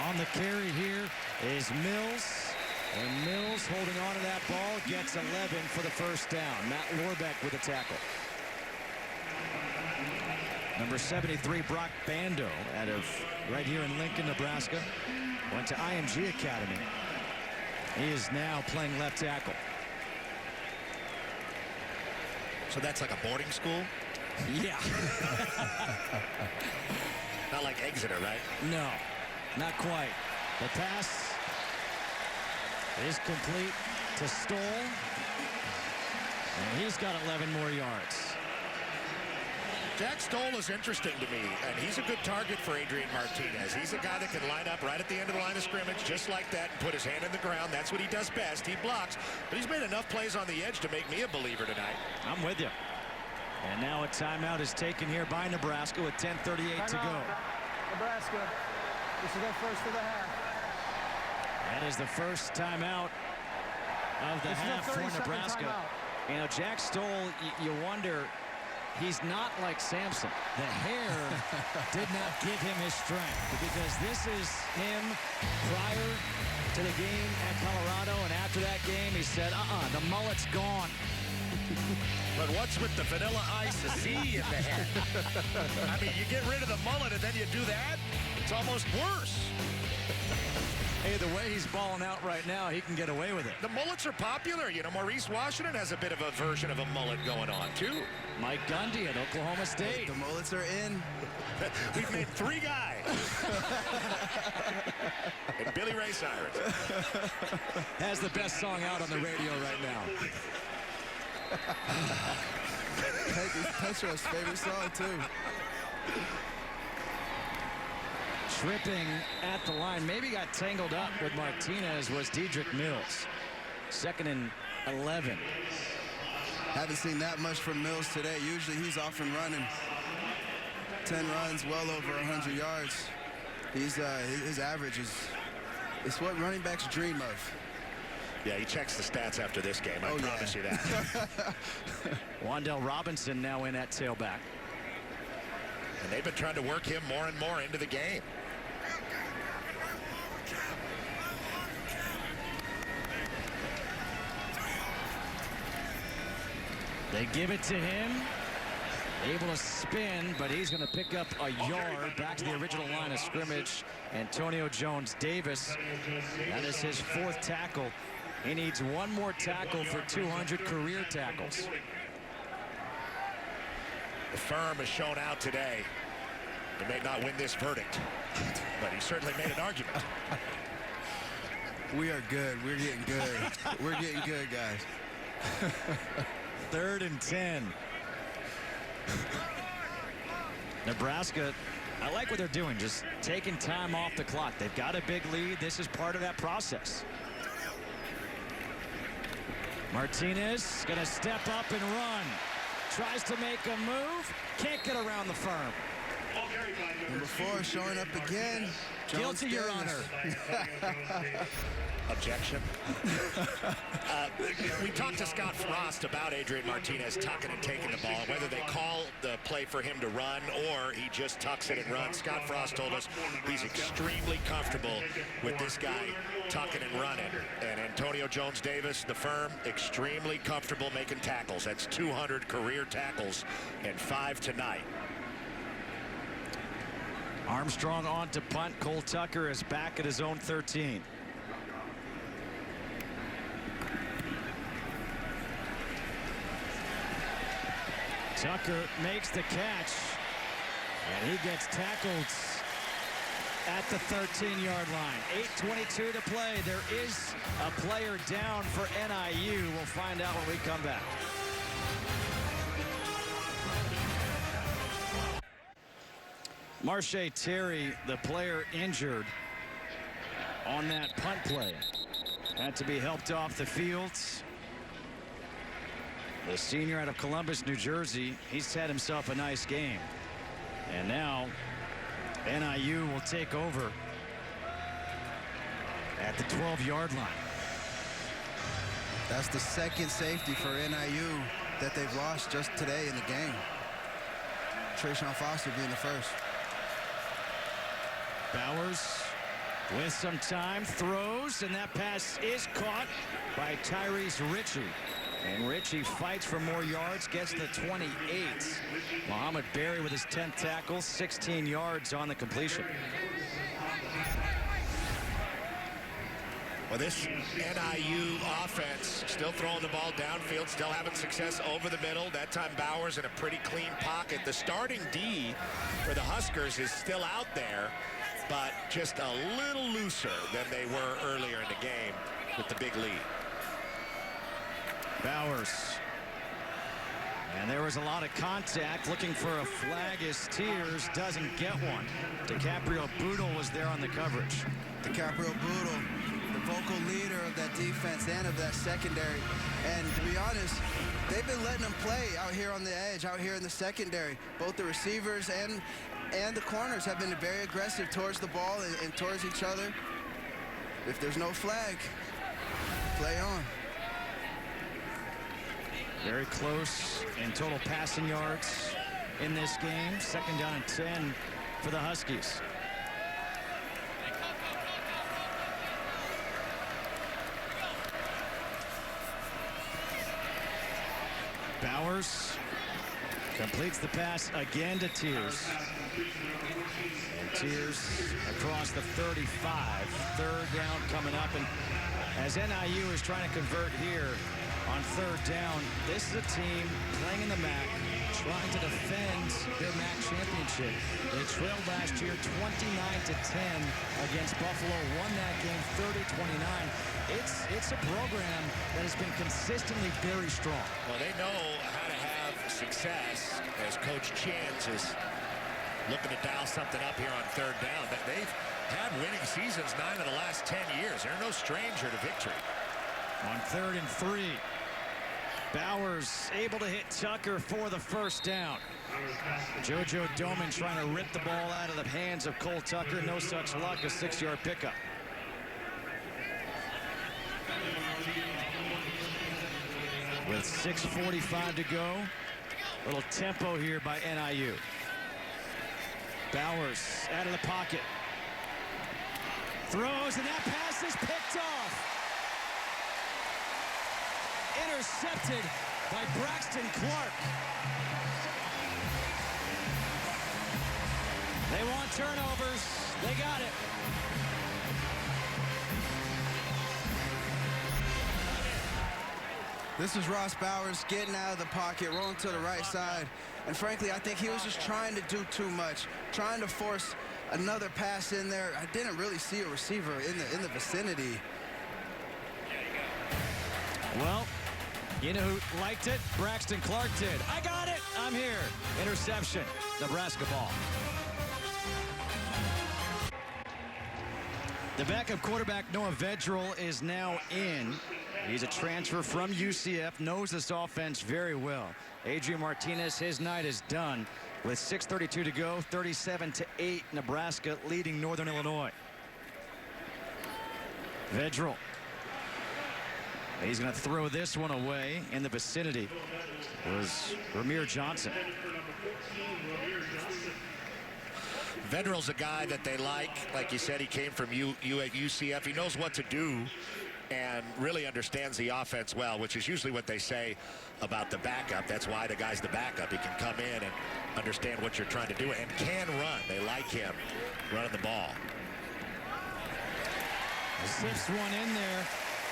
On the carry here is Mills. And Mills, holding on to that ball, gets 11 for the first down. Matt Lorbeck with a tackle. Number 73, Brock Bando, out of right here in Lincoln, Nebraska. Went to IMG Academy. He is now playing left tackle. So that's like a boarding school? Yeah. Not like Exeter, right? No, not quite. The pass is complete to Stoll. And he's got 11 more yards. Jack Stoll is interesting to me, and he's a good target for Adrian Martinez. He's a guy that can line up right at the end of the line of scrimmage just like that and put his hand in the ground. That's what he does best. He blocks, but he's made enough plays on the edge to make me a believer tonight. I'm with you. And now a timeout is taken here by Nebraska with 10:38 to go. Nebraska, this is their first of the half. That is the first timeout of the half for Nebraska. Timeout. You know, Jack Stoll, you wonder, he's not like Samson. The hair did not give him his strength, because this is him prior to the game at Colorado, and after that game he said, the mullet's gone. But what's with the Vanilla Ice Z in the head? I mean, you get rid of the mullet and then you do that? It's almost worse. Hey, the way he's balling out right now, he can get away with it. The mullets are popular. You know, Maurice Washington has a bit of a version of a mullet going on, too. Mike Gundy at Oklahoma State. The mullets are in. We've made 3 guys. And Billy Ray Cyrus has the best song out on the radio right now. Petro's favorite song, too. Tripping at the line, maybe got tangled up with Martinez, was Dedrick Mills. 2nd and 11. Haven't seen that much from Mills today. Usually he's off and running. 10 runs, well over 100 yards. his average is it's what running backs dream of. Yeah, he checks the stats after this game. I promise you that. Wan'Dale Robinson now in at tailback. And they've been trying to work him more and more into the game. They give it to him. Able to spin, but he's going to pick up a yard back to the original line of scrimmage. Antonio Jones-Davis, that is his 4th tackle. He needs one more tackle for 200 career tackles. The firm has shown out today. He may not win this verdict, but he certainly made an argument. We are good. We're getting good. We're getting good, guys. 3rd and 10. Nebraska, I like what they're doing, just taking time off the clock. They've got a big lead. This is part of that process. Martinez going to step up and run. Tries to make a move. Can't get around the firm. Number 4 showing up again. Guilty, Your Honor. Objection. We talked to Scott Frost about Adrian Martinez tucking and taking the ball, whether they call the play for him to run or he just tucks it and runs. Scott Frost told us he's extremely comfortable with this guy tucking and running. And Antonio Jones-Davis, the firm, extremely comfortable making tackles. That's 200 career tackles and 5 tonight. Armstrong on to punt. Cole Tucker is back at his own 13. Tucker makes the catch, and he gets tackled at the 13-yard line. 8:22 to play. There is a player down for NIU. We'll find out when we come back. Marche Terry, the player injured on that punt play, had to be helped off the field. The senior out of Columbus, New Jersey, he's had himself a nice game. And now NIU will take over at the 12-yard line. That's the 2nd safety for NIU that they've lost just today in the game. Trayshawn Foster being the first. Bowers with some time throws, and that pass is caught by Tyrese Ritchie. And Ritchie fights for more yards, gets the 28. Muhammad Berry with his 10th tackle, 16 yards on the completion. Well, this NIU offense still throwing the ball downfield, still having success over the middle. That time Bowers in a pretty clean pocket. The starting D for the Huskers is still out there, but just a little looser than they were earlier in the game with the big lead. Bowers. And there was a lot of contact, looking for a flag as Steers doesn't get one. DiCaprio Boodle was there on the coverage. DiCaprio Boodle, the vocal leader of that defense and of that secondary. And to be honest, they've been letting them play out here on the edge, out here in the secondary. Both the receivers and the corners have been very aggressive towards the ball and towards each other. If there's no flag, play on. Very close in total passing yards in this game. 2nd down and 10 for the Huskies. Bowers completes the pass again to Tears. And Tears across the 35. 3rd down coming up. And as NIU is trying to convert here on 3rd down, this is a team playing in the MAC, trying to defend their MAC championship. They trailed last year 29-10 against Buffalo, won that game 30-29. It's a program that has been consistently very strong. Well, they know how to have success as Coach Chance is looking to dial something up here on 3rd down. They've had winning seasons 9 of the last 10 years. They're no stranger to victory. On 3rd and 3, Bowers able to hit Tucker for the first down. JoJo Doman trying to rip the ball out of the hands of Cole Tucker. No such luck, a 6-yard pickup. With 6:45 to go. Little tempo here by NIU. Bowers out of the pocket. Throws, and that pass is picked off. Intercepted by Braxton Clark. They want turnovers. They got it. This is Ross Bowers getting out of the pocket, rolling to the right side. And frankly, I think he was just trying to do too much, trying to force another pass in there. I didn't really see a receiver in the vicinity. Well, you know who liked it? Braxton Clark did. I got it. I'm here. Interception. Nebraska ball. The backup quarterback, Noah Vedral, is now in. He's a transfer from UCF, knows this offense very well. Adrian Martinez, his night is done with 6:32 to go, 37-8, Nebraska leading Northern Illinois. Vedral. He's going to throw this one away in the vicinity. It was Ramir Johnson. Vedral's a guy that they like you said, he came from UCF. He knows what to do and really understands the offense well, which is usually what they say about the backup. That's why the guy's the backup. He can come in and understand what you're trying to do and can run. They like him running the ball. Zips one in there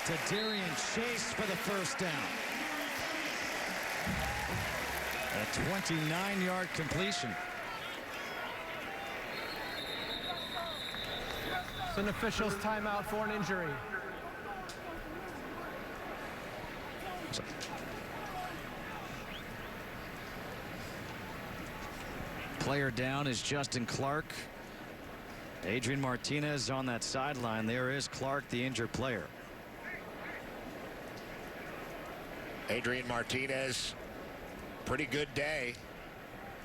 to Darian Chase for the first down. A 29-yard completion. It's an official's timeout for an injury. Player down is Justin Clark. Adrian Martinez on that sideline. There is Clark, the injured player. Adrian Martinez, pretty good day.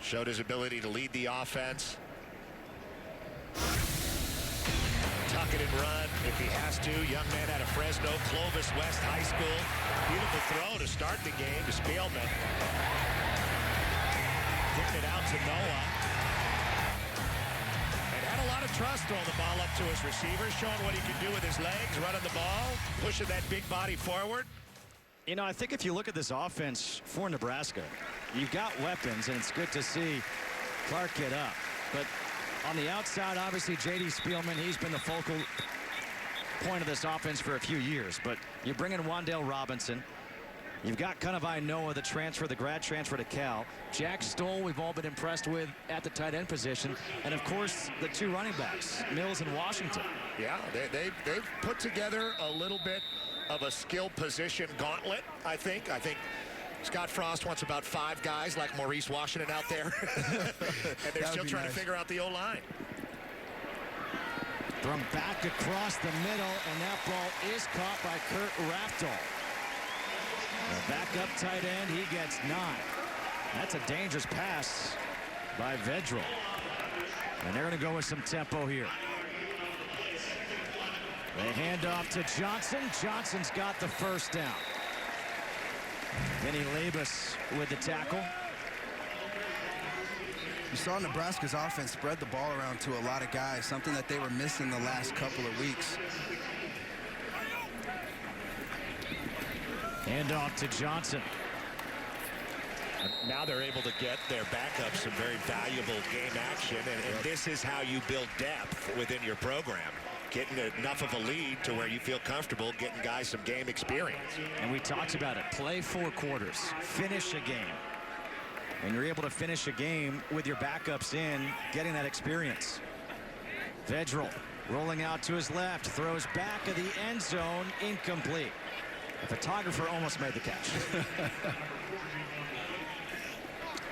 Showed his ability to lead the offense. Tuck it and run if he has to. Young man out of Fresno, Clovis West High School. Beautiful throw to start the game to Spielman. Getting it out to Noah. And had a lot of trust throwing the ball up to his receivers, showing what he can do with his legs, running the ball, pushing that big body forward. You know, I think if you look at this offense for Nebraska, you've got weapons, and it's good to see Clark get up. But on the outside, obviously, J.D. Spielman, he's been the focal point of this offense for a few years. But you bring in Wan'Dale Robinson. You've got Kanawai Noah, the grad transfer to Cal. Jack Stoll, we've all been impressed with at the tight end position. And, of course, the two running backs, Mills and Washington. Yeah, they've put together a little bit of a skill position gauntlet, I think. I think Scott Frost wants about 5 guys like Maurice Washington out there. And they're still trying to figure out the O-line. From back across the middle, and that ball is caught by Kurt Raftal. The backup tight end, he gets 9. That's a dangerous pass by Vedral. And they're going to go with some tempo here. They hand off to Johnson. Johnson's got the first down. Vinny Labus with the tackle. You saw Nebraska's offense spread the ball around to a lot of guys, something that they were missing the last couple of weeks. Hand off to Johnson. Now they're able to get their backups some very valuable game action, and this is how you build depth within your program. Getting enough of a lead to where you feel comfortable getting guys some game experience. And we talked about it. Play 4 quarters. Finish a game. And you're able to finish a game with your backups in, getting that experience. Vedral rolling out to his left, throws back of the end zone, incomplete. The photographer almost made the catch.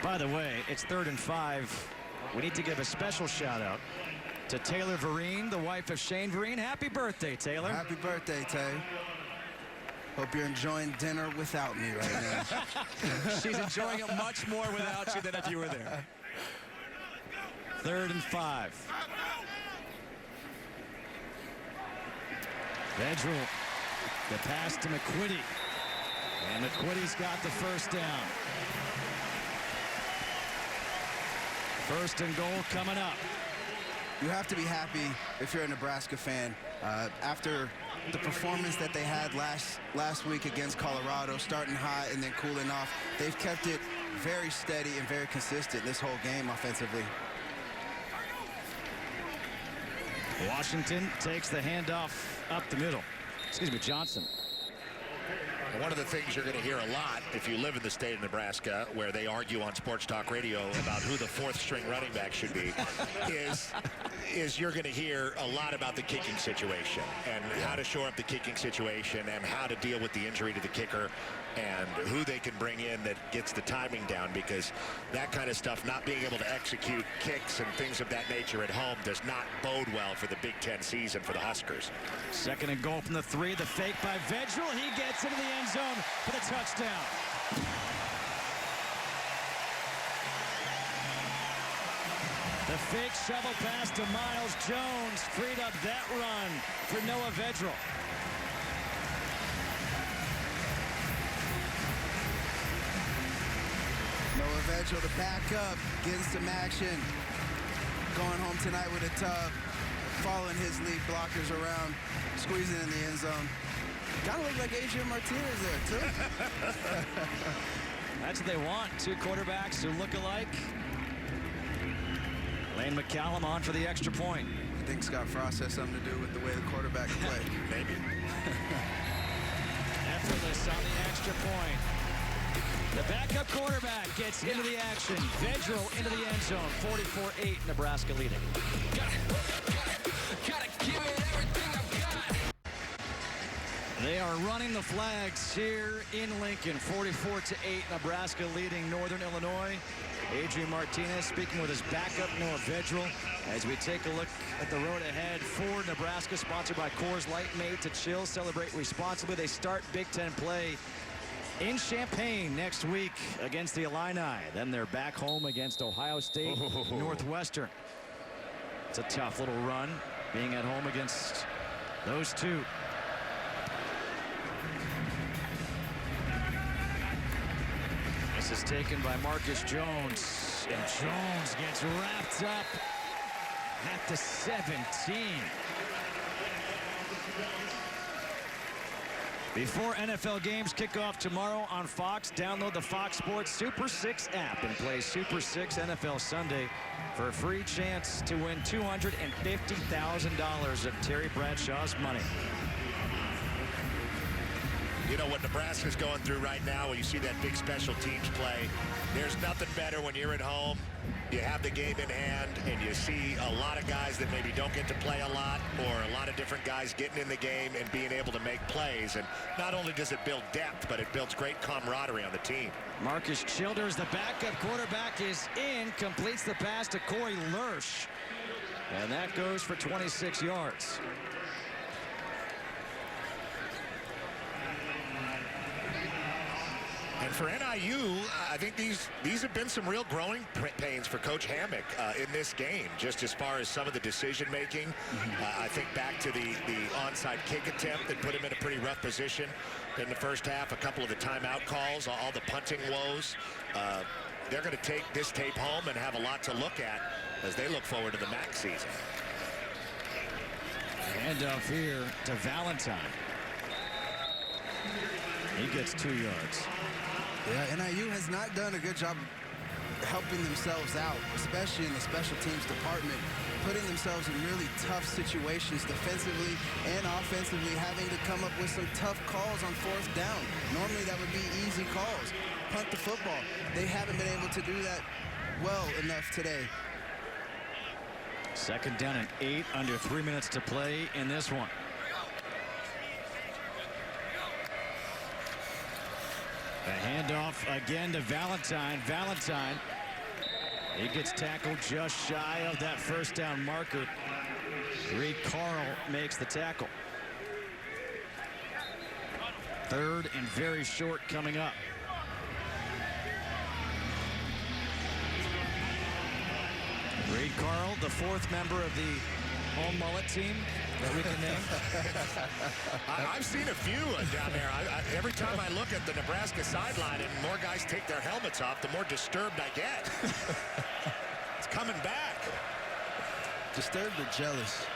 By the way, it's 3rd and 5. We need to give a special shout out to Taylor Vereen, the wife of Shane Vereen. Happy birthday, Taylor. Happy birthday, Tay. Hope you're enjoying dinner without me right now. She's enjoying it much more without you than if you were there. 3rd and 5. Vedral, the pass to McQuitty. And McQuitty's got the first down. 1st and goal coming up. You have to be happy if you're a Nebraska fan. After the performance that they had last week against Colorado, starting hot and then cooling off, they've kept it very steady and very consistent this whole game offensively. Washington takes the handoff up the middle. Excuse me, Johnson. One of the things you're going to hear a lot if you live in the state of Nebraska, where they argue on sports talk radio about who the 4th string running back should be, is you're going to hear a lot about the kicking situation and how to shore up the kicking situation and how to deal with the injury to the kicker and who they can bring in that gets the timing down, because that kind of stuff, not being able to execute kicks and things of that nature at home, does not bode well for the Big Ten season for the Huskers. 2nd and goal from the 3. The fake by Vedral. He gets into the end zone for the touchdown. The fake shovel pass to Miles Jones freed up that run for Noah Vedral. Noah Vedral, the backup, getting some action. Going home tonight with a tub, following his lead blockers around, squeezing in the end zone. Kind of look like Adrian Martinez there, too. That's what they want. 2 quarterbacks who look alike. Lane McCallum on for the extra point. I think Scott Frost has something to do with the way the quarterback play. Maybe. Effortless on the extra point. The backup quarterback gets into the action. Vedral into the end zone. 44-8, Nebraska leading. Gotta give it everything I've got. They are running the flags here in Lincoln. 44-8, Nebraska leading Northern Illinois. Adrian Martinez speaking with his backup, Noah Vedral, as we take a look at the road ahead for Nebraska, sponsored by Coors Light, made to chill, celebrate responsibly. They start Big Ten play in Champaign next week against the Illini. Then they're back home against Ohio State Northwestern. It's a tough little run, being at home against those two. This is taken by Marcus Jones, and Jones gets wrapped up at the 17. Before NFL games kick off tomorrow on Fox, download the Fox Sports Super 6 app and play Super 6 NFL Sunday for a free chance to win $250,000 of Terry Bradshaw's money. You know what Nebraska's going through right now, when you see that big special teams play, there's nothing better when you're at home, you have the game in hand, and you see a lot of guys that maybe don't get to play a lot, or a lot of different guys getting in the game and being able to make plays. And not only does it build depth, but it builds great camaraderie on the team. Marcus Childers, the backup quarterback, is in, completes the pass to Corey Lurch. And that goes for 26 yards. And for NIU, I think these have been some real growing pains for Coach Hammock in this game, just as far as some of the decision making. I think back to the onside kick attempt that put him in a pretty rough position in the first half, a couple of the timeout calls, all the punting woes. They're going to take this tape home and have a lot to look at as they look forward to the MAC season. Handoff here to Valentine. He gets 2 yards. Yeah, NIU has not done a good job helping themselves out, especially in the special teams department, putting themselves in really tough situations defensively and offensively, having to come up with some tough calls on 4th down. Normally that would be easy calls. Punt the football. They haven't been able to do that well enough today. 2nd down and 8, under 3 minutes to play in this one. A handoff again to Valentine. Valentine, he gets tackled just shy of that 1st down marker. Reed Carl makes the tackle. Third and very short coming up. Reed Carl, the fourth member of the all-mullet team that we can name. I've seen a few down there. Every time I look at the Nebraska sideline and more guys take their helmets off, the more disturbed I get. It's coming back. Disturbed or jealous?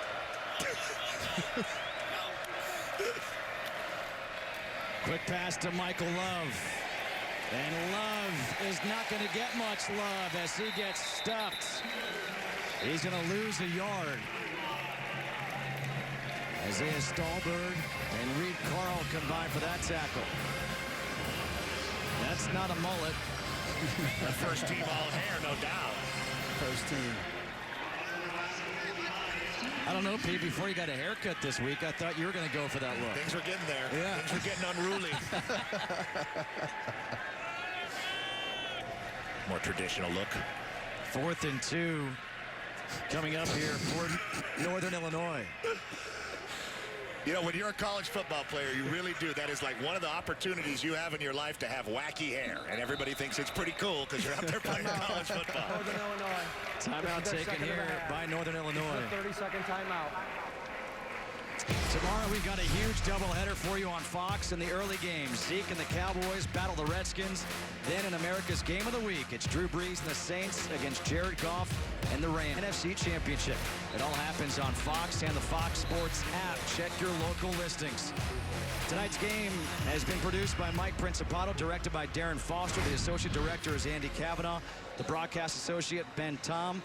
Quick pass to Michael Love. And Love is not going to get much love as he gets stuffed. He's going to lose a yard. Isaiah Stallberg and Reed Carl combine for that tackle. That's not a mullet. The first team all hair, no doubt. First team. I don't know, Pete, before you got a haircut this week, I thought you were going to go for that look. Things are getting there. Yeah. Things are getting unruly. More traditional look. 4th and 2 coming up here for Northern Illinois. You know, when you're a college football player, you really do. That is like one of the opportunities you have in your life to have wacky hair. And everybody thinks it's pretty cool because you're out there playing college football. Northern Illinois. Timeout taken here by Northern Illinois. 30-second timeout. Tomorrow we've got a huge doubleheader for you on Fox in the early games. Zeke and the Cowboys battle the Redskins. Then in America's Game of the Week, it's Drew Brees and the Saints against Jared Goff and the Rams. NFC Championship. It all happens on Fox and the Fox Sports app. Check your local listings. Tonight's game has been produced by Mike Principato, directed by Darren Foster. The associate director is Andy Kavanaugh. The broadcast associate, Ben Tom.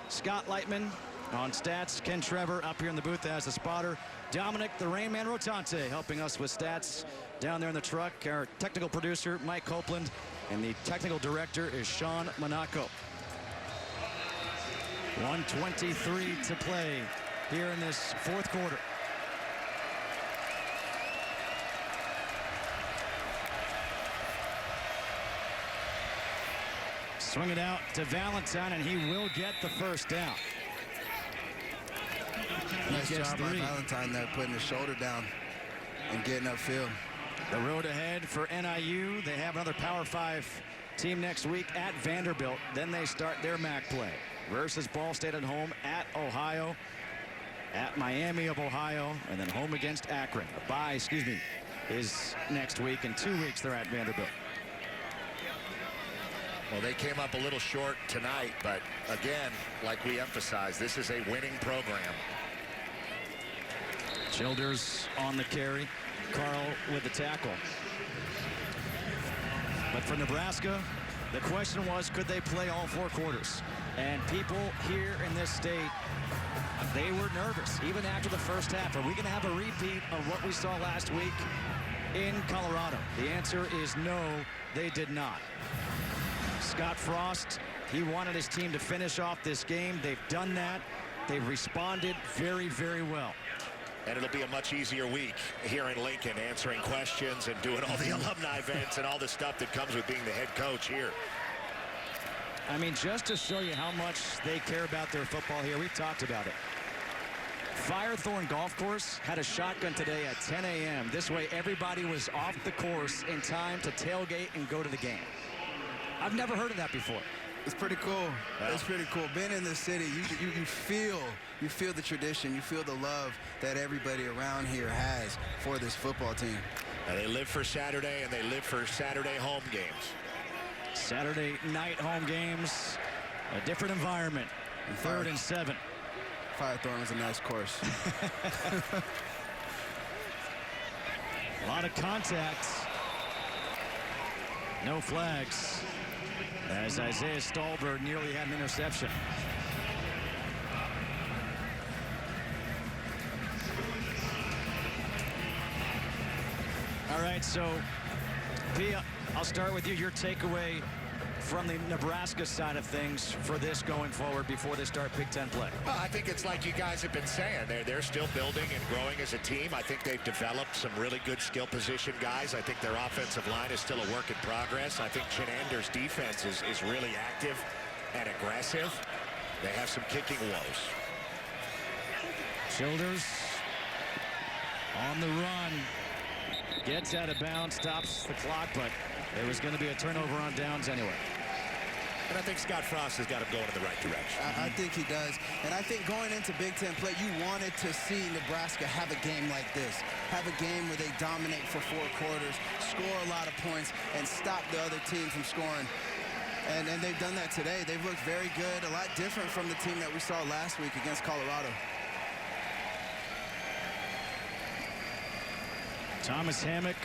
Scott Lightman on stats. Ken Trevor up here in the booth as the spotter. Dominic the Rainman Rotante helping us with stats down there in the truck. Our technical producer, Mike Copeland, and the technical director is Sean Monaco. 1:23 to play here in this fourth quarter. Swing it out to Valentine, and he will get the first down. Nice job by Valentine there, putting his shoulder down and getting upfield. The road ahead for NIU. They have another Power 5 team next week at Vanderbilt. Then they start their MAC play versus Ball State at home, at Ohio, at Miami of Ohio, and then home against Akron. A bye, is next week. In 2 weeks, they're at Vanderbilt. Well, they came up a little short tonight, but again, like we emphasized, this is a winning program. Childers on the carry. Carl with the tackle. But for Nebraska, the question was, could they play all 4 quarters? And people here in this state, they were nervous, even after the first half. Are we going to have a repeat of what we saw last week in Colorado? The answer is no, they did not. Scott Frost, he wanted his team to finish off this game. They've done that. They've responded very, very well. And it'll be a much easier week here in Lincoln, answering questions and doing all the alumni events and all the stuff that comes with being the head coach here. I mean, just to show you how much they care about their football here, we've talked about it. Firethorn Golf Course had a shotgun today at 10 a.m. This way, everybody was off the course in time to tailgate and go to the game. I've never heard of that before. It's pretty cool. Yeah. It's pretty cool. Being in the city, you feel the tradition. You feel the love that everybody around here has for this football team. And they live for Saturday, and they live for Saturday home games. Saturday night home games, a different environment. 3rd and 7. Firethorn was a nice course. A lot of contact. No flags, as Isaiah Stallberg nearly had an interception. All right, so, P, I'll start with you. Your takeaway from the Nebraska side of things for this going forward before they start Big Ten play? Well, I think it's like you guys have been saying. They're still building and growing as a team. I think they've developed some really good skill position guys. I think their offensive line is still a work in progress. I think Chenander's defense is really active and aggressive. They have some kicking woes. Childers on the run. Gets out of bounds, stops the clock, but there was going to be a turnover on downs anyway. And I think Scott Frost has got him going in the right direction. I think he does. And I think going into Big Ten play, you wanted to see Nebraska have a game like this. Have a game where they dominate for 4 quarters, score a lot of points, and stop the other team from scoring. And they've done that today. They've looked very good, a lot different from the team that we saw last week against Colorado. Thomas Hammock,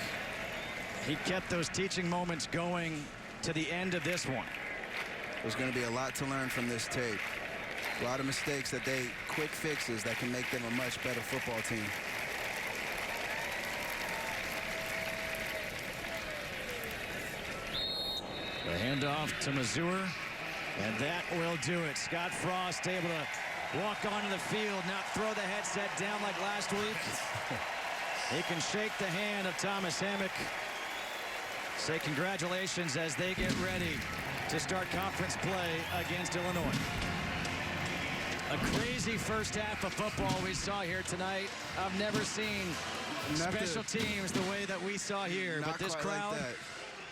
he kept those teaching moments going to the end of this one. There's going to be a lot to learn from this tape. A lot of mistakes quick fixes that can make them a much better football team. The handoff to Mazur, and that will do it. Scott Frost able to walk onto the field, not throw the headset down like last week. He can shake the hand of Thomas Hammock. Say congratulations as they get ready to start conference play against Illinois. A crazy first half of football we saw here tonight. I've never seen special teams the way that we saw here. But this crowd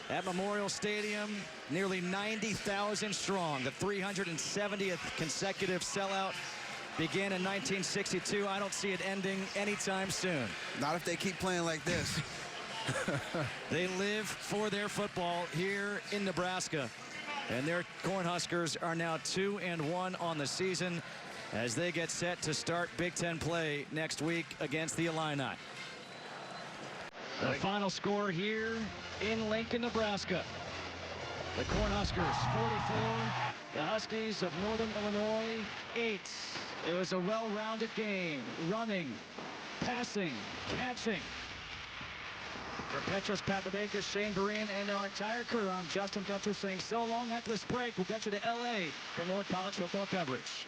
at Memorial Stadium, nearly 90,000 strong. The 370th consecutive sellout began in 1962. I don't see it ending anytime soon. Not if they keep playing like this. They live for their football here in Nebraska. And their Cornhuskers are now 2-1 on the season as they get set to start Big Ten play next week against the Illini. The final score here in Lincoln, Nebraska. The Cornhuskers 44, the Huskies of Northern Illinois 8. It was a well-rounded game, running, passing, catching. For Petros Papadakis, Shane Vereen, and our entire crew, I'm Justin Dutcher saying so long after this break. We'll get you to LA for more college football coverage.